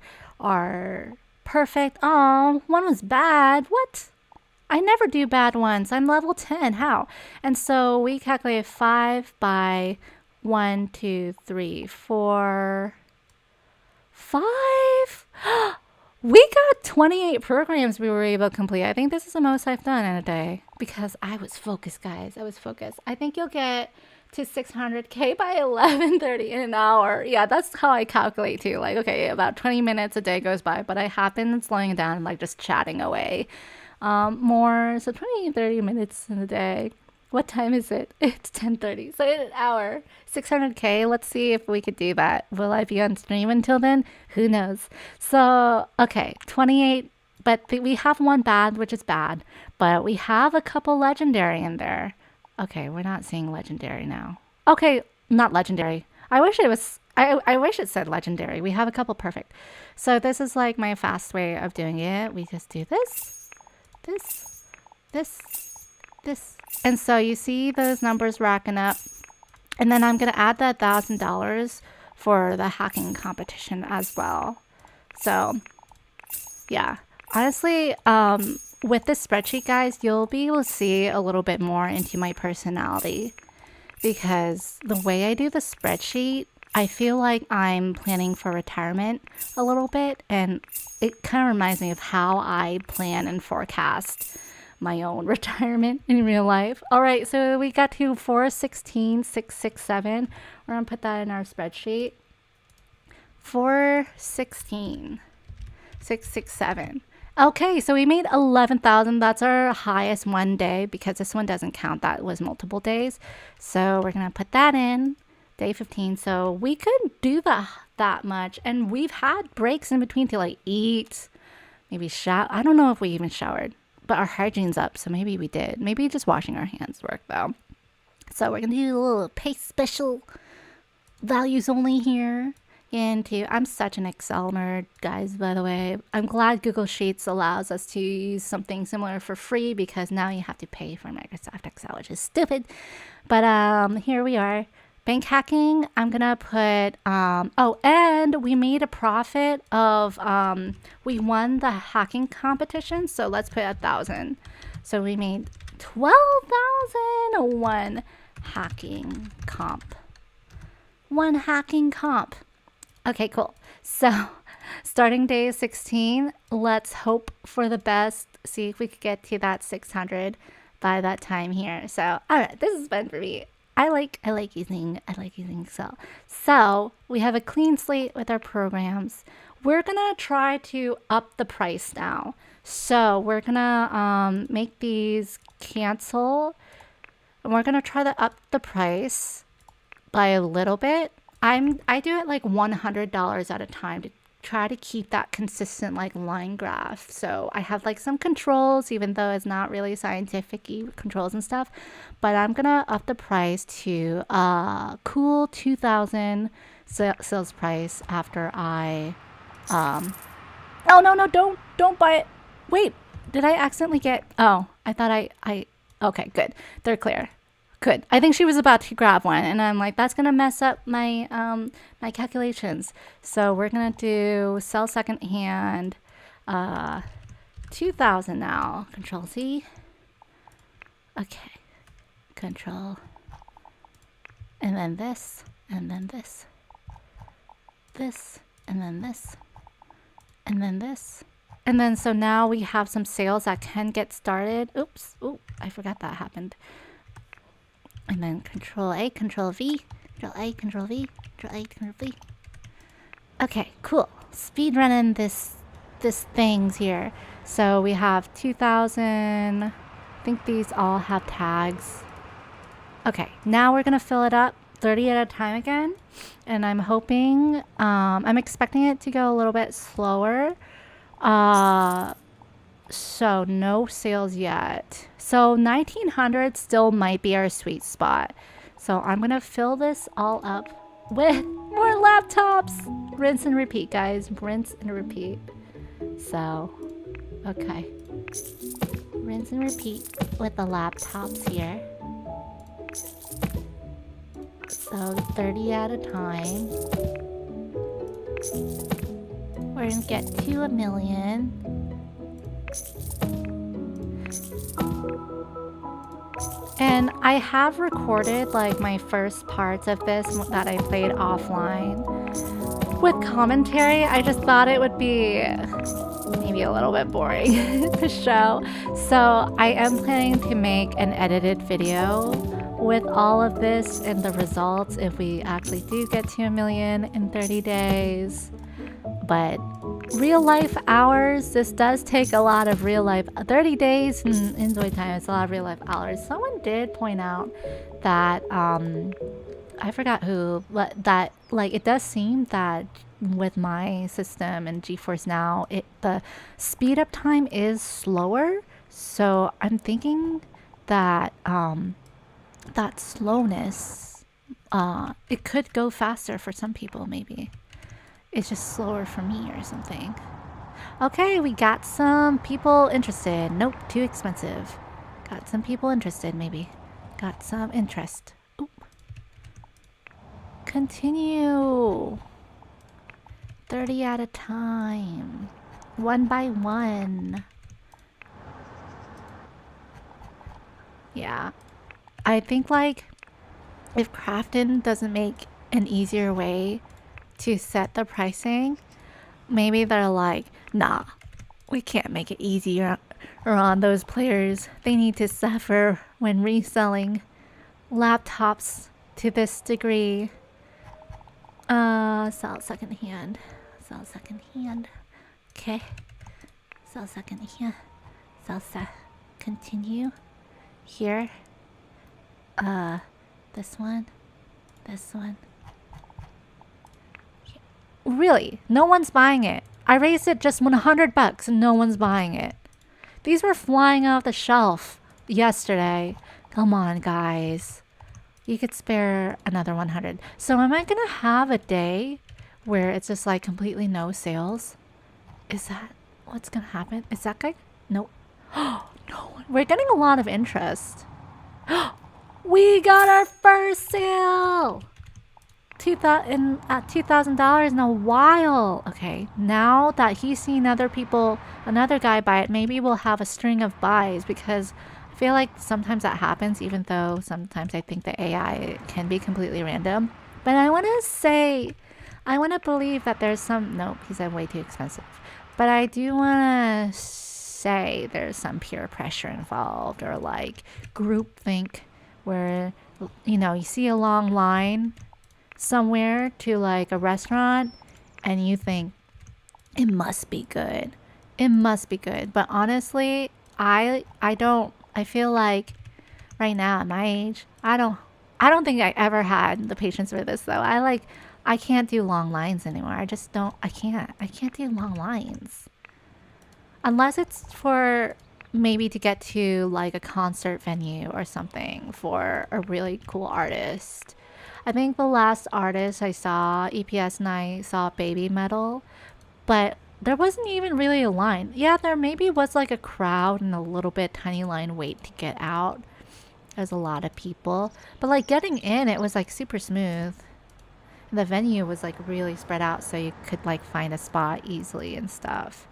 perfect. Oh, one was bad. What? I never do bad ones. I'm level 10. How? And so we calculated 5 by 1, 2, 3, 4, 5. We got 28 programs we were able to complete. I think this is the most I've done in a day because I was focused, guys. I was focused. I think you'll get to 600K by 11:30 in an hour. Yeah, that's how I calculate too. Like, okay, about 20 minutes a day goes by, but I have been slowing it down and like just chatting away more. So 20, 30 minutes in a day. What time is it? It's 10:30. So in an hour, 600K. Let's see if we could do that. Will I be on stream until then? Who knows? So, okay, 28. But we have one bad, which is bad. But we have a couple legendary in there. Okay, we're not seeing legendary now. Okay, not legendary. I wish it was. I wish it said legendary. We have a couple perfect. So this is like my fast way of doing it. We just do this, this. And so you see those numbers racking up. And then I'm going to add the $1,000 for the hacking competition as well. So, yeah. Honestly, with this spreadsheet, guys, you'll be able to see a little bit more into my personality. Because the way I do the spreadsheet, I feel like I'm planning for retirement a little bit. And it kind of reminds me of how I plan and forecast my own retirement in real life. All right, so we got to 416, 667. We're gonna put that in our spreadsheet. 416, 667. Okay, so we made 11,000. That's our highest one day because this one doesn't count. That was multiple days. So we're gonna put that in day 15. So we could do that much, and we've had breaks in between to like eat, maybe shower. I don't know if we even showered. but our hygiene's up, so maybe we did. Maybe just washing our hands worked though. So we're gonna do a little pay special values only here. Into I'm such an Excel nerd, guys, by the way. I'm glad Google Sheets allows us to use something similar for free, because now you have to pay for Microsoft Excel, which is stupid. But here we are. Bank hacking, I'm gonna put oh, and we made a profit of we won the hacking competition, so let's put 1,000. So we made 12,000. One hacking comp. One hacking comp. Okay, cool. So starting day 16, let's hope for the best. See if we could get to that 600 by that time here. So, all right, this is fun for me. I like using Excel. So we have a clean slate with our programs. We're gonna try to up the price now. So we're gonna make these cancel, and we're gonna try to up the price by a little bit. I do it like $100 at a time to try to keep that consistent like line graph. So I have like some controls, even though it's not really scientific-y controls and stuff, but I'm gonna up the price to cool 2,000 sales price after I oh no, don't buy it. Wait, did I accidentally get, oh, I thought I okay, good, they're clear. Good. I think she was about to grab one, and I'm like, that's gonna mess up my my calculations. So we're gonna do sell second hand, 2,000 now. Control C. Okay. Control. And then this, and then this, this, and then this, and then this, and then so now we have some sales that can get started. Oops. Oh, I forgot that happened. And then Control A, Control V, Control A, Control V, Control A, Control V. Okay, cool. Speed running this things here. So we have 2,000. I think these all have tags. Okay, now we're gonna fill it up 30 at a time again. And I'm hoping, I'm expecting it to go a little bit slower. So no sales yet. So 1,900 still might be our sweet spot. So I'm gonna fill this all up with more laptops. Rinse and repeat, guys. Rinse and repeat. So, okay. Rinse and repeat with the laptops here. So 30 at a time. We're gonna get to 1,000,000. And I have recorded like my first parts of this that I played offline with commentary. I just thought it would be maybe a little bit boring to show. So I am planning to make an edited video with all of this and the results if we actually do get to 1,000,000 in 30 days. But real life hours, this does take a lot of real life 30 days in inZoi time. It's a lot of real life hours. Someone did point out that I forgot who, but that like it does seem that with my system and GeForce Now, the speed up time is slower. So I'm thinking that that slowness, it could go faster for some people maybe. It's just slower for me or something. Okay, we got some people interested. Nope, too expensive. Got some people interested, maybe. Got some interest. Oop. Continue. 30 at a time. One by one. Yeah. I think like if Crafton doesn't make an easier way to set the pricing, maybe they're like, nah, we can't make it easier on those players. They need to suffer when reselling laptops to this degree. Sell second hand. Sell second hand. Okay. Sell second hand. Continue. Here. This one. This one. Really, no one's buying it. I raised it just $100 and no one's buying it. These were flying off the shelf yesterday. Come on, guys. You could spare another 100. So am I gonna have a day where it's just like completely no sales? Is that what's gonna happen? Is that guy? No. No. We're getting a lot of interest. We got our first sale! $2,000 in a while. Okay, now that he's seen another guy buy it, maybe we'll have a string of buys, because I feel like sometimes that happens, even though sometimes I think the AI can be completely random. But I want to believe that there's some, nope, he said way too expensive. But I do want to say there's some peer pressure involved, or like groupthink, where, you know, you see a long line somewhere to like a restaurant and you think it must be good. It must be good. But honestly, I feel like right now at my age, I don't think I ever had the patience for this though. I can't do long lines anymore. I can't do long lines. Unless it's for maybe to get to like a concert venue or something for a really cool artist. I think the last artist I saw, EPS, and I saw Baby Metal, but there wasn't even really a line. Yeah, there maybe was like a crowd and a little bit tiny line wait to get out. There's a lot of people, but like getting in, it was like super smooth. The venue was like really spread out, so you could like find a spot easily and stuff.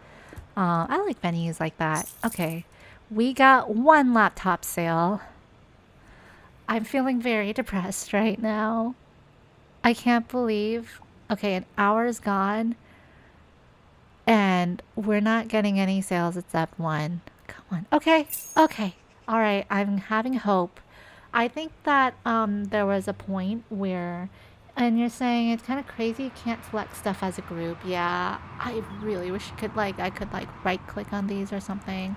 I like venues like that. Okay, we got one laptop sale. I'm feeling very depressed right now. I can't believe. Okay, an hour's gone. And we're not getting any sales except one. Come on. Okay. Okay. All right. I'm having hope. I think that there was a point where, and you're saying it's kind of crazy you can't select stuff as a group. Yeah. I really wish I could right click on these or something.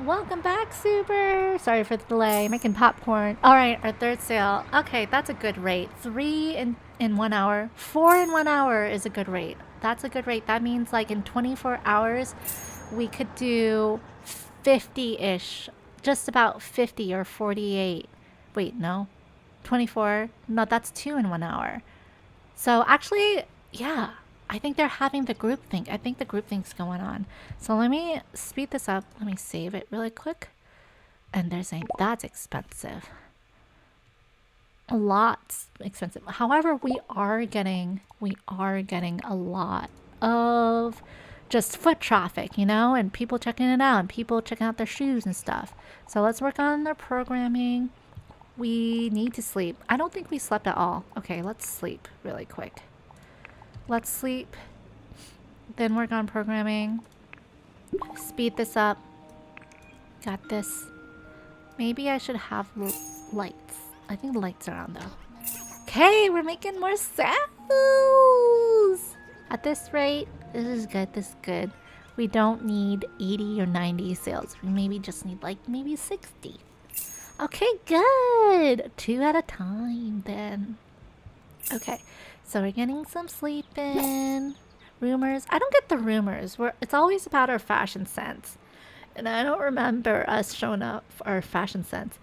Welcome back, Super! Sorry for the delay, making popcorn. Alright, our third sale. Okay, that's a good rate. 3 in 1 hour. 4 in 1 hour is a good rate. That's a good rate. That means like in 24 hours, we could do 50-ish. Just about 50 or 48. Wait, no. 24. No, that's 2 in 1 hour. So actually, yeah. I think they're having the groupthink. I think the groupthink's going on. So let me speed this up. Let me save it really quick. And they're saying that's expensive. A lot expensive. However, we are getting a lot of just foot traffic, you know, and people checking it out and people checking out their shoes and stuff. So let's work on their programming. We need to sleep. I don't think we slept at all. Okay, let's sleep really quick. Let's sleep, then work on programming. Speed this up. Got this. Maybe I should have lights. I think the lights are on though. Okay, we're making more sales. At this rate, this is good, this is good. We don't need 80 or 90 sales. We maybe just need like maybe 60. Okay, good. 2 at a time then. Okay. So we're getting some sleep in. Rumors. I don't get the rumors. It's always about our fashion sense. And I don't remember us showing up for our fashion sense.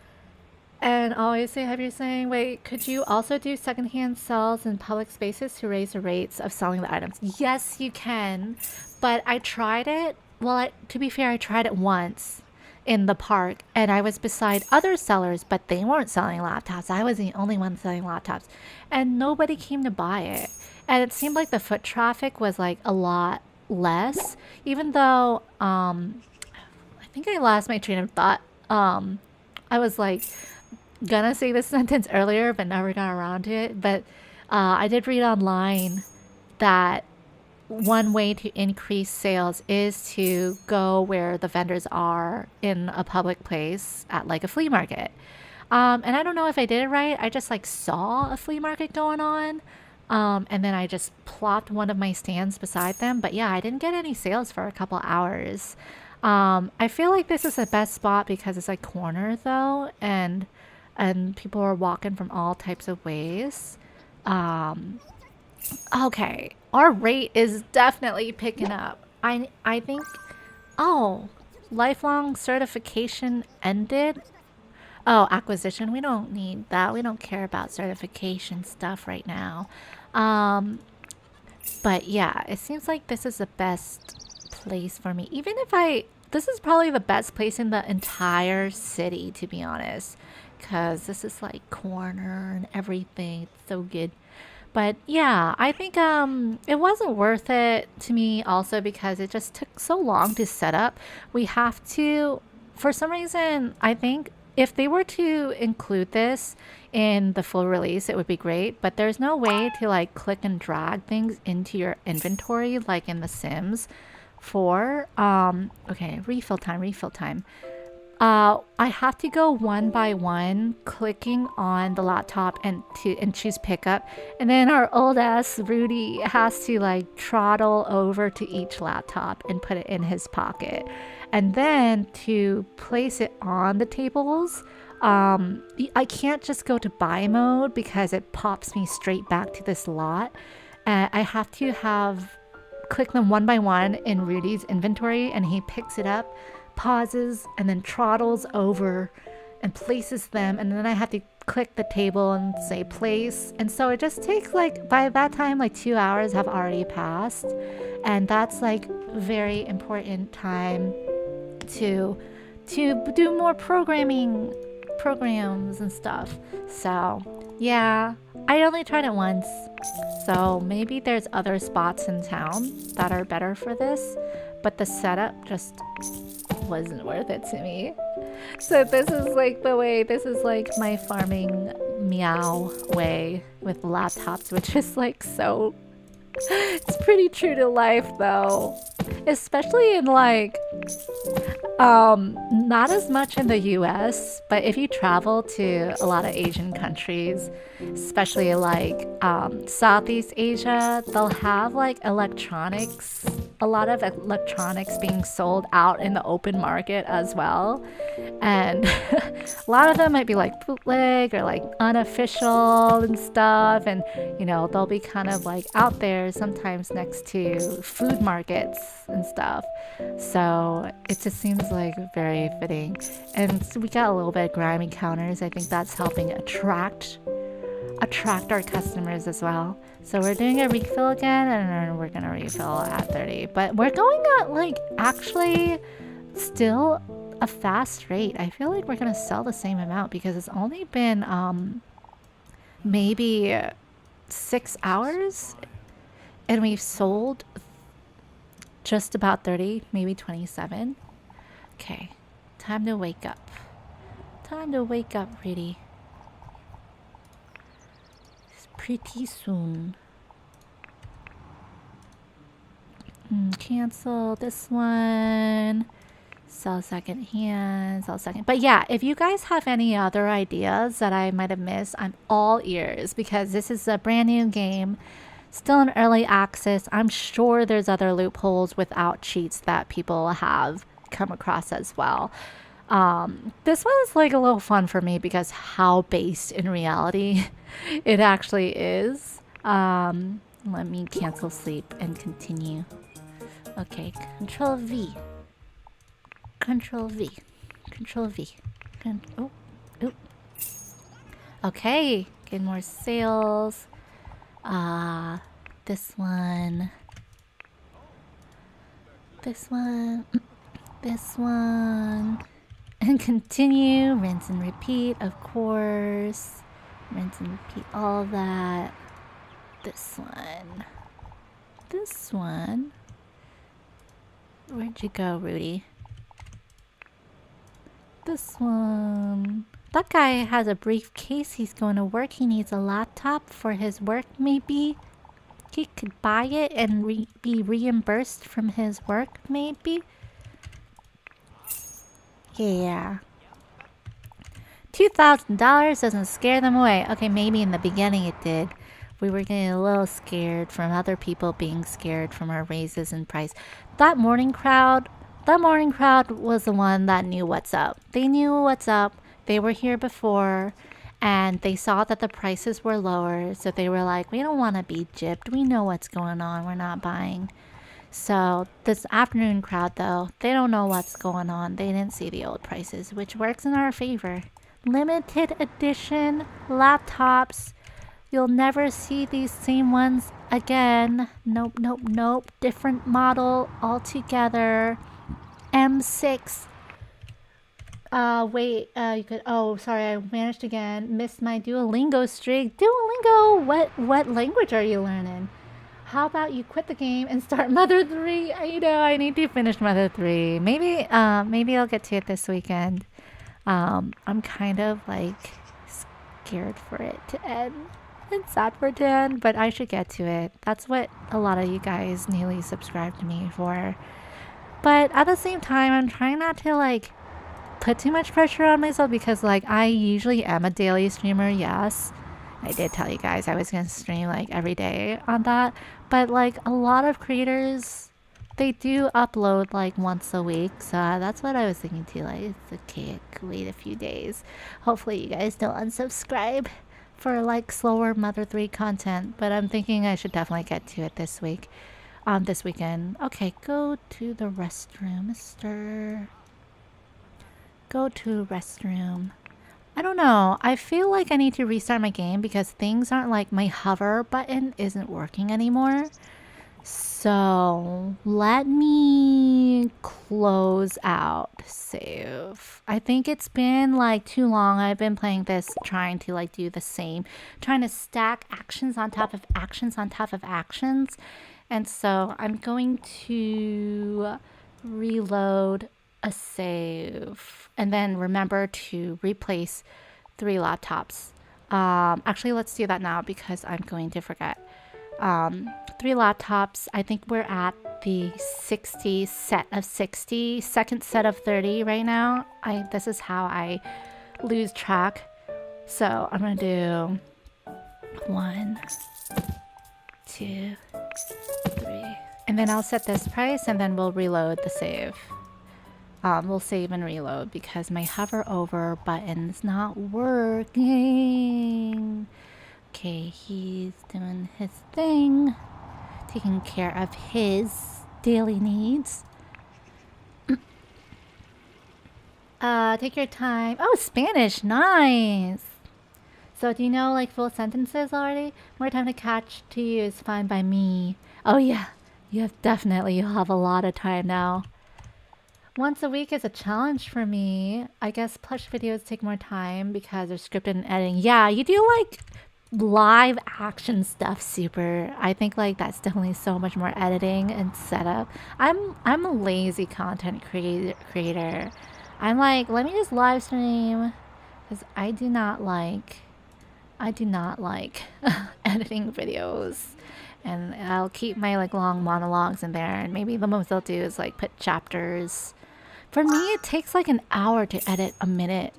And always have you saying, wait, could you also do secondhand sales in public spaces to raise the rates of selling the items? Yes, you can. But I tried it. Well, to be fair, I tried it once in the park, and I was beside other sellers, but they weren't selling laptops. I was the only one selling laptops, and nobody came to buy it. And it seemed like the foot traffic was like a lot less, even though I think I lost my train of thought. I was like gonna say this sentence earlier, but never got around to it. But I did read online that one way to increase sales is to go where the vendors are in a public place at like a flea market. And I don't know if I did it right. I just like saw a flea market going on. And then I just plopped one of my stands beside them. But yeah, I didn't get any sales for a couple hours. I feel like this is the best spot because it's like corner though. And people are walking from all types of ways. Okay, our rate is definitely picking up. I think, oh, lifelong certification ended. Oh, acquisition. We don't need that. We don't care about certification stuff right now. Um, but yeah, it seems like this is the best place for me. Even if this is probably the best place in the entire city, to be honest. Because this is like corner and everything. It's so good. But yeah, I think it wasn't worth it to me also because it just took so long to set up. We have to, for some reason, I think if they were to include this in the full release, it would be great, but there's no way to like click and drag things into your inventory like in The Sims 4. Okay, refill time, refill time. I have to go one by one, clicking on the laptop and choose pickup, and then our old ass Rudy has to like trottle over to each laptop and put it in his pocket, and then to place it on the tables. I can't just go to buy mode because it pops me straight back to this lot, and I have to click them one by one in Rudy's inventory, and he picks it up, pauses, and then trottles over and places them, and then I have to click the table and say place, and so it just takes like, by that time, like 2 hours have already passed, and that's like very important time to do more programs and stuff. So yeah, I only tried it once, so maybe there's other spots in town that are better for this, but the setup just wasn't worth it to me. So this is like my farming meow way with laptops, which is like so, it's pretty true to life though, especially in like not as much in the US, but if you travel to a lot of Asian countries, especially like Southeast Asia, they'll have like a lot of electronics being sold out in the open market as well. And a lot of them might be like bootleg or like unofficial and stuff, and you know, they'll be kind of like out there sometimes next to food markets and stuff. So it just seems like very fitting. And so we got a little bit of grimy counters. I think that's helping attract our customers as well. So we're doing a refill again, and then we're gonna refill at 30, but we're going at like actually still a fast rate. I feel like we're gonna sell the same amount because it's only been maybe 6 hours and we've sold just about 30, maybe 27. Okay, time to wake up. Time to wake up, really. It's pretty soon. Cancel this one. Sell second hand, sell second. But yeah, if you guys have any other ideas that I might have missed, I'm all ears because this is a brand new game. Still in early access. I'm sure there's other loopholes without cheats that people have come across as well. This one is like a little fun for me because how based in reality it actually is. Let me cancel sleep and continue. Okay, Control V. Control V. Control V. Oh. Okay, get more sales. This one. This one. This one. And continue. Rinse and repeat, of course. Rinse and repeat all of that. This one. This one. Where'd you go, Rudy? This one. That guy has a briefcase. He's going to work. He needs a laptop for his work, maybe. He could buy it and be reimbursed from his work, maybe. Yeah. $2,000 doesn't scare them away. Okay, maybe in the beginning it did. We were getting a little scared from other people being scared from our raises in price. That morning crowd was the one that knew what's up. They knew what's up. They were here before, and they saw that the prices were lower, so they were like, we don't want to be gypped. We know what's going on. We're not buying. So this afternoon crowd, though, they don't know what's going on. They didn't see the old prices, which works in our favor. Limited edition laptops. You'll never see these same ones again. Nope, nope, nope. Different model altogether. M6. Wait, you could, oh, sorry, I vanished again. Missed my Duolingo streak. Duolingo, what language are you learning? How about you quit the game and start Mother 3? I know, I need to finish Mother 3. Maybe I'll get to it this weekend. I'm kind of like scared for it to end. It's sad for it to end, but I should get to it. That's what a lot of you guys newly subscribed to me for. But at the same time, I'm trying not to like put too much pressure on myself because like I usually am a daily streamer, yes. I did tell you guys I was gonna stream like every day on that, but like a lot of creators, they do upload like once a week, so that's what I was thinking too. Like it's okay, I could wait a few days. Hopefully you guys don't unsubscribe for like slower Mother 3 content, but I'm thinking I should definitely get to it this week, this weekend. Okay, go to the restroom, mister. Go to restroom. I don't know. I feel like I need to restart my game because things aren't like my hover button isn't working anymore. So let me close out save. I think it's been like too long. I've been playing this trying to like do the same, trying to stack actions on top of actions on top of actions. And so I'm going to reload a save and then remember to replace 3 laptops. Actually, let's do that now because I'm going to forget. 3 laptops. I think we're at the 60 set of 60, second set of 30 right now. This is how I lose track. So I'm gonna do 1, 2, 3, and then I'll set this price and then we'll reload the save. We'll save and reload because my hover over button's not working. Okay, he's doing his thing, taking care of his daily needs. Take your time. Oh, Spanish, nice. So do you know like full sentences already? More time to catch to you is fine by me. Oh yeah, you'll have a lot of time now. Once a week is a challenge for me. I guess plush videos take more time because they're scripted and editing. Yeah, you do like live action stuff super. I think like that's definitely so much more editing and setup. I'm a lazy content creator. I'm like, let me just live stream because I do not like editing videos. And I'll keep my like long monologues in there, and maybe the most I'll do is like put chapters. For me, it takes like an hour to edit a minute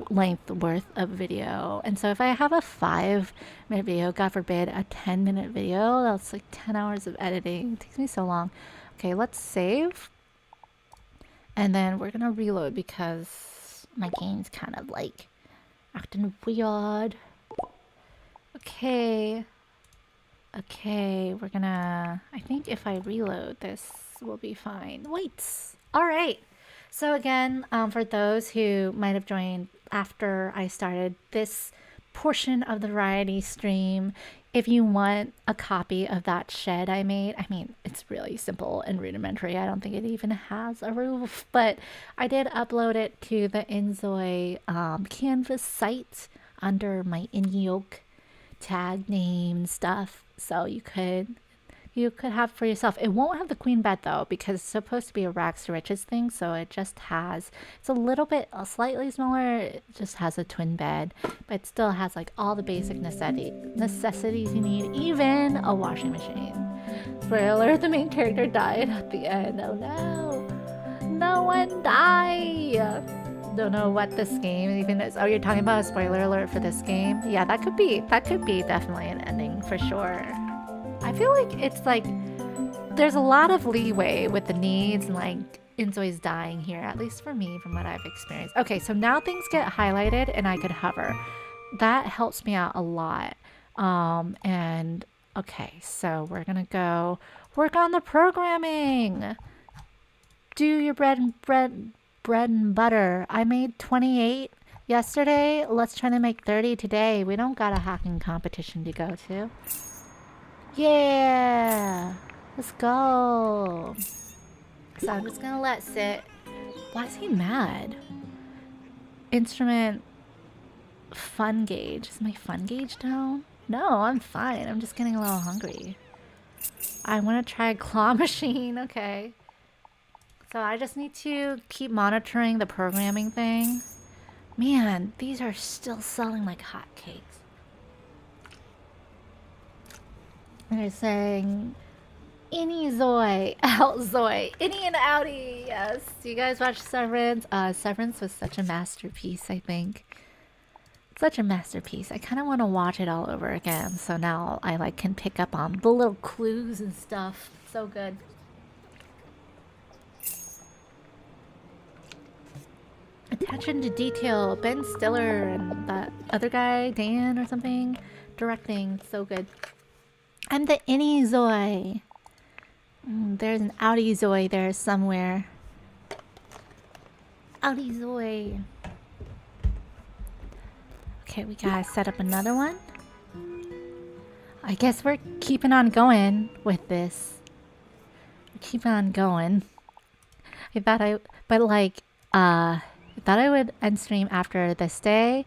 length worth of video. And so if I have a 5-minute video, God forbid, a 10-minute video, that's like 10 hours of editing. It takes me so long. Okay, let's save. And then we're gonna reload because my game's kind of like acting weird. Okay. Okay, we're gonna... I think if I reload, this will be fine. Wait! Alright! So again, for those who might have joined after I started this portion of the variety stream, if you want a copy of that shed I made, I mean, it's really simple and rudimentary. I don't think it even has a roof, but I did upload it to the inZoi canvas site under my inZoi tag name stuff, so you could have for yourself. It won't have the queen bed though because it's supposed to be a rags to riches thing, so it just has, it's a slightly smaller, it just has a twin bed, but it still has like all the basic necessities you need, even a washing machine. Spoiler, the main character died at the end. Oh no, no one died. Don't know what this game even is. Oh, you're talking about a spoiler alert for this game? Yeah, that could be definitely an ending for sure. I feel like it's like there's a lot of leeway with the needs and like inZoi's dying here, at least for me, from what I've experienced. Okay, so now things get highlighted and I could hover. That helps me out a lot. And Okay, so we're gonna go work on the programming. Do your bread and butter. I made 28 yesterday. Let's try to make 30 today. We don't got a hacking competition to go to. Yeah, let's go. So I'm just gonna let sit. Why is he mad? Instrument fun gauge. Is my fun gauge down? No, I'm fine. I'm just getting a little hungry. I want to try a claw machine. Okay. So I just need to keep monitoring the programming thing. Man, these are still selling like hotcakes. And they're saying, inZoi, outzoi, innie and outie. Yes. Do you guys watch Severance? Severance was such a masterpiece, I think. Such a masterpiece. I kind of want to watch it all over again. So now I like can pick up on the little clues and stuff. So good. Attention to detail. Ben Stiller and that other guy, Dan or something, directing. So good. I'm the inZoi. There's an outie-zoi there somewhere. Outie-zoi. Okay, we gotta set up another one. I guess we're keeping on going with this. We're keeping on going. I thought I would end stream after this day,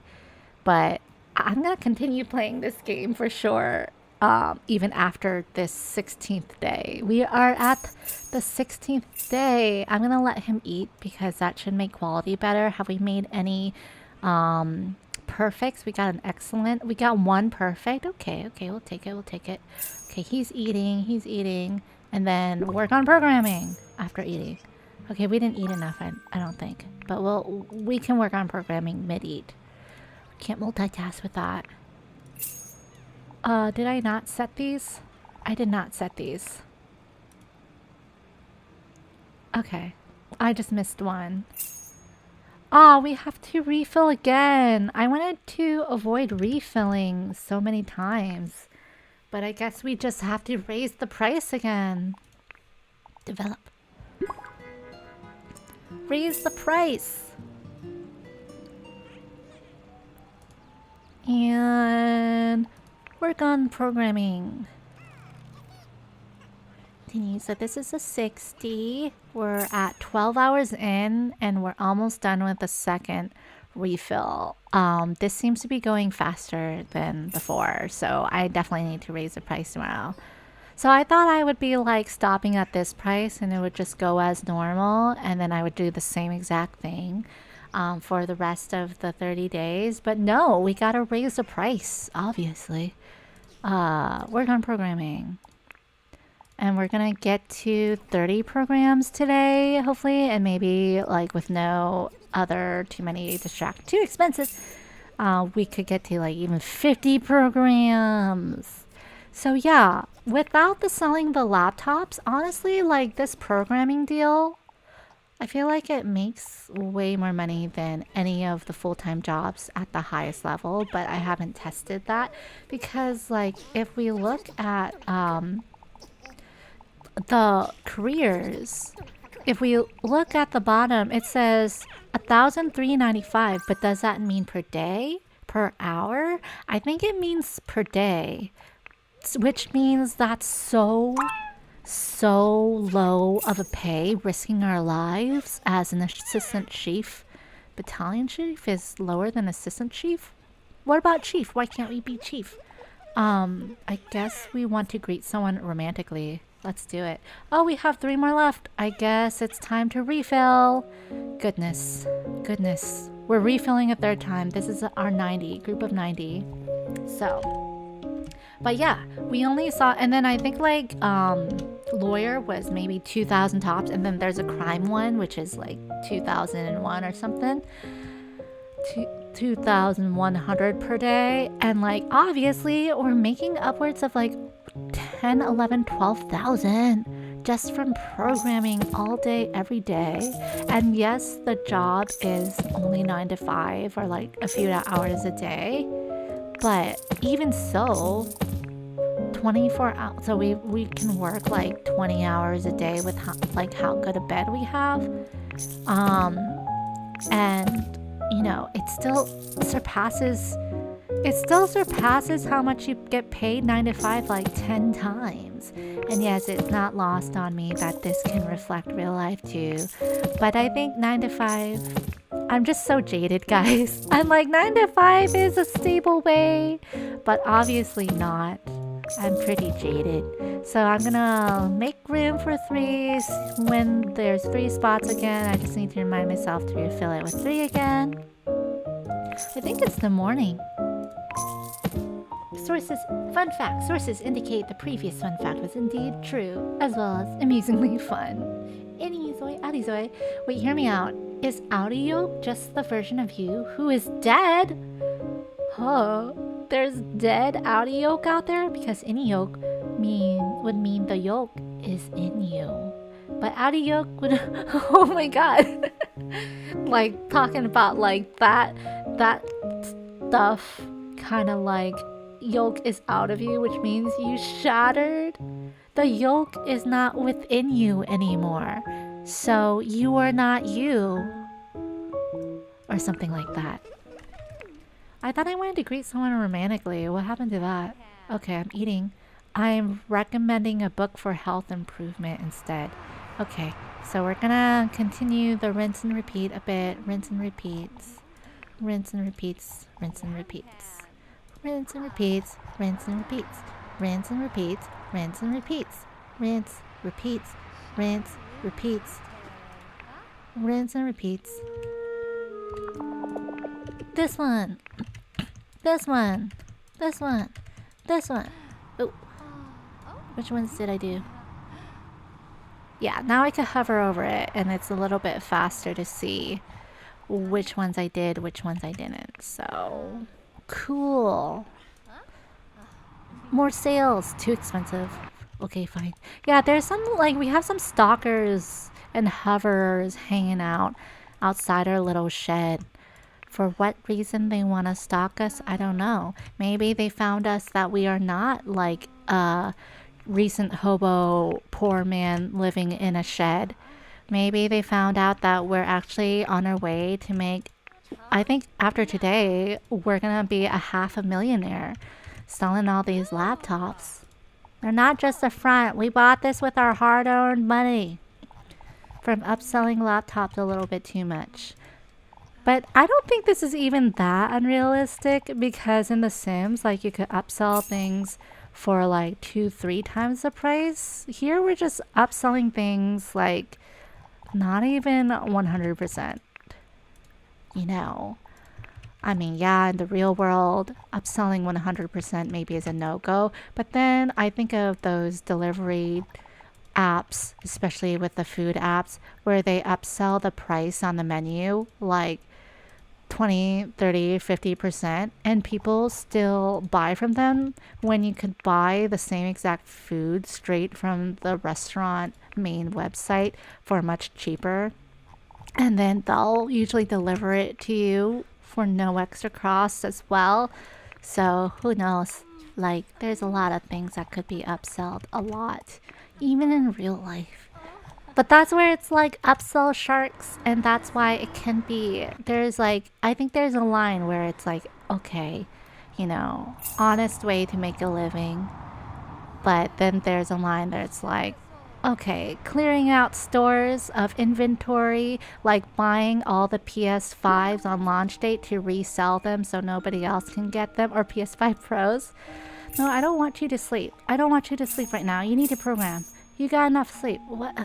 but I'm gonna continue playing this game for sure. Even after this 16th day. We are at the 16th day. I'm gonna let him eat because that should make quality better. Have we made any perfects? We got an excellent. We got one perfect. Okay, we'll take it. Okay, he's eating. And then work on programming after eating. Okay, we didn't eat enough, I don't think. But we can work on programming mid-eat. Can't multitask with that. Did I not set these? I did not set these. Okay. I just missed one. Ah, we have to refill again. I wanted to avoid refilling so many times. But I guess we just have to raise the price again. Develop. Raise the price. And work on programming. Continue. So this is a 60. We're at 12 hours in and we're almost done with the second refill. This seems to be going faster than before, so I definitely need to raise the price tomorrow. So I thought I would be like stopping at this price and it would just go as normal and then I would do the same exact thing for the rest of the 30 days. But no, we gotta raise the price, obviously. Work on programming. And we're gonna get to 30 programs today, hopefully, and maybe like with no other too many too expensive. We could get to like even 50 programs. So yeah, without selling the laptops, honestly, like this programming deal, I feel like it makes way more money than any of the full-time jobs at the highest level, but I haven't tested that because like if we look at the careers, if we look at the bottom, it says 1,395, but does that mean per day, per hour? I think it means per day, which means that's so low of a pay, risking our lives as an assistant chief. Battalion chief is lower than assistant chief. What about chief? Why can't we be chief? I guess we want to greet someone romantically. Let's do it. Oh, we have 3 more left. I guess it's time to refill. Goodness. We're refilling a 3rd time. This is our 90, group of 90. So, but yeah, we only saw, and then I think like, lawyer was maybe 2,000 tops, and then there's a crime one, which is like 2,001 or something. 2,100 per day, and like obviously we're making upwards of like 10, 11, 12,000 just from programming all day, every day. And yes, the job is only 9 to 5 or like a few hours a day, but even so, 24 hours, so we can work like 20 hours a day with how good a bed we have. And you know, it still surpasses how much you get paid 9 to 5 like 10 times. And yes, it's not lost on me that this can reflect real life too. But I think 9 to 5, I'm just so jaded, guys. I'm like, 9 to 5 is a stable way, but obviously not. I'm pretty jaded. So I'm gonna make room for 3s. When there's 3 spots again, I just need to remind myself to refill it with 3 again. I think it's the morning. Fun fact, sources indicate the previous fun fact was indeed true, as well as amusingly fun. inZoi, inZoi. Wait, hear me out. Is Audioke just the version of you who is dead? Oh, there's dead Audioke out there? Because inYoke would mean the yoke is in you. But Audioke would oh my god. Like talking about like that stuff, kind of like yoke is out of you, which means you shattered. The yoke is not within you anymore, so you are not you, or something like that. I thought I wanted to greet someone romantically. What happened to that? Okay, I'm eating. I'm recommending a book for health improvement instead. Okay, so we're gonna continue the rinse and repeat a bit. Rinse and repeats. Rinse and repeats. Rinse and repeats. Rinse and repeats. Rinse and repeats. Rinse and repeats. Rinse and repeats. Rinse, repeats. Rinse, repeats. Rinse and repeats. This one. This one. This one. This one. Oh. Which ones did I do? Yeah, now I can hover over it and it's a little bit faster to see which ones I did, which ones I didn't. So, cool. More sales. Too expensive. Okay, fine. Yeah, there's some, like, we have some stalkers and hoverers hanging out outside our little shed. For what reason they want to stalk us, I don't know. Maybe they found us that we are not like a recent hobo poor man living in a shed. Maybe they found out that we're actually on our way to make, I think after today, we're gonna be a $500,000 selling all these laptops. They're not just a front. We bought this with our hard-earned money from upselling laptops a little bit too much. But I don't think this is even that unrealistic, because in The Sims, like, you could upsell things for like 2-3 times the price. Here we're just upselling things like not even 100%. You know, I mean, yeah, in the real world, upselling 100% maybe is a no-go. But then I think of those delivery apps, especially with the food apps, where they upsell the price on the menu like 20, 30, 50%, and people still buy from them when you could buy the same exact food straight from the restaurant main website for much cheaper. And then they'll usually deliver it to you for no extra cost as well. So who knows? Like, there's a lot of things that could be upsold a lot, even in real life. But that's where it's like upsell sharks, and that's why it can be, there's like, I think there's a line where it's like, okay, you know, honest way to make a living. But then there's a line that it's like, okay, clearing out stores of inventory, like buying all the PS5s on launch date to resell them so nobody else can get them, or PS5 Pros. No, I don't want you to sleep. I don't want you to sleep right now. You need to program. You got enough sleep. What?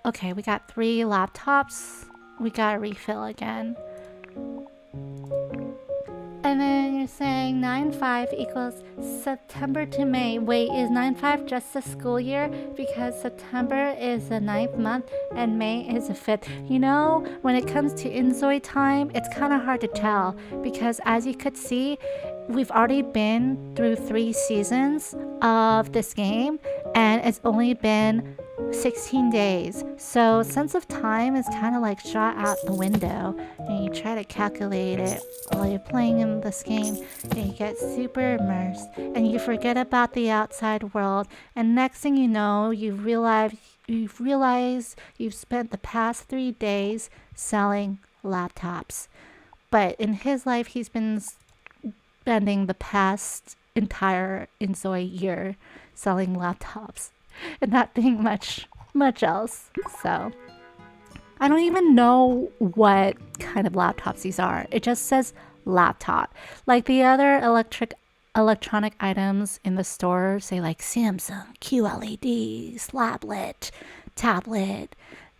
Okay, we got 3 laptops. We gotta refill again. And then you're saying 9/5 equals September to May. Wait, is 9/5 just the school year? Because September is the 9th month and May is the 5th. You know, when it comes to inZoi time, it's kind of hard to tell. Because as you could see, we've already been through 3 seasons of this game. And it's only been 16 days. So sense of time is kind of like shot out the window, and you try to calculate it while you're playing in this game, and you get super immersed, and you forget about the outside world, and next thing you know, you've realized you've spent the past 3 days selling laptops. But in his life, he's been spending the past entire inZoi year selling laptops and not doing much else. So I don't even know what kind of laptops these are. It just says laptop. Like the other electronic items in the store say like Samsung, QLED, slablet, tablet,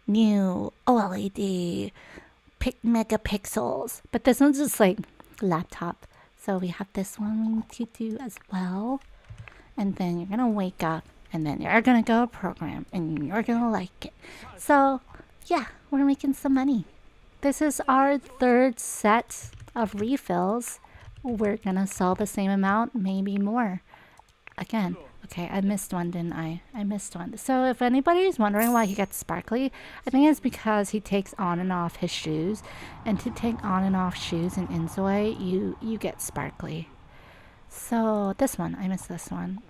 new OLED, megapixels. But this one's just like laptop. So we have this one we need to do as well. And then you're gonna wake up, and then you're gonna go program, and you're gonna like it. So yeah, we're making some money. This is our third set of refills. We're gonna sell the same amount, maybe more. Again, okay, I missed one, didn't I? I missed one. So if anybody's wondering why he gets sparkly, I think it's because he takes on and off his shoes. And to take on and off shoes in inZoi, you get sparkly. So this one, I missed this one.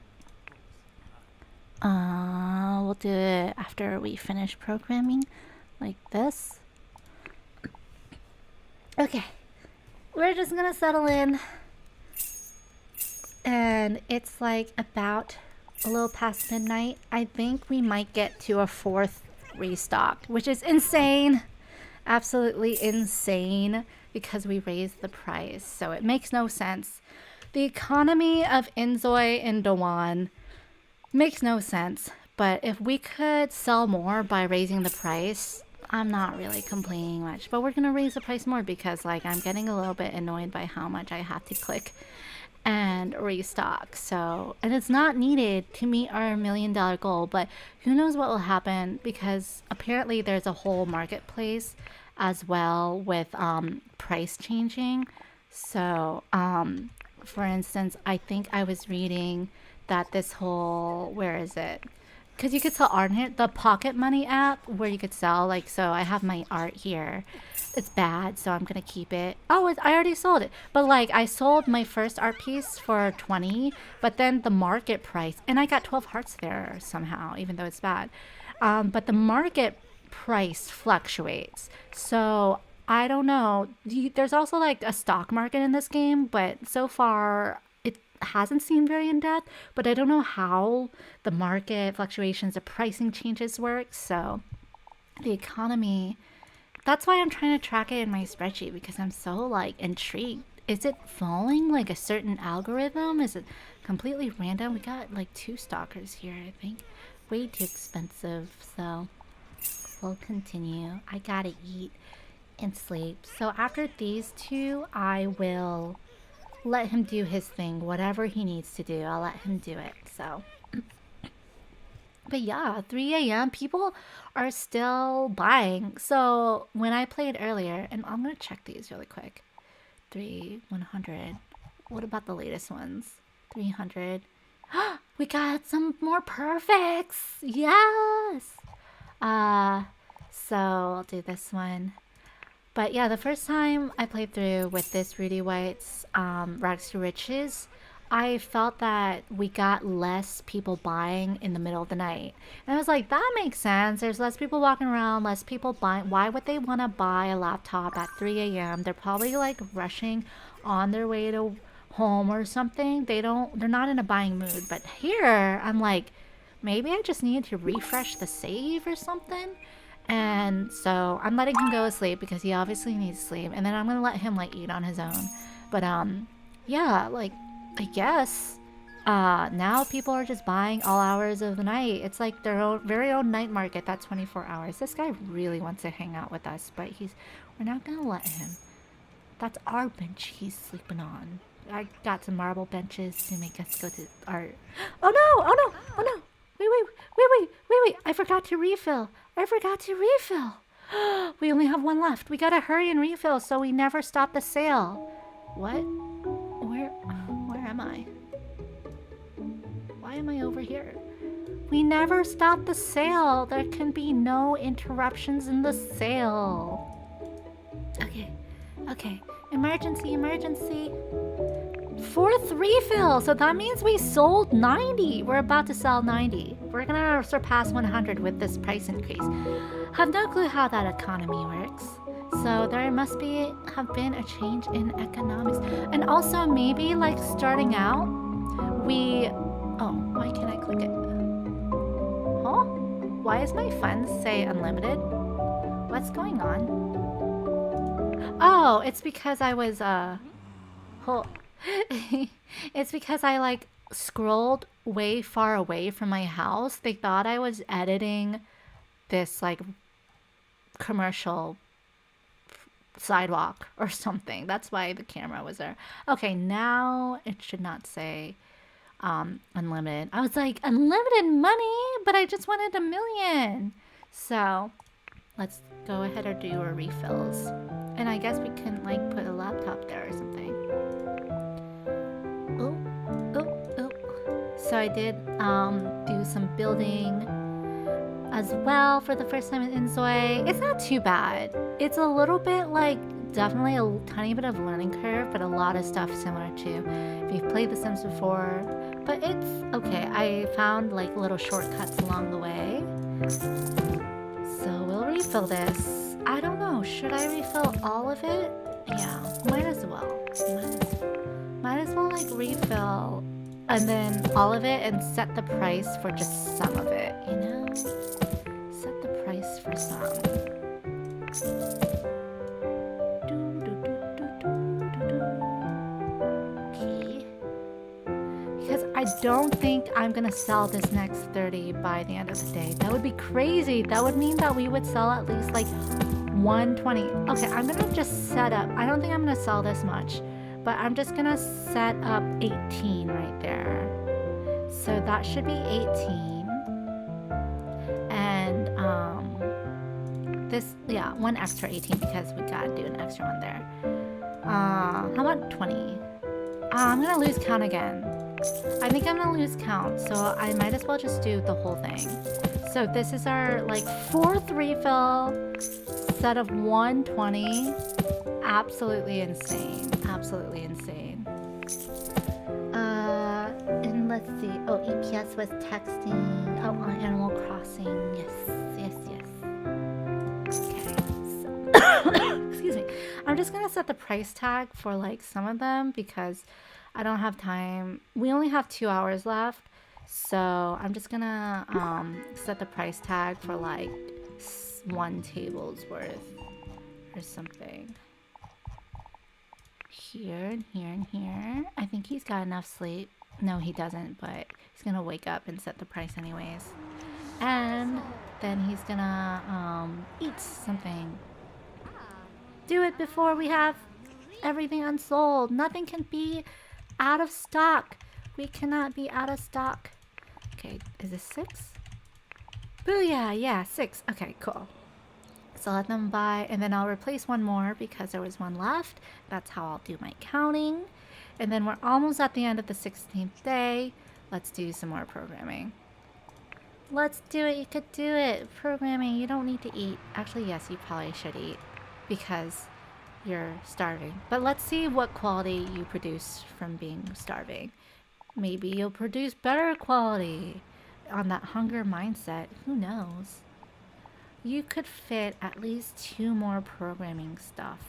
We'll do it after we finish programming, like this. Okay, we're just gonna settle in, and it's like about a little past midnight. I think we might get to a 4th restock, which is insane, absolutely insane, because we raised the price, so it makes no sense. The economy of inZoi and Dawan makes no sense, but if we could sell more by raising the price, I'm not really complaining much. But we're gonna raise the price more because like I'm getting a little bit annoyed by how much I have to click and restock. So, and it's not needed to meet our $1 million goal, but who knows what will happen, because apparently there's a whole marketplace as well with price changing. So for instance, I think I was reading that this whole, where is it? Because you could sell art in here. The Pocket Money app where you could sell, like, so I have my art here. It's bad, so I'm going to keep it. Oh, I already sold it. But, like, I sold my first art piece for 20, but then the market price, and I got 12 hearts there somehow, even though it's bad. But the market price fluctuates. So I don't know. There's also, like, a stock market in this game, but so far hasn't seemed very in depth, but I don't know how the market fluctuations, the pricing changes work. So the economy, that's why I'm trying to track it in my spreadsheet, because I'm so like intrigued. Is it following like a certain algorithm? Is it completely random? We got like 2 stalkers here, I think. Way too expensive, so we'll continue. I gotta eat and sleep. So after these 2, I will let him do his thing. Whatever he needs to do, I'll let him do it. So but yeah, 3 a.m. people are still buying. So when I played earlier, and I'm gonna check these really quick. 100. What about the latest ones? 300. We got some more perfects. Yes. So I'll do this one. But yeah, the first time I played through with this Rudy White's Rags to Riches, I felt that we got less people buying in the middle of the night. And I was like, that makes sense. There's less people walking around, less people buying. Why would they want to buy a laptop at 3 a.m.? They're probably like rushing on their way to home or something. They're not in a buying mood. But here, I'm like, maybe I just need to refresh the save or something. And so I'm letting him go to sleep because he obviously needs sleep, and then I'm gonna let him like eat on his own. But yeah, like I guess now people are just buying all hours of the night. It's like their own very own night market. That's 24 hours. This guy really wants to hang out with us, but we're not gonna let him. That's our bench he's sleeping on. I got some marble benches to make us go to art. Oh no! Oh no! Oh no! Wait! I forgot to refill. We only have 1 left. We gotta hurry and refill so we never stop the sale. What? Where am I? Why am I over here? We never stop the sale. There can be no interruptions in the sale. Okay, okay. Emergency, emergency. 4th refill. So that means we sold 90. We're about to sell 90. We're gonna surpass 100 with this price increase. Have no clue how that economy works. So there must have been a change in economics. And also maybe like starting out, oh, why can't I click it? Huh? Why is my funds say unlimited? What's going on? Oh, it's because I was, it's because I like scrolled way far away from my house. They thought I was editing this like commercial sidewalk or something. That's why the camera was there. Okay, now it should not say unlimited. I was like, unlimited money, but I just wanted 1 million. So let's go ahead and do our refills. And I guess we can like put a laptop there or something. So I did do some building as well for the first time in inZoi. It's not too bad. It's a little bit like definitely a tiny bit of learning curve, but a lot of stuff similar to if you've played The Sims before. But it's okay. I found like little shortcuts along the way. So we'll refill this. I don't know. Should I refill all of it? Yeah, might as well. Might as well like refill and then all of it and set the price for just some of it, you know? Set the price for some. Okay. Because I don't think I'm gonna sell this next 30 by the end of the day. That would be crazy. That would mean that we would sell at least like 120. Okay, I'm gonna just set up. I don't think I'm gonna sell this much. But I'm just gonna set up 18 right there. So that should be 18. And this, yeah, one extra 18 because we gotta do an extra one there. How about 20? I'm gonna lose count again. I think I'm gonna lose count, so I might as well just do the whole thing. So this is our like 4th refill set of 120. Absolutely insane. Absolutely insane. And let's see. Oh, EPS was texting. Oh, on Animal Crossing. Yes, yes, yes. Okay. So excuse me. I'm just gonna set the price tag for like some of them because I don't have time. We only have 2 hours left, so I'm just gonna set the price tag for like 1 table's worth or something. Here and here and here. I think he's got enough sleep. No, he doesn't, but he's gonna wake up and set the price anyways. And then he's gonna eat something. Do it before we have everything unsold. Nothing can be out of stock. We cannot be out of stock. Okay, is this 6? Booyah, yeah, 6. Okay, cool. So let them buy, and then I'll replace 1 more because there was 1 left. That's how I'll do my counting. And then we're almost at the end of the 16th day. Let's do some more programming. Let's do it. You could do it. Programming. You don't need to eat. Actually, yes, you probably should eat because you're starving. But let's see what quality you produce from being starving. Maybe you'll produce better quality on that hunger mindset. Who knows? You could fit at least 2 more programming stuff.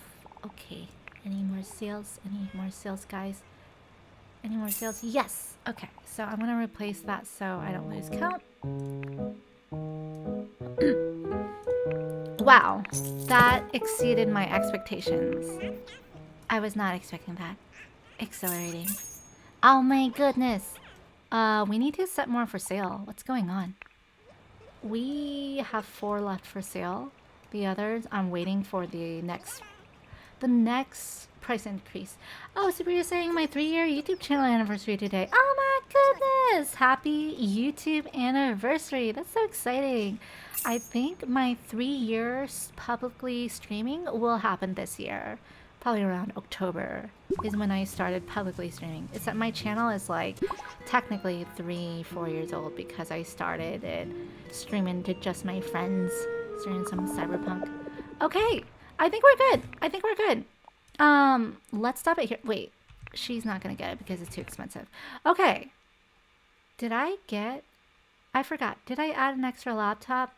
Okay. Any more sales? Any more sales, guys? Any more sales? Yes! Okay, so I'm gonna replace that so I don't lose count. Wow, that exceeded my expectations. I was not expecting that. Accelerating. Oh my goodness! We need to set more for sale. What's going on? We have 4 left for sale. The others, I'm waiting for the next price increase. Oh, so you're saying my 3-year YouTube channel anniversary today. Oh my goodness! Happy YouTube anniversary. That's so exciting. I think my 3 years publicly streaming will happen this year. probably around October is when I started publicly streaming. It's that my channel is like technically 3-4 years old because I started it streaming to just my friends, streaming some cyberpunk. Okay, I think we're good. I think we're good. Let's stop it here. Wait, she's not gonna get it because it's too expensive. Okay. Did I get... I forgot. Did I add an extra laptop?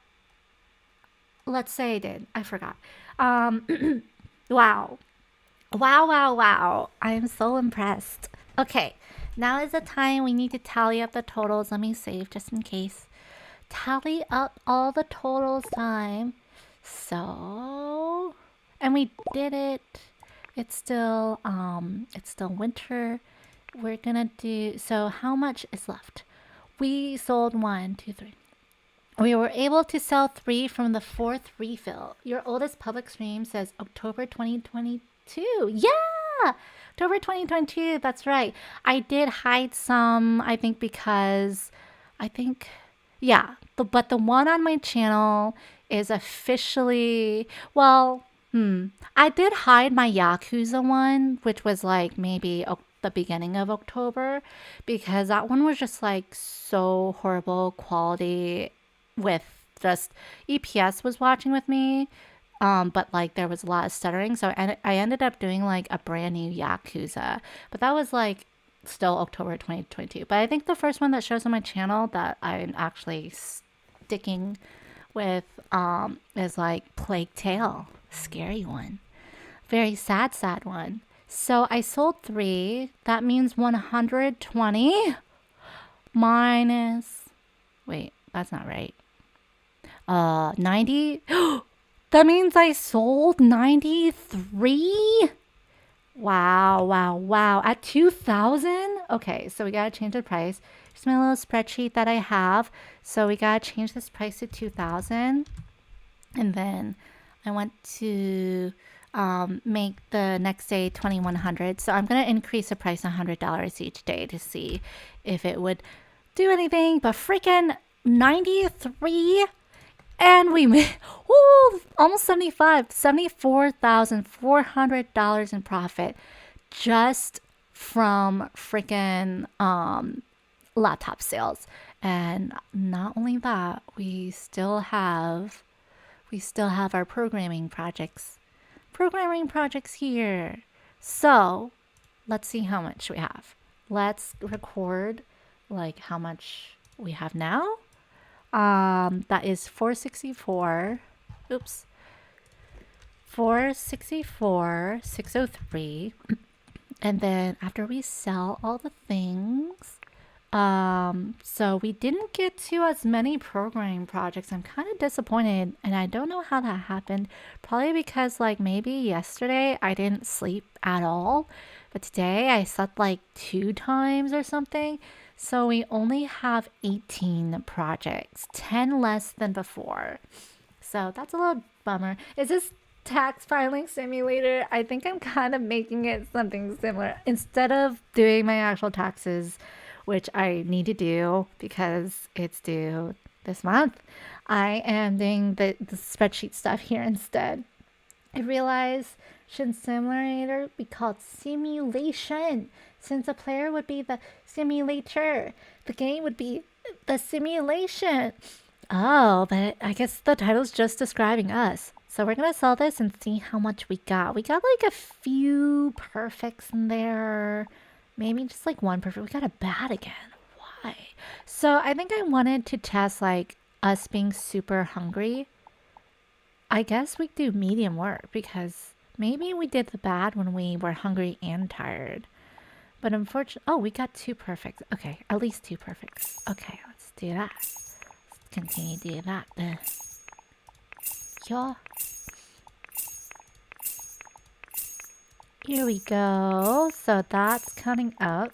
Let's say I did. I forgot. Wow. Wow, wow, wow. I am so impressed. Okay. Now is the time we need to tally up the totals. Let me save just in case. Tally up all the totals time. So... And we did it. It's still winter. We're gonna do... So how much is left? We sold 1, 2, 3. We were able to sell 3 from the 4th refill. Your oldest public stream says October 2022. Yeah! October 2022, that's right. I did hide some, I think because... Yeah. But the one on my channel is officially... Well, I did hide my Yakuza one, which was like maybe... the beginning of October, because that one was just like so horrible quality with just EPS was watching with me, but like there was a lot of stuttering, so I ended up doing like a brand new Yakuza, but that was like still October 2022. But I think the first one that shows on my channel that I'm actually sticking with is like Plague Tale, scary one, very sad one. So I sold 3. That means 120 minus... Wait, that's not right. 90? That means I sold 93? Wow, wow, wow. At 2,000? Okay, so we gotta change the price. Here's my little spreadsheet that I have. So we gotta change this price to 2,000. And then I want to... make the next day 2,100. So I'm going to increase the price $100 each day to see if it would do anything. But freaking 93, and we made almost 75, $74,400 in profit just from freaking laptop sales. And not only that, we still have our programming projects here. So let's see how much we have. Let's record like how much we have now. That is 464. Oops. 464, 603. And then after we sell all the things, so we didn't get to as many programming projects. I'm kind of disappointed, and I don't know how that happened. Probably because like maybe yesterday I didn't sleep at all, but today I slept like 2 times or something. So we only have 18 projects, 10 less than before. So that's a little bummer. Is this tax filing simulator? I think I'm kind of making it something similar. Instead of doing my actual taxes, which I need to do because it's due this month, I am doing the spreadsheet stuff here instead. I realize should simulator be called simulation, since the player would be the simulator. The game would be the simulation. Oh, but I guess the title's just describing us. So we're going to sell this and see how much we got. We got like a few perfects in there. Maybe just like 1 perfect. We got a bad again. Why? So I think I wanted to test like us being super hungry. I guess we do medium work because maybe we did the bad when we were hungry and tired. But unfortunately, oh, we got 2 perfects. Okay, at least 2 perfects. Okay, let's do that. Let's continue to do that then. Yeah. Here we go. So that's counting up.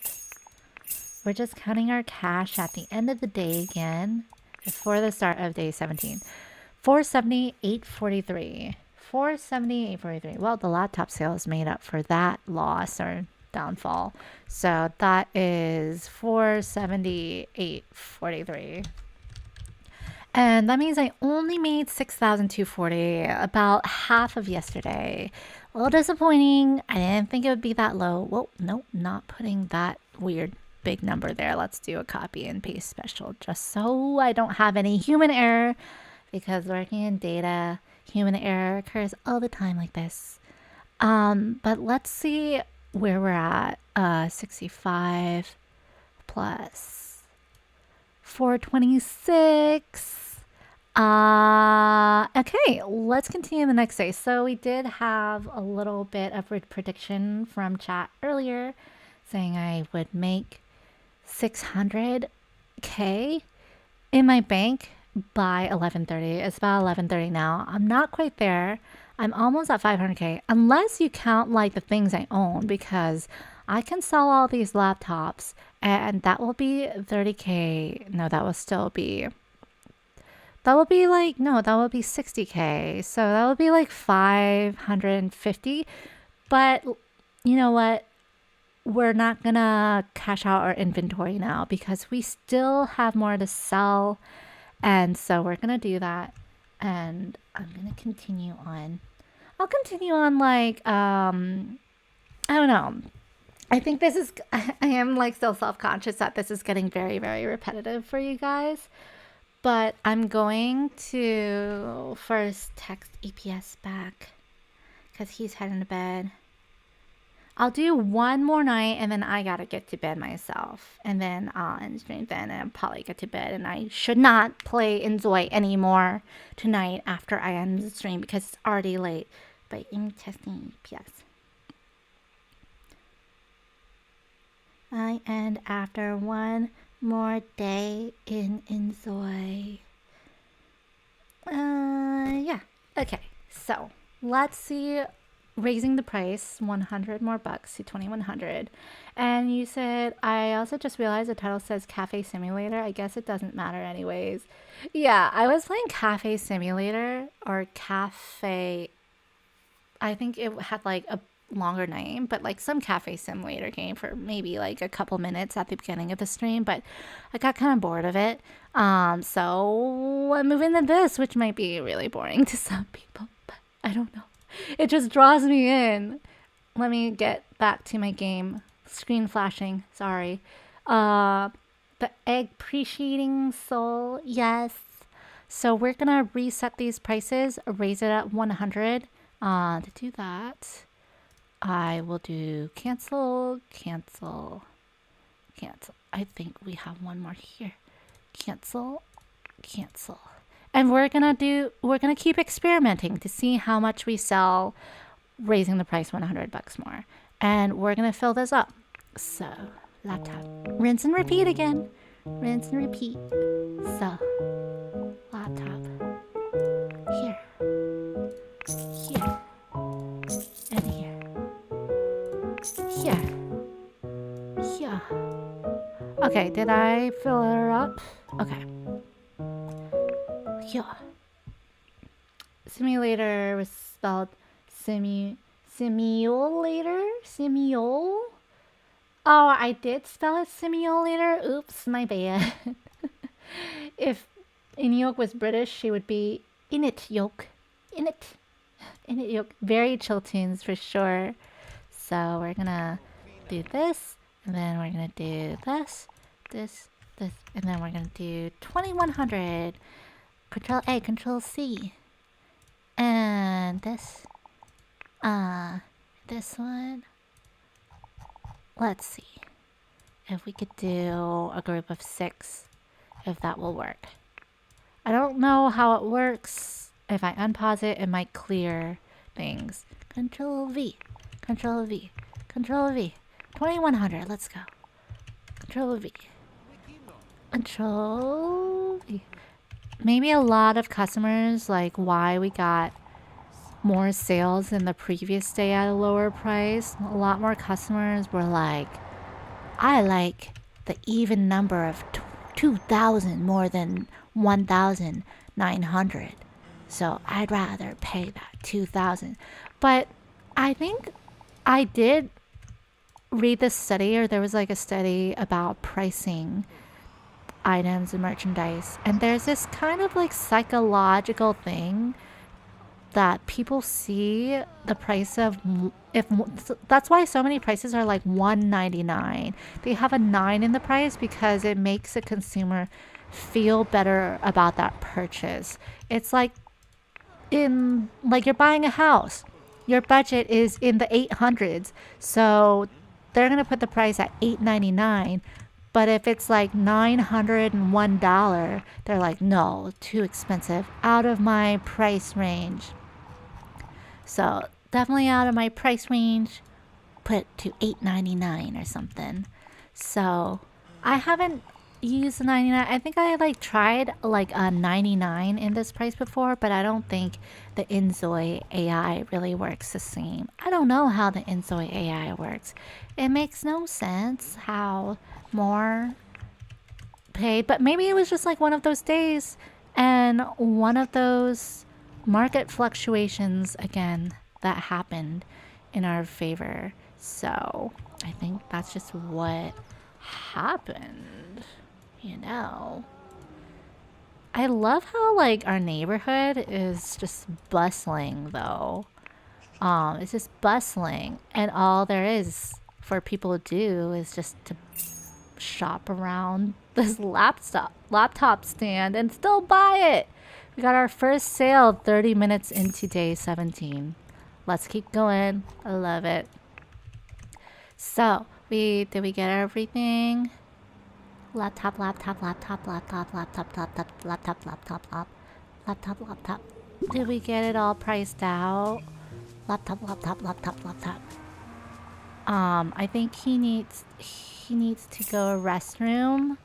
We're just counting our cash at the end of the day again. Before the start of day 17. 478.43. 478.43. Well, the laptop sales made up for that loss or downfall. So that is 478.43. And that means I only made 6,240, about half of yesterday. A little disappointing. I didn't think it would be that low. Whoa, nope, not putting that weird big number there. Let's do a copy and paste special just so I don't have any human error, because working in data, human error occurs all the time like this. But let's see where we're at. 65 plus 426. Okay, let's continue the next day. So we did have a little bit of a prediction from chat earlier saying I would make 600k in my bank by 11:30. It's about 11:30 now. I'm not quite there. I'm almost at 500k, unless you count like the things I own, because I can sell all these laptops and that will be 30k. No, that will still be, that will be like, no, that will be 60k. So that will be like 550. But you know what? We're not gonna cash out our inventory now because we still have more to sell. And so we're gonna do that. And I'm gonna continue on. I'll continue on like, I don't know. I think this is, I am like still self-conscious that this is getting very, very repetitive for you guys. But I'm going to first text EPS back because he's heading to bed. I'll do one more night and then I gotta get to bed myself. And then I'll end stream then and I'll probably get to bed. And I should not play inZoi anymore tonight after I end the stream because it's already late. But I'm testing EPS. I end after one more day in inZoi. Yeah. Okay. So let's see. Raising the price 100 more bucks to 2100. And you said, I also just realized the title says Cafe Simulator. I guess it doesn't matter anyways. Yeah, I was playing Cafe Simulator or Cafe. I think it had like a longer name, but like some Cafe Simulator game for maybe like a couple minutes at the beginning of the stream, but I got kind of bored of it. So I'm moving to this, which might be really boring to some people, but I don't know. It just draws me in. Let me get back to my game. Screen flashing. Sorry. The egg appreciating soul. Yes. So we're going to reset these prices. Raise it at 100. To do that, I will do cancel, cancel, cancel. I think we have one more here. Cancel, cancel. And we're gonna keep experimenting to see how much we sell, raising the price 100 bucks more. And we're gonna fill this up. So, laptop. Rinse and repeat again. Rinse and repeat. So, laptop. Here. Here. And here. Here. Here. Okay, did I fill her up? Okay. Yeah. Simulator was spelled simulator? Simule? Oh, I did spell it simulator? Oops, my bad. If Inyok was British, she would be Init Yoke. Init Yoke. Very chill tunes for sure. So we're gonna do this, and then we're gonna do this, this, and then we're gonna do 2100. Control A, Control C. And this one. Let's see if we could do a group of 6, if that will work. I don't know how it works. If I unpause it, it might clear things. Control V, Control V, Control V. 2100, let's go. Control V. Control V. Maybe a lot of customers, like why we got more sales than the previous day at a lower price. A lot more customers were like, I like the even number of 2,000 more than 1,900. So I'd rather pay that 2,000. But I think I did read this study, or there was like a study about pricing items and merchandise, and there's this kind of like psychological thing that people see the price of, if that's why so many prices are like $1.99. They have a 9 in the price because it makes a consumer feel better about that purchase. It's like you're buying a house. Your budget is in the 800s. So they're going to put the price at $8.99. But if it's like $901, they're like, no, too expensive, out of my price range. So definitely out of my price range, put it to $8.99 or something. So I haven't used the 99. I think I like tried like a 99 in this price before, but I don't think the inZoi AI really works the same. I don't know how the inZoi AI works. It makes no sense how more paid, but maybe it was just like one of those days and one of those market fluctuations again that happened in our favor. So I think that's just what happened, you know. I love how like our neighborhood is just bustling though. It's just bustling, and all there is for people to do is just to shop around this laptop stand and still buy it. We got our first sale 30 minutes into day 17. Let's keep going. I love it. So did we get everything? Laptop. Did we get it all priced out? Laptop. I think he needs to go to restroom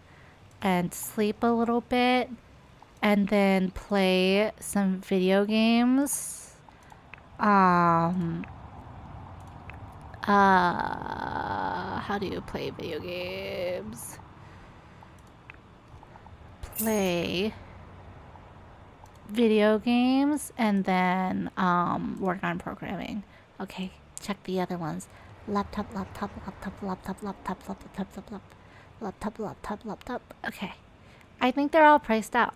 and sleep a little bit and then play some video games. How do you play video games? Play video games and then work on programming. Okay, check the other ones. Laptop. Okay. I think they're all priced out.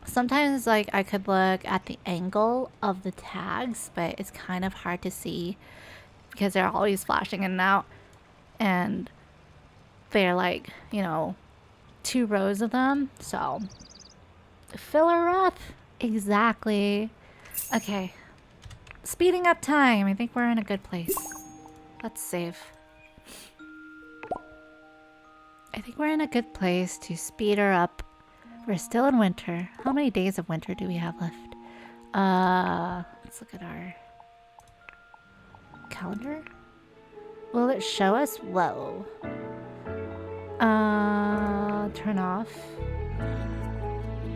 Sometimes like I could look at the angle of the tags, but it's kind of hard to see because they're always flashing in and out, and they're like, you know, 2 rows of them. So fill her up. Exactly. Okay. Speeding up time. I think we're in a good place. Let's save. I think we're in a good place to speed her up. We're still in winter. How many days of winter do we have left? Let's look at our calendar. Will it show us? Whoa. Turn off.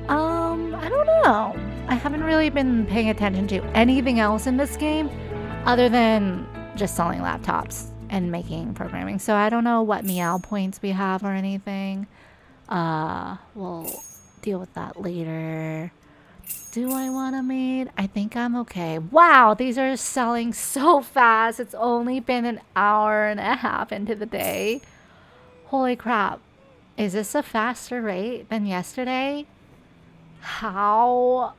I don't know. I haven't really been paying attention to anything else in this game other than just selling laptops and making programming. So I don't know what meow points we have or anything. We'll deal with that later. Do I want to maid? I think I'm okay. Wow, these are selling so fast. It's only been an hour and a half into the day. Holy crap. Is this a faster rate than yesterday? How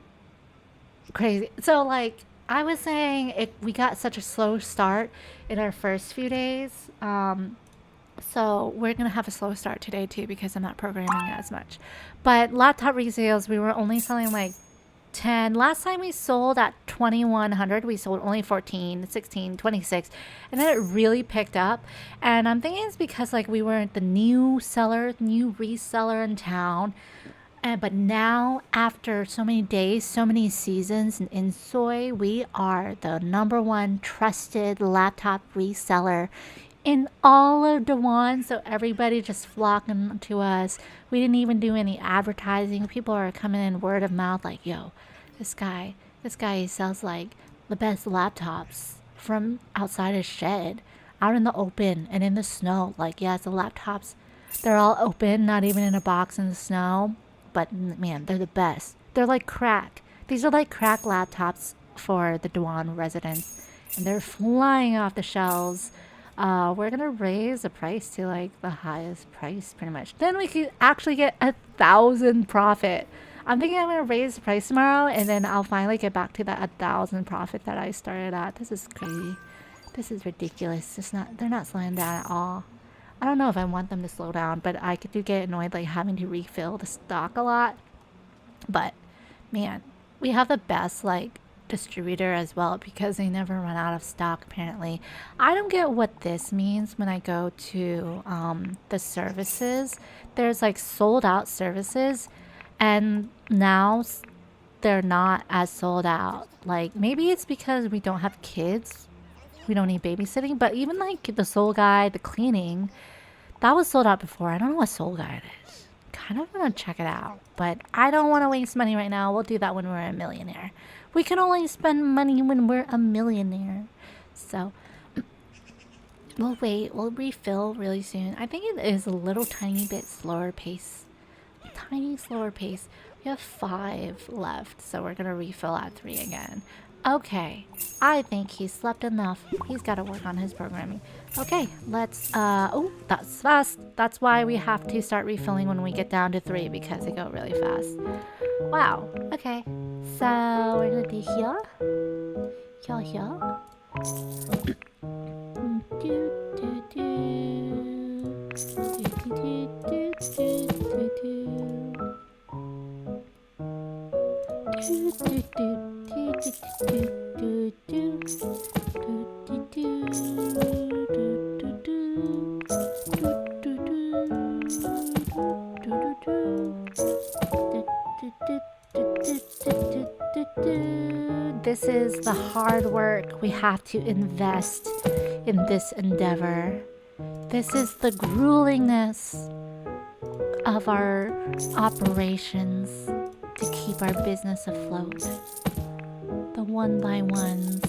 crazy. So like I was saying, we got such a slow start in our first few days. So we're going to have a slow start today too because I'm not programming as much. But laptop resales, we were only selling like 10. Last time we sold at 2100, we sold only 14, 16, 26. And then it really picked up. And I'm thinking it's because like we were the new reseller in town. But now, after so many days, so many seasons in inZoi, we are the #1 trusted laptop reseller in all of Dawan. So everybody just flocking to us. We didn't even do any advertising. People are coming in word of mouth like, yo, this guy sells like the best laptops from outside his shed, out in the open and in the snow. Like, yes, the laptops, they're all open, not even in a box in the snow. But man, they're the best. They're like crack. These are like crack laptops for the Dawan residents. And they're flying off the shelves. We're going to raise the price to like the highest price pretty much. Then we could actually get 1,000 profit. I'm thinking I'm gonna raise the price tomorrow, and then I'll finally get back to that 1,000 profit that I started at. This is crazy. This is ridiculous. They're not slowing down at all. I don't know if I want them to slow down, but I do get annoyed like having to refill the stock a lot. But man, we have the best like distributor as well because they never run out of stock apparently. I don't get what this means when I go to the services. There's like sold out services, and now they're not as sold out. Like maybe it's because we don't have kids. We don't need babysitting, but even like the Soul Guide, the cleaning, that was sold out before. I don't know what Soul Guide is. Kind of want to check it out, but I don't want to waste money right now. We'll do that when we're a millionaire. We can only spend money when we're a millionaire. So we'll wait. We'll refill really soon. I think it is a little tiny bit slower pace. Tiny slower pace. We have 5 left, so we're gonna refill at 3 again. Okay, I think he slept enough. He's got to work on his programming. Okay, let's, oh, that's fast. That's why we have to start refilling when we get down to 3 because they go really fast. Wow, okay. So, we're gonna do here. Here. This is the hard work we have to invest in this endeavor. This is the gruelingness of our operations to keep our business afloat. The one by ones.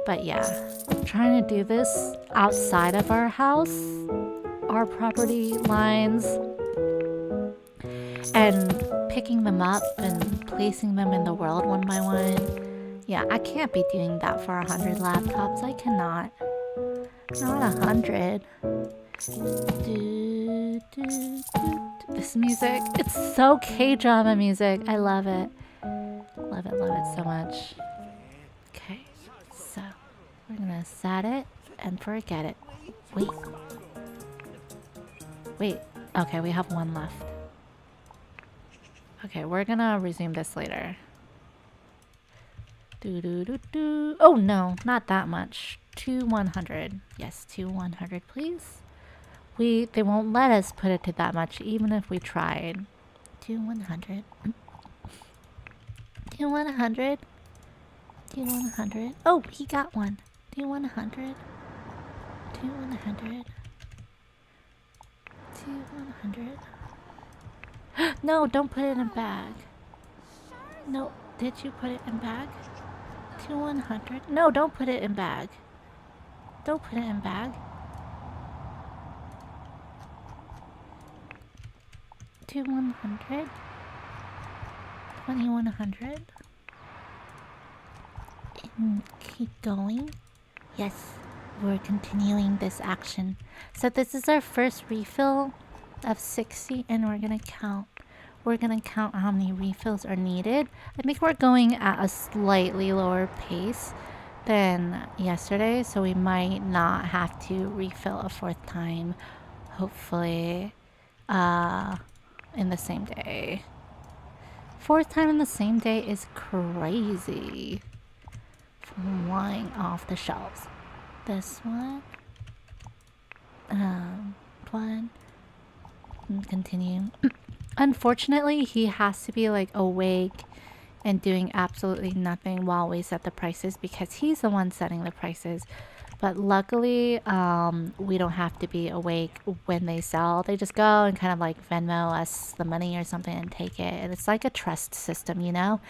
But yeah, trying to do this outside of our house, our property lines, and picking them up and placing them in the world one by one. Yeah, I can't be doing that for 100 laptops. I cannot. Not 100. This music, it's so K-drama music. I love it. Love it so much. Okay, so we're gonna set it and forget it. Wait. Okay, we have 1 left. Okay, we're gonna resume this later. Oh no, not that much. 2,100. Yes, 2,100, please. They won't let us put it to that much, even if we tried. 2,100. 2,100. 2,100. Oh, he got one. 2,100. 2,100. 2,100. No, don't put it in bag. No, did you put it in bag? 2,100. No, don't put it in bag. Don't put it in bag. 2,100. 2,100. And keep going. Yes, we're continuing this action. So this is our first refill of 60, and we're gonna count. We're gonna count how many refills are needed. I think we're going at a slightly lower pace than yesterday, so we might not have to refill a 4th time, hopefully, in the same day. 4th time in the same day is crazy. Flying off the shelves. This one. One. And continue. Unfortunately, he has to be like awake and doing absolutely nothing while we set the prices because he's the one setting the prices. But luckily, we don't have to be awake when they sell. They just go and kind of like Venmo us the money or something and take it. And it's like a trust system, you know?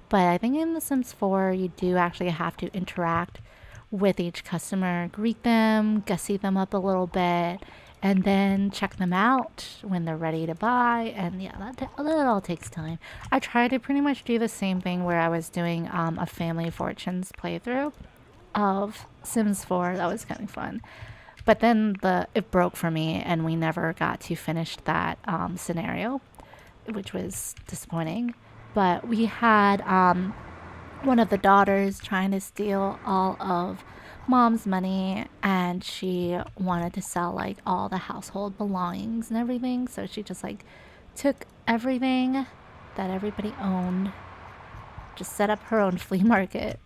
But I think in The Sims 4, you do actually have to interact with each customer, greet them, gussy them up a little bit, and then check them out when they're ready to buy. And yeah, that all takes time. I tried to pretty much do the same thing where I was doing a Family Fortunes playthrough of Sims 4. That was kind of fun. But then it broke for me and we never got to finish that scenario, which was disappointing. but we had one of the daughters trying to steal all of mom's money, and she wanted to sell like all the household belongings and everything. So she just like took everything that everybody owned, just set up her own flea market,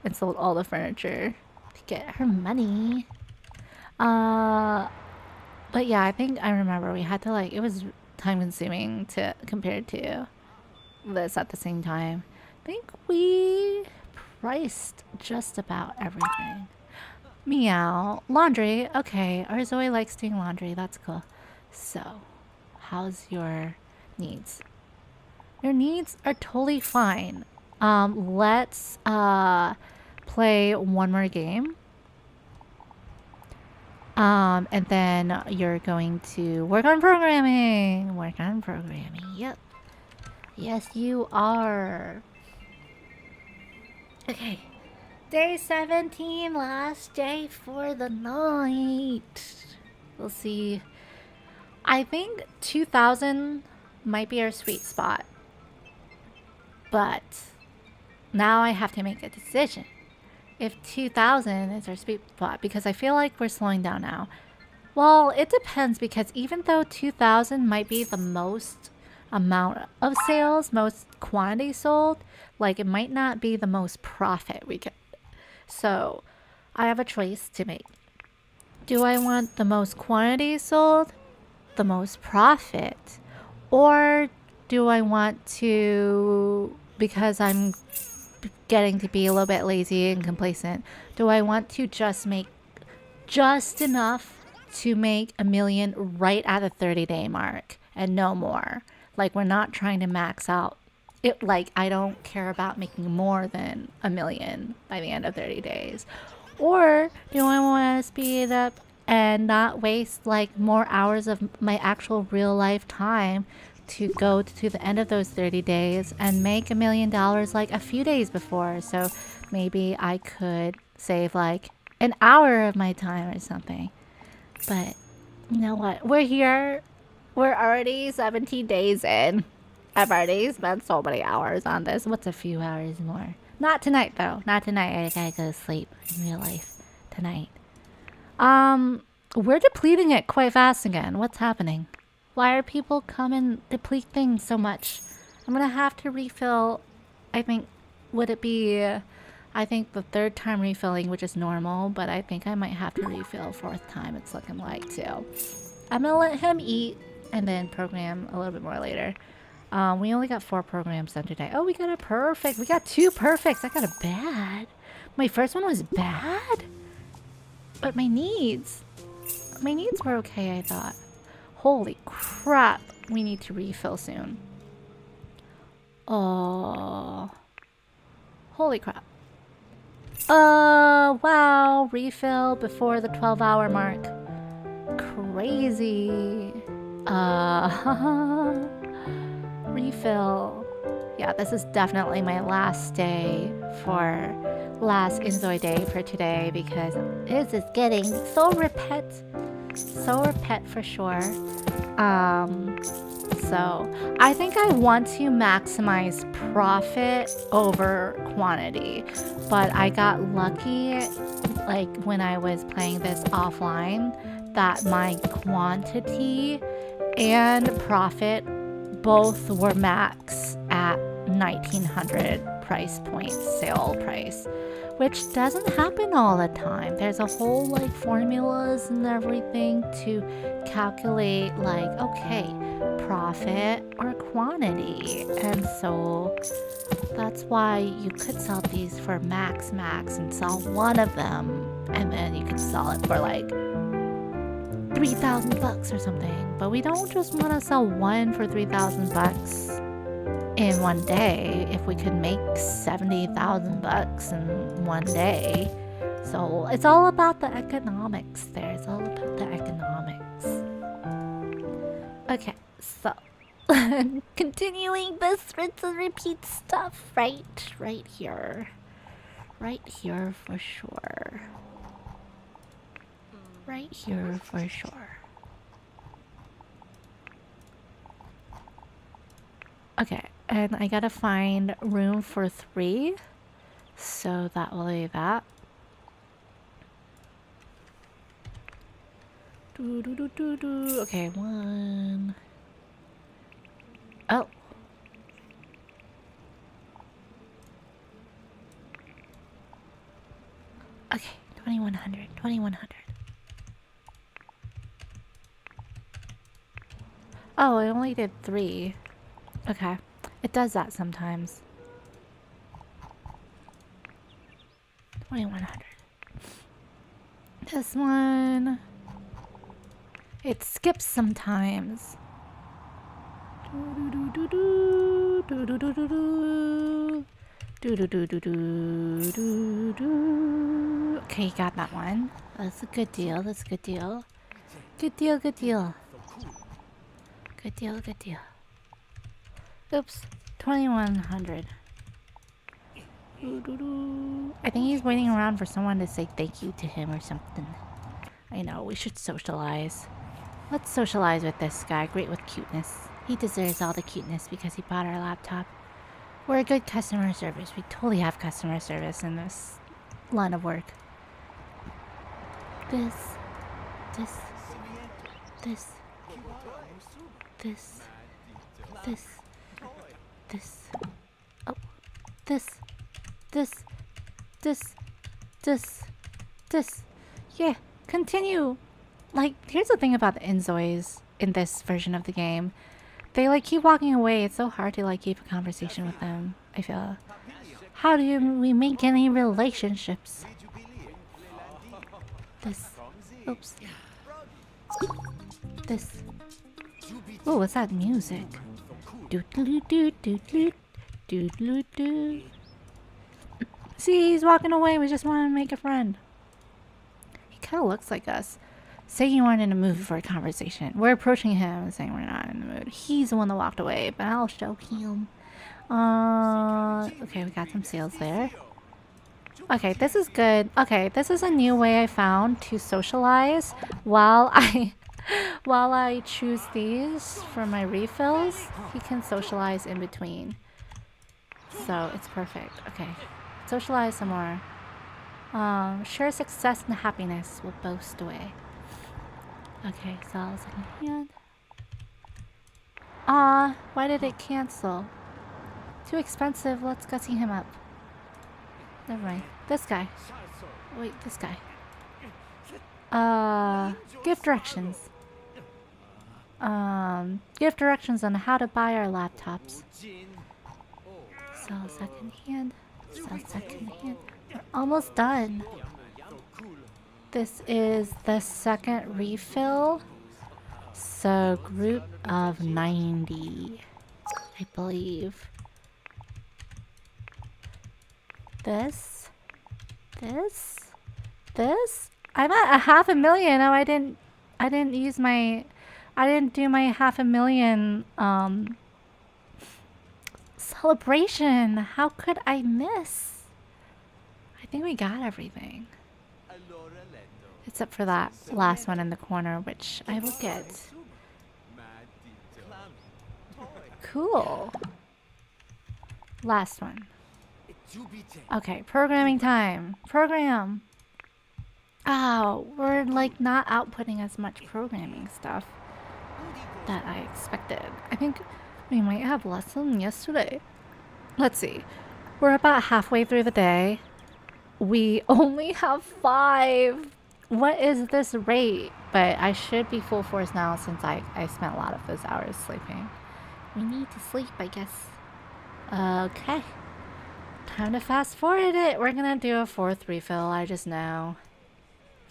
and sold all the furniture to get her money. But yeah, I think I remember we had to like, it was time consuming to compare to this at the same time. I think we priced just about everything. Meow. Laundry. Okay, our Zoe likes doing laundry. That's cool. So, how's your needs? Your needs are totally fine. Let's play one more game. And then you're going to work on programming. Work on programming. Yep. Yes, you are. Okay. Day 17, last day for the night. We'll see. I think 2000 might be our sweet spot. But now I have to make a decision. If 2000 is our sweet spot, because I feel like we're slowing down now. Well, it depends, because even though 2000 might be the most amount of sales, most quantity sold, like it might not be the most profit we get. So I have a choice to make. Do I want the most quantity sold, the most profit, or do I want to, because I'm getting to be a little bit lazy and complacent, do I want to just make just enough to make $1 million right at the 30-day mark and no more? Like, we're not trying to max out it. Like, I don't care about making more than $1 million by the end of 30 days. Or do I want to speed it up and not waste like more hours of my actual real life time to go to the end of those 30 days and make $1 million like a few days before? So maybe I could save like an hour of my time or something. But you know what? We're here. We're already 17 days in. I've already spent so many hours on this. What's a few hours more? Not tonight, though. Not tonight. I gotta go to sleep in real life tonight. We're depleting it quite fast again. What's happening? Why are people come and deplete things so much? I'm gonna have to refill. I think, would it be, I think the third time refilling, which is normal, but I think I might have to refill fourth time, it's looking like, too. I'm gonna let him eat and then program a little bit more later. We only got 4 programs done today. Oh, we got a perfect. We got 2 perfects. I got a bad. My first one was bad? But my needs were okay, I thought. Holy crap. We need to refill soon. Oh. Holy crap. Wow. Refill before the 12-hour mark. Crazy. Refill. Yeah, this is definitely my last inZoi day for today, because this is getting so repet for sure. So I think I want to maximize profit over quantity, but I got lucky, like when I was playing this offline, that my quantity and profit both were max at 1900 price point sale price, which doesn't happen all the time. There's a whole like formulas and everything to calculate like, okay, profit or quantity. And so that's why you could sell these for max and sell one of them, and then you could sell it for like $3,000 or something. But we don't just want to sell one for $3,000 in one day if we could make $70,000 in one day. So it's all about the economics there. It's all about the economics. Okay, so continuing this rinse and repeat stuff right here for sure. Right here for sure. Okay, And I gotta find room for 3. So that will be that. Okay, 1. Oh. Okay, 2100, 2100. Oh, I only did 3. Okay. It does that sometimes. 2100. This one. It skips sometimes. Okay, you got that one. That's a good deal. That's a good deal. Good deal, good deal. Good deal, good deal. Oops. 2100. I think he's waiting around for someone to say thank you to him or something. I know, we should socialize. Let's socialize with this guy, great with cuteness. He deserves all the cuteness because he bought our laptop. We're a good customer service. We totally have customer service in this line of work. This. Oh. This. Yeah, continue. Like, here's the thing about the inZois in this version of the game. They like keep walking away. It's so hard to like keep a conversation with them, I feel. How do we make any relationships? This. Oops. This. Oh, what's that music? See, he's walking away. We just want to make a friend. He kind of looks like us. Say you aren't in the mood for a conversation. We're approaching him and saying we're not in the mood. He's the one that walked away, but I'll show him. Okay, we got some sales there. Okay, this is good. Okay, this is a new way I found to socialize while I choose these for my refills. He can socialize in between. So it's perfect. Okay, socialize some more. Share success and happiness will boast away. Okay, so second hand. Why did it cancel? Too expensive. Let's gussy him up. Never mind. This guy. Wait, this guy. Give directions. Give directions on how to buy our laptops. Sell second hand. Sell second hand. We're almost done. This is the second refill. So group of 90, I believe. This. I'm at 500,000. Oh, I didn't do my 500,000 celebration. How could I miss? I think we got everything. Except for that last one in the corner, which I will get. Cool. Last one. Okay, programming time. Program. Oh, we're like not outputting as much programming stuff that I expected. I think we might have less than yesterday. Let's see. We're about halfway through the day. We only have 5. What is this rate? But I should be full force now since I spent a lot of those hours sleeping. We need to sleep, I guess. Okay. Time to fast forward it. We're gonna do a 4th refill, I just know.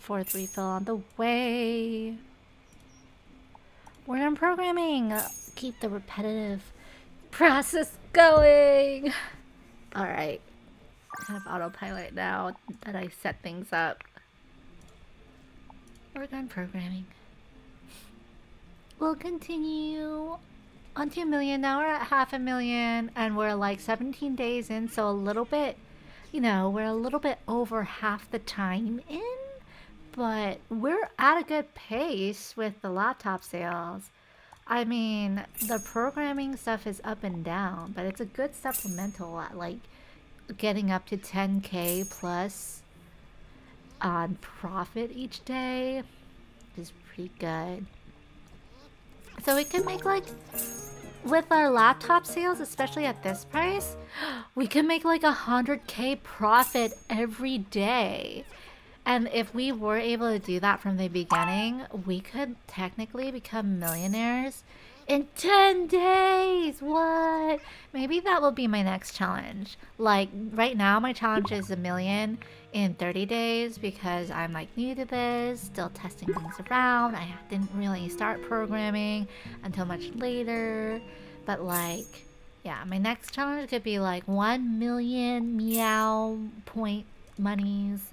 4th refill on the way. We're in programming. Keep the repetitive process going. Alright. Kind of autopilot now that I set things up. We're done programming. We'll continue on 2 million. Now we're at 500,000 and we're like 17 days in, so a little bit, you know, we're a little bit over half the time in, but we're at a good pace with the laptop sales. I mean, the programming stuff is up and down, but it's a good supplemental at like getting up to 10K plus on profit each day is pretty good. So we can make like, with our laptop sales, especially at this price, we can make like 100K profit every day. And if we were able to do that from the beginning, we could technically become millionaires in 10 days. What? Maybe that will be my next challenge. Like right now, my challenge is 1 million in 30 days because I'm like new to this, still testing things around. I didn't really start programming until much later. But like, yeah, my next challenge could be like 1 million meow point monies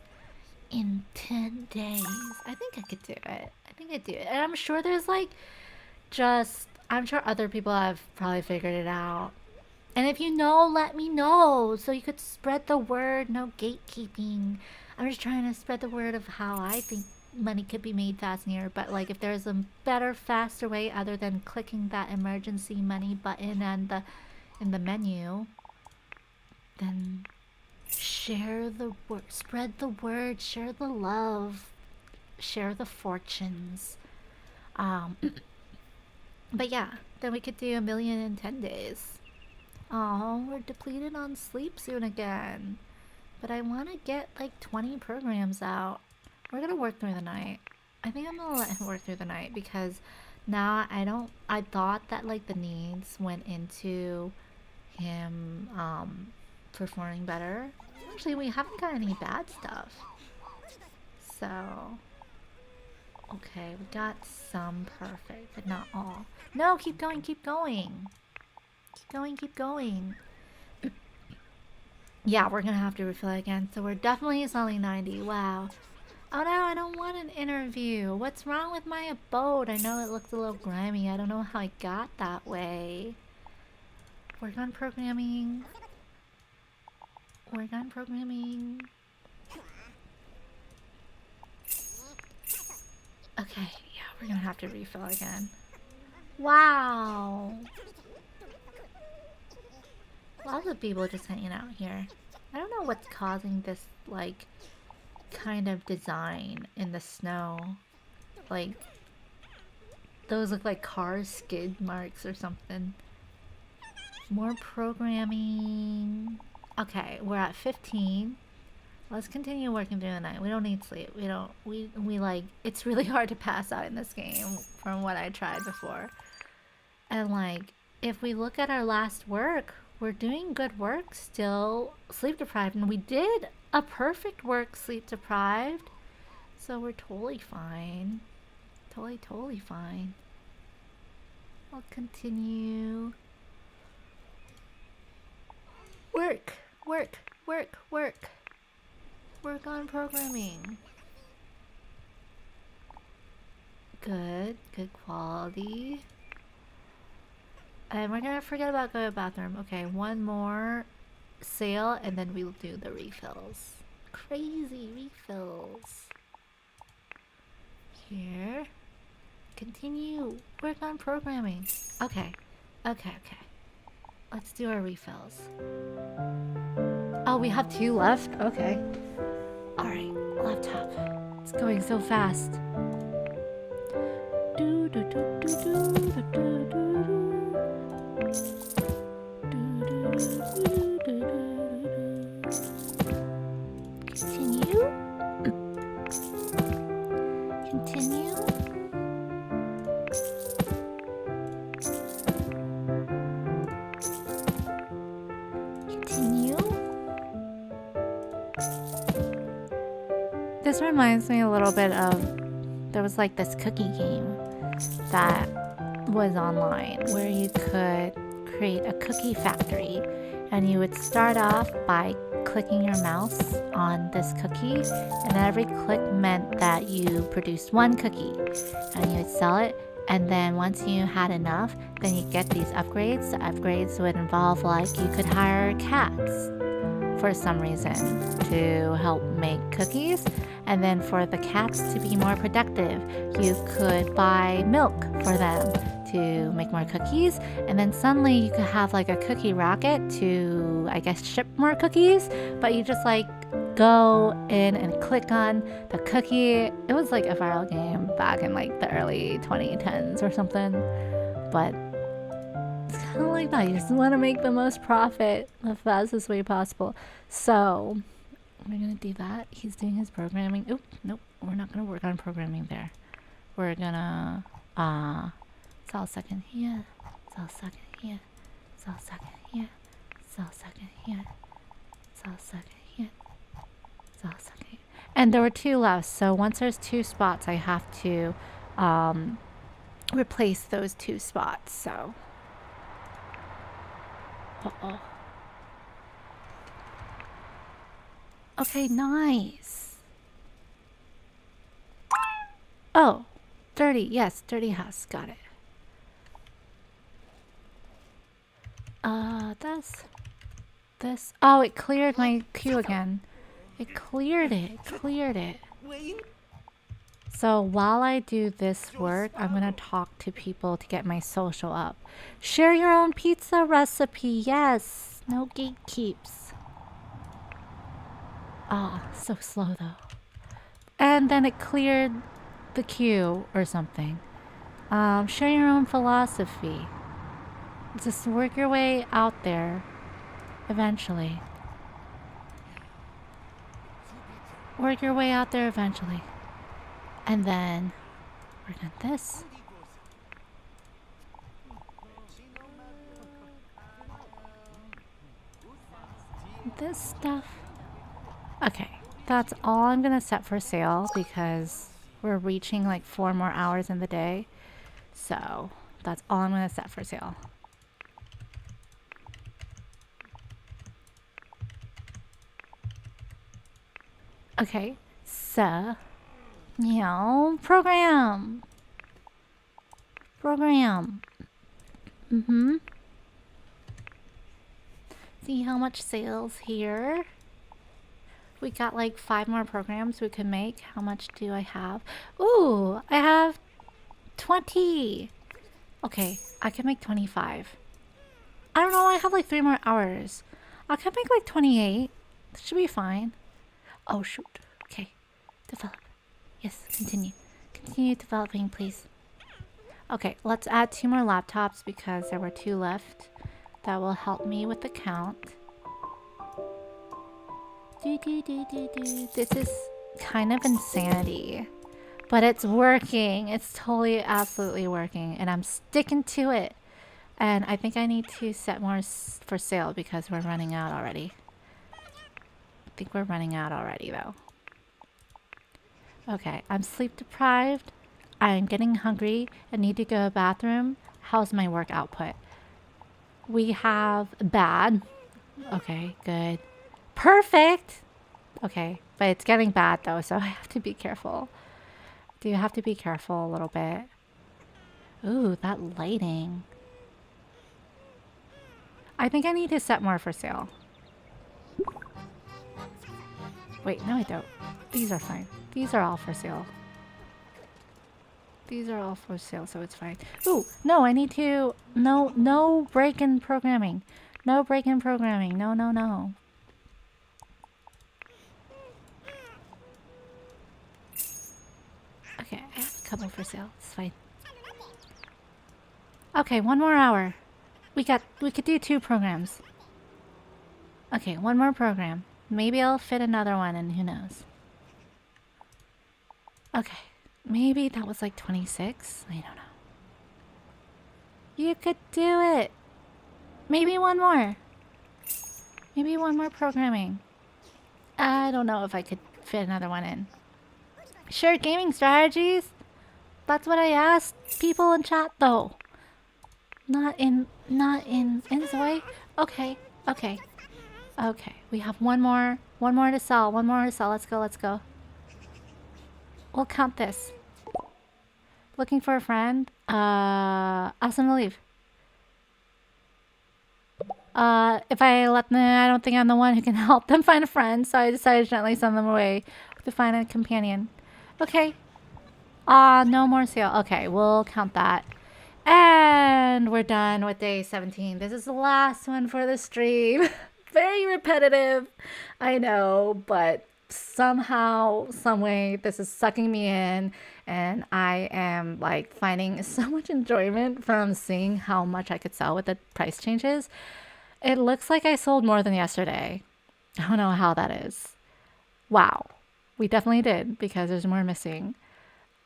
in 10 days. I think I could do it. I think I'd do it. And I'm sure there's like I'm sure other people have probably figured it out. And if you know, let me know so you could spread the word. No gatekeeping. I'm just trying to spread the word of how I think money could be made fast and here. But like if there's a better, faster way other than clicking that emergency money button and in the menu, then share the word, spread the word, share the love, share the fortunes. But yeah, then we could do 1 million in 10 days. Oh, we're depleted on sleep soon again. But I want to get like 20 programs out. We're gonna work through the night. I think I'm gonna let him work through the night because now I thought that like the needs went into him performing better. Actually, we haven't got any bad stuff. So, okay, we got some perfect, but not all. No, keep going, keep going. Keep going, keep going. Yeah, we're gonna have to refill it again. So we're definitely selling 90. Wow. Oh no, I don't want an interview. What's wrong with my abode? I know it looks a little grimy. I don't know how I got that way. Work on programming. Work on programming. Okay, yeah, we're gonna have to refill again. Wow. Lots of people just hanging out here. I don't know what's causing this, like, kind of design in the snow. Like, those look like car skid marks or something. More programming. Okay, we're at 15. Let's continue working through the night. We don't need sleep. We like, it's really hard to pass out in this game from what I tried before. And like, if we look at our last work, we're doing good work still sleep deprived. And we did a perfect work sleep deprived. So we're totally fine. Totally fine. I'll continue. Work on programming. Good quality. And we're gonna forget about going to the bathroom. Okay, one more sale and then we'll do the refills. Crazy refills. Here. Continue. Work on programming. Okay. Let's do our refills. Oh, we have 2 left? Okay. Alright, laptop. It's going so fast. Continue. Continue. This reminds me a little bit of, there was like this cookie game that was online where you could create a cookie factory, and you would start off by clicking your mouse on this cookie, and every click meant that you produced 1 cookie, and you would sell it. And then once you had enough, then you get these upgrades. The upgrades would involve like you could hire cats for some reason to help make cookies. And then for the cats to be more productive, you could buy milk for them to make more cookies, and then suddenly you could have like a cookie rocket to, I guess, ship more cookies, but you just like go in and click on the cookie. It was like a viral game back in like the early 2010s or something, but it's kind of like that. You just want to make the most profit the fastest way possible. So we're gonna do that. He's doing his programming. Oop, nope, we're not gonna work on programming there. We're gonna sell second here, sell second here, sell second here, sell second here, sell second here, sell second here. And there were 2 left, so once there's 2 spots, I have to replace those 2 spots. So okay, nice. Oh, 30. Yes, 30 house. Got it. This. Oh, it cleared my queue again. It cleared it. Cleared it. So while I do this work, I'm gonna talk to people to get my social up. Share your own pizza recipe. Yes. No gatekeeps. Ah, so slow though. And then it cleared the queue or something. Share your own philosophy. Just work your way out there eventually. Work your way out there eventually. And then work on this. This stuff. Okay, that's all I'm gonna set for sale because we're reaching like 4 more hours in the day. So that's all I'm gonna set for sale. Okay, so, you know, program. See how much sales here? We got like 5 more programs we could make. How much do I have? Ooh, I have 20. Okay, I can make 25. I don't know, I have like 3 more hours. I can make like 28. Should be fine. Oh shoot. Okay. Develop. Yes, continue. Continue developing, please. Okay, let's add 2 more laptops because there were 2 left. That will help me with the count. This is kind of insanity. But it's working. It's totally, absolutely working. And I'm sticking to it. And I think I need to set more for sale because we're running out already. I think we're running out already though. Okay, I'm sleep deprived. I'm getting hungry. I need to go to the bathroom. How's my work output? We have bad. Okay, good. Perfect! Okay, but it's getting bad though, so I have to be careful. Do you have to be careful a little bit? Ooh, that lighting. I think I need to set more for sale. Wait, no I don't. These are fine. These are all for sale. These are all for sale, so it's fine. Ooh, no, I need to... No break in programming. No break in programming. No. Okay, I have a couple for sale. It's fine. Okay, 1 more hour. We could do 2 programs. Okay, 1 more program. Maybe I'll fit another one and who knows. Okay, maybe that was like 26. I don't know. You could do it. Maybe 1 more. Maybe 1 more programming. I don't know if I could fit another one in. Shared gaming strategies? That's what I asked people in chat though. Not in inZoi? Okay. We have 1 more to sell. Let's go. We'll count this. Looking for a friend? Ask them to leave. If I let them, I don't think I'm the one who can help them find a friend, so I decided to gently send them away to find a companion. Okay. No more sale. Okay, we'll count that. And we're done with day 17. This is the last one for the stream. Very repetitive, I know, but somehow, some way, this is sucking me in, and I am like finding so much enjoyment from seeing how much I could sell with the price changes. It looks like I sold more than yesterday. I don't know how that is. Wow. We definitely did because there's more missing.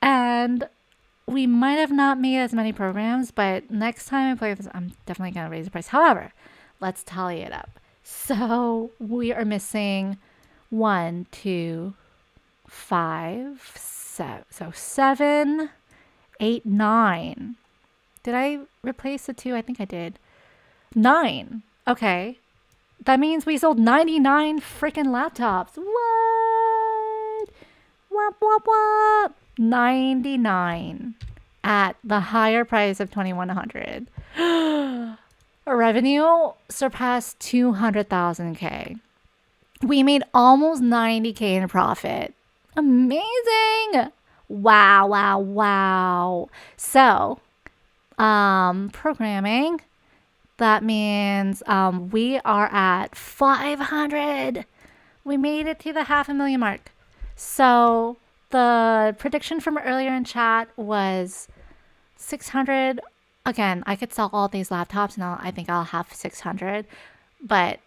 And we might have not made as many programs, but next time I play this, I'm definitely going to raise the price. However, let's tally it up. So we are missing 1, 2, 5, 7. So 7, 8, 9. Did I replace the 2? I think I did. 9. Okay. That means we sold 99 freaking laptops. What? Wop, wop, wop. 99 at the higher price of 2,100. Our revenue surpassed 200,000 K. We made almost 90K in profit. Amazing. Wow, wow, wow. So, programming, that means we are at 500. We made it to the 500,000 mark. So the prediction from earlier in chat was 600. Again, I could sell all these laptops and I think I'll have 600. But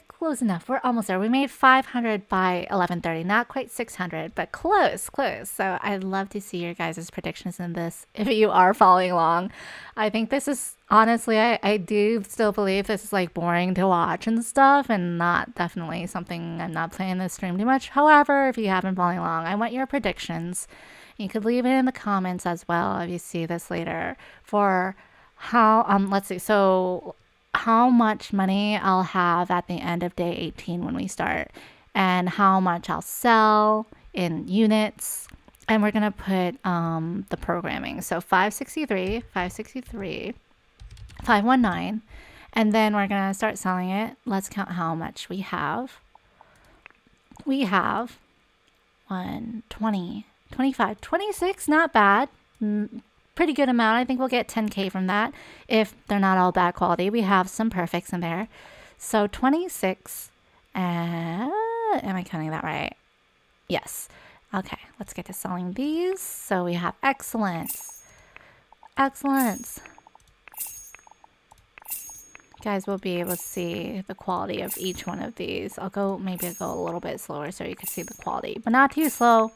close enough. We're almost there. We made 500 by 11:30. Not quite 600, but close, close. So I'd love to see your guys' predictions in this if you are following along. I think this is, honestly, I do still believe this is like boring to watch and stuff and not definitely something I'm not playing this stream too much. However, if you haven't following along, I want your predictions. You could leave it in the comments as well if you see this later for how, let's see. So how much money I'll have at the end of day 18 when we start, and how much I'll sell in units. And we're going to put the programming. So 563, 519, and then we're going to start selling it. Let's count how much we have. We have 1, 20, 25, 26, not bad. Pretty good amount. I think we'll get 10K from that if they're not all bad quality. We have some perfects in there. So 26. Am I counting that right? Yes. Okay, let's get to selling these. So we have excellence. Excellence. You guys will be able to see the quality of each one of these. Maybe I'll go a little bit slower so you can see the quality, but not too slow.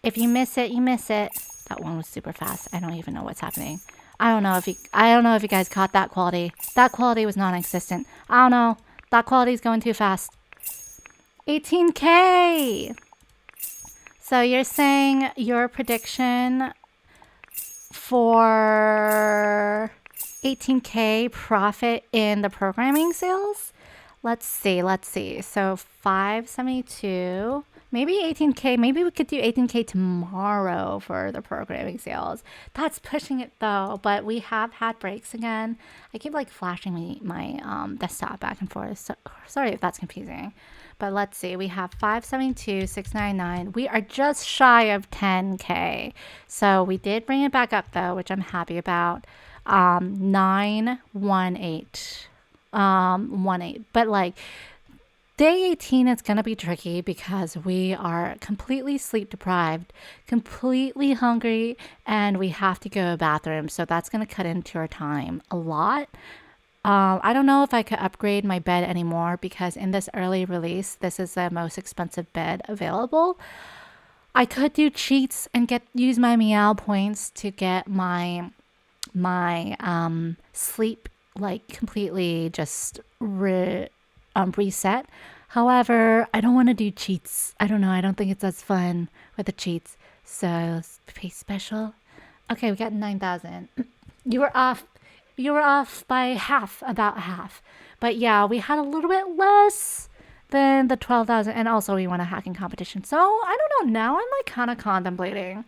If you miss it, you miss it. That one was super fast. I don't even know what's happening. I don't know if you guys caught that quality. That quality was non-existent. I don't know. That quality is going too fast. 18K. So you're saying your prediction for 18K profit in the programming sales? Let's see. So 572. Maybe 18K. Maybe we could do 18K tomorrow for the programming sales. That's pushing it though. But we have had breaks again. I keep like flashing my desktop back and forth. So, sorry if that's confusing. But let's see. We have 572, 699. We are just shy of 10K. So we did bring it back up though, which I'm happy about. 918. 18. But like, day 18 is going to be tricky because we are completely sleep deprived, completely hungry, and we have to go to the bathroom. So that's going to cut into our time a lot. I don't know if I could upgrade my bed anymore because in this early release, this is the most expensive bed available. I could do cheats and use my meow points to get my sleep like completely just reset. However, I don't want to do cheats. I don't know. I don't think it's as fun with the cheats. So let's pay special. Okay, we got 9,000. You were off by half, about half. But yeah, we had a little bit less than the 12,000. And also we won a hacking competition. So I don't know. Now I'm like kind of contemplating.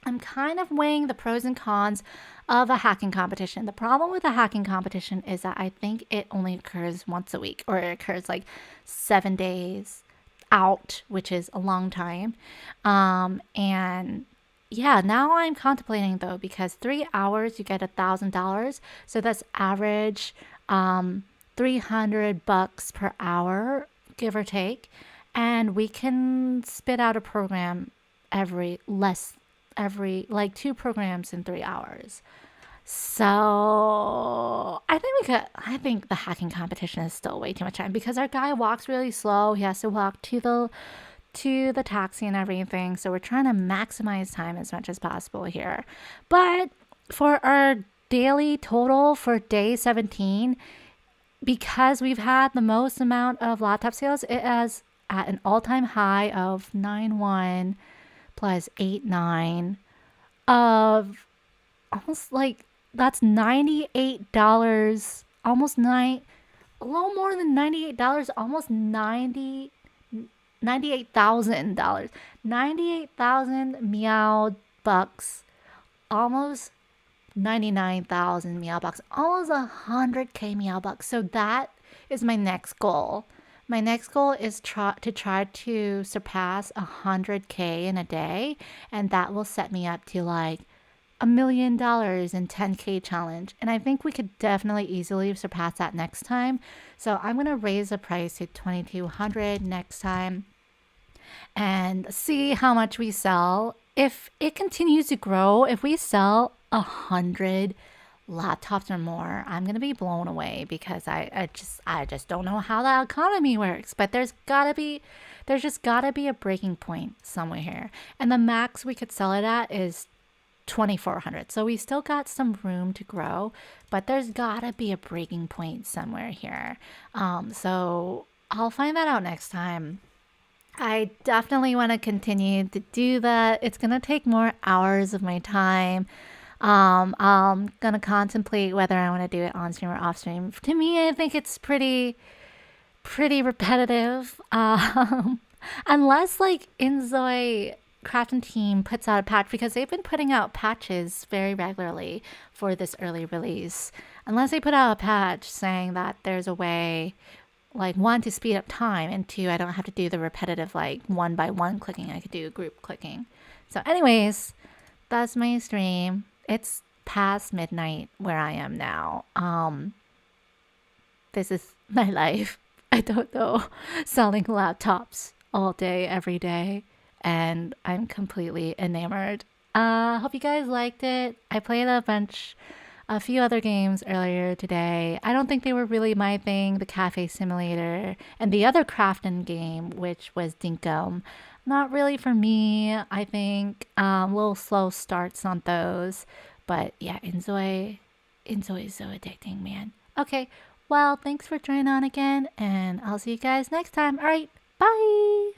I'm kind of weighing the pros and cons of a hacking competition. The problem with a hacking competition is that I think it only occurs once a week, or it occurs like 7 days out, which is a long time. And yeah, now I'm contemplating though, because 3 hours you get $1,000. So that's average 300 bucks per hour, give or take. And we can spit out a program every like 2 programs in 3 hours. So I think the hacking competition is still way too much time because our guy walks really slow. He has to walk to the taxi and everything. So we're trying to maximize time as much as possible here. But for our daily total for day 17, because we've had the most amount of laptop sales, it is at an all-time high of 9.1 plus 8.9 of almost like that's $98, almost a little more than $98, almost $98,000, 98,000 meow bucks, almost 99,000 meow bucks, almost 100k meow bucks. So that is my next goal. My next goal is to try to surpass 100k in a day, and that will set me up to like $1 million in 10k challenge. And I think we could definitely easily surpass that next time. So I'm gonna raise the price to 2,200 next time and see how much we sell. If it continues to grow, if we sell 100 laptops or more, I'm gonna be blown away because I just don't know how that economy works. But there's just gotta be a breaking point somewhere here. And the max we could sell it at is 2,400. So we still got some room to grow, but there's gotta be a breaking point somewhere here. So I'll find that out next time. I definitely want to continue to do that. It's gonna take more hours of my time. I'm gonna contemplate whether I want to do it on stream or off stream. To me, I think it's pretty repetitive. Unless like inZoi Craft and Team puts out a patch, because they've been putting out patches very regularly for this early release. Unless they put out a patch saying that there's a way, like, one, to speed up time, and two, I don't have to do the repetitive like one by one clicking. I could do group clicking. So anyways, that's my stream. It's past midnight where I am now. This is my life. I don't know, selling laptops all day every day, and I'm completely enamored. Hope you guys liked it. I played a few other games earlier today. I don't think they were really my thing. The Cafe Simulator and the other crafting game, which was Dinkum, not really for me. I think little slow starts on those, but yeah, inZoi is so addicting, man. Okay, well, thanks for joining on again, and I'll see you guys next time. All right, bye.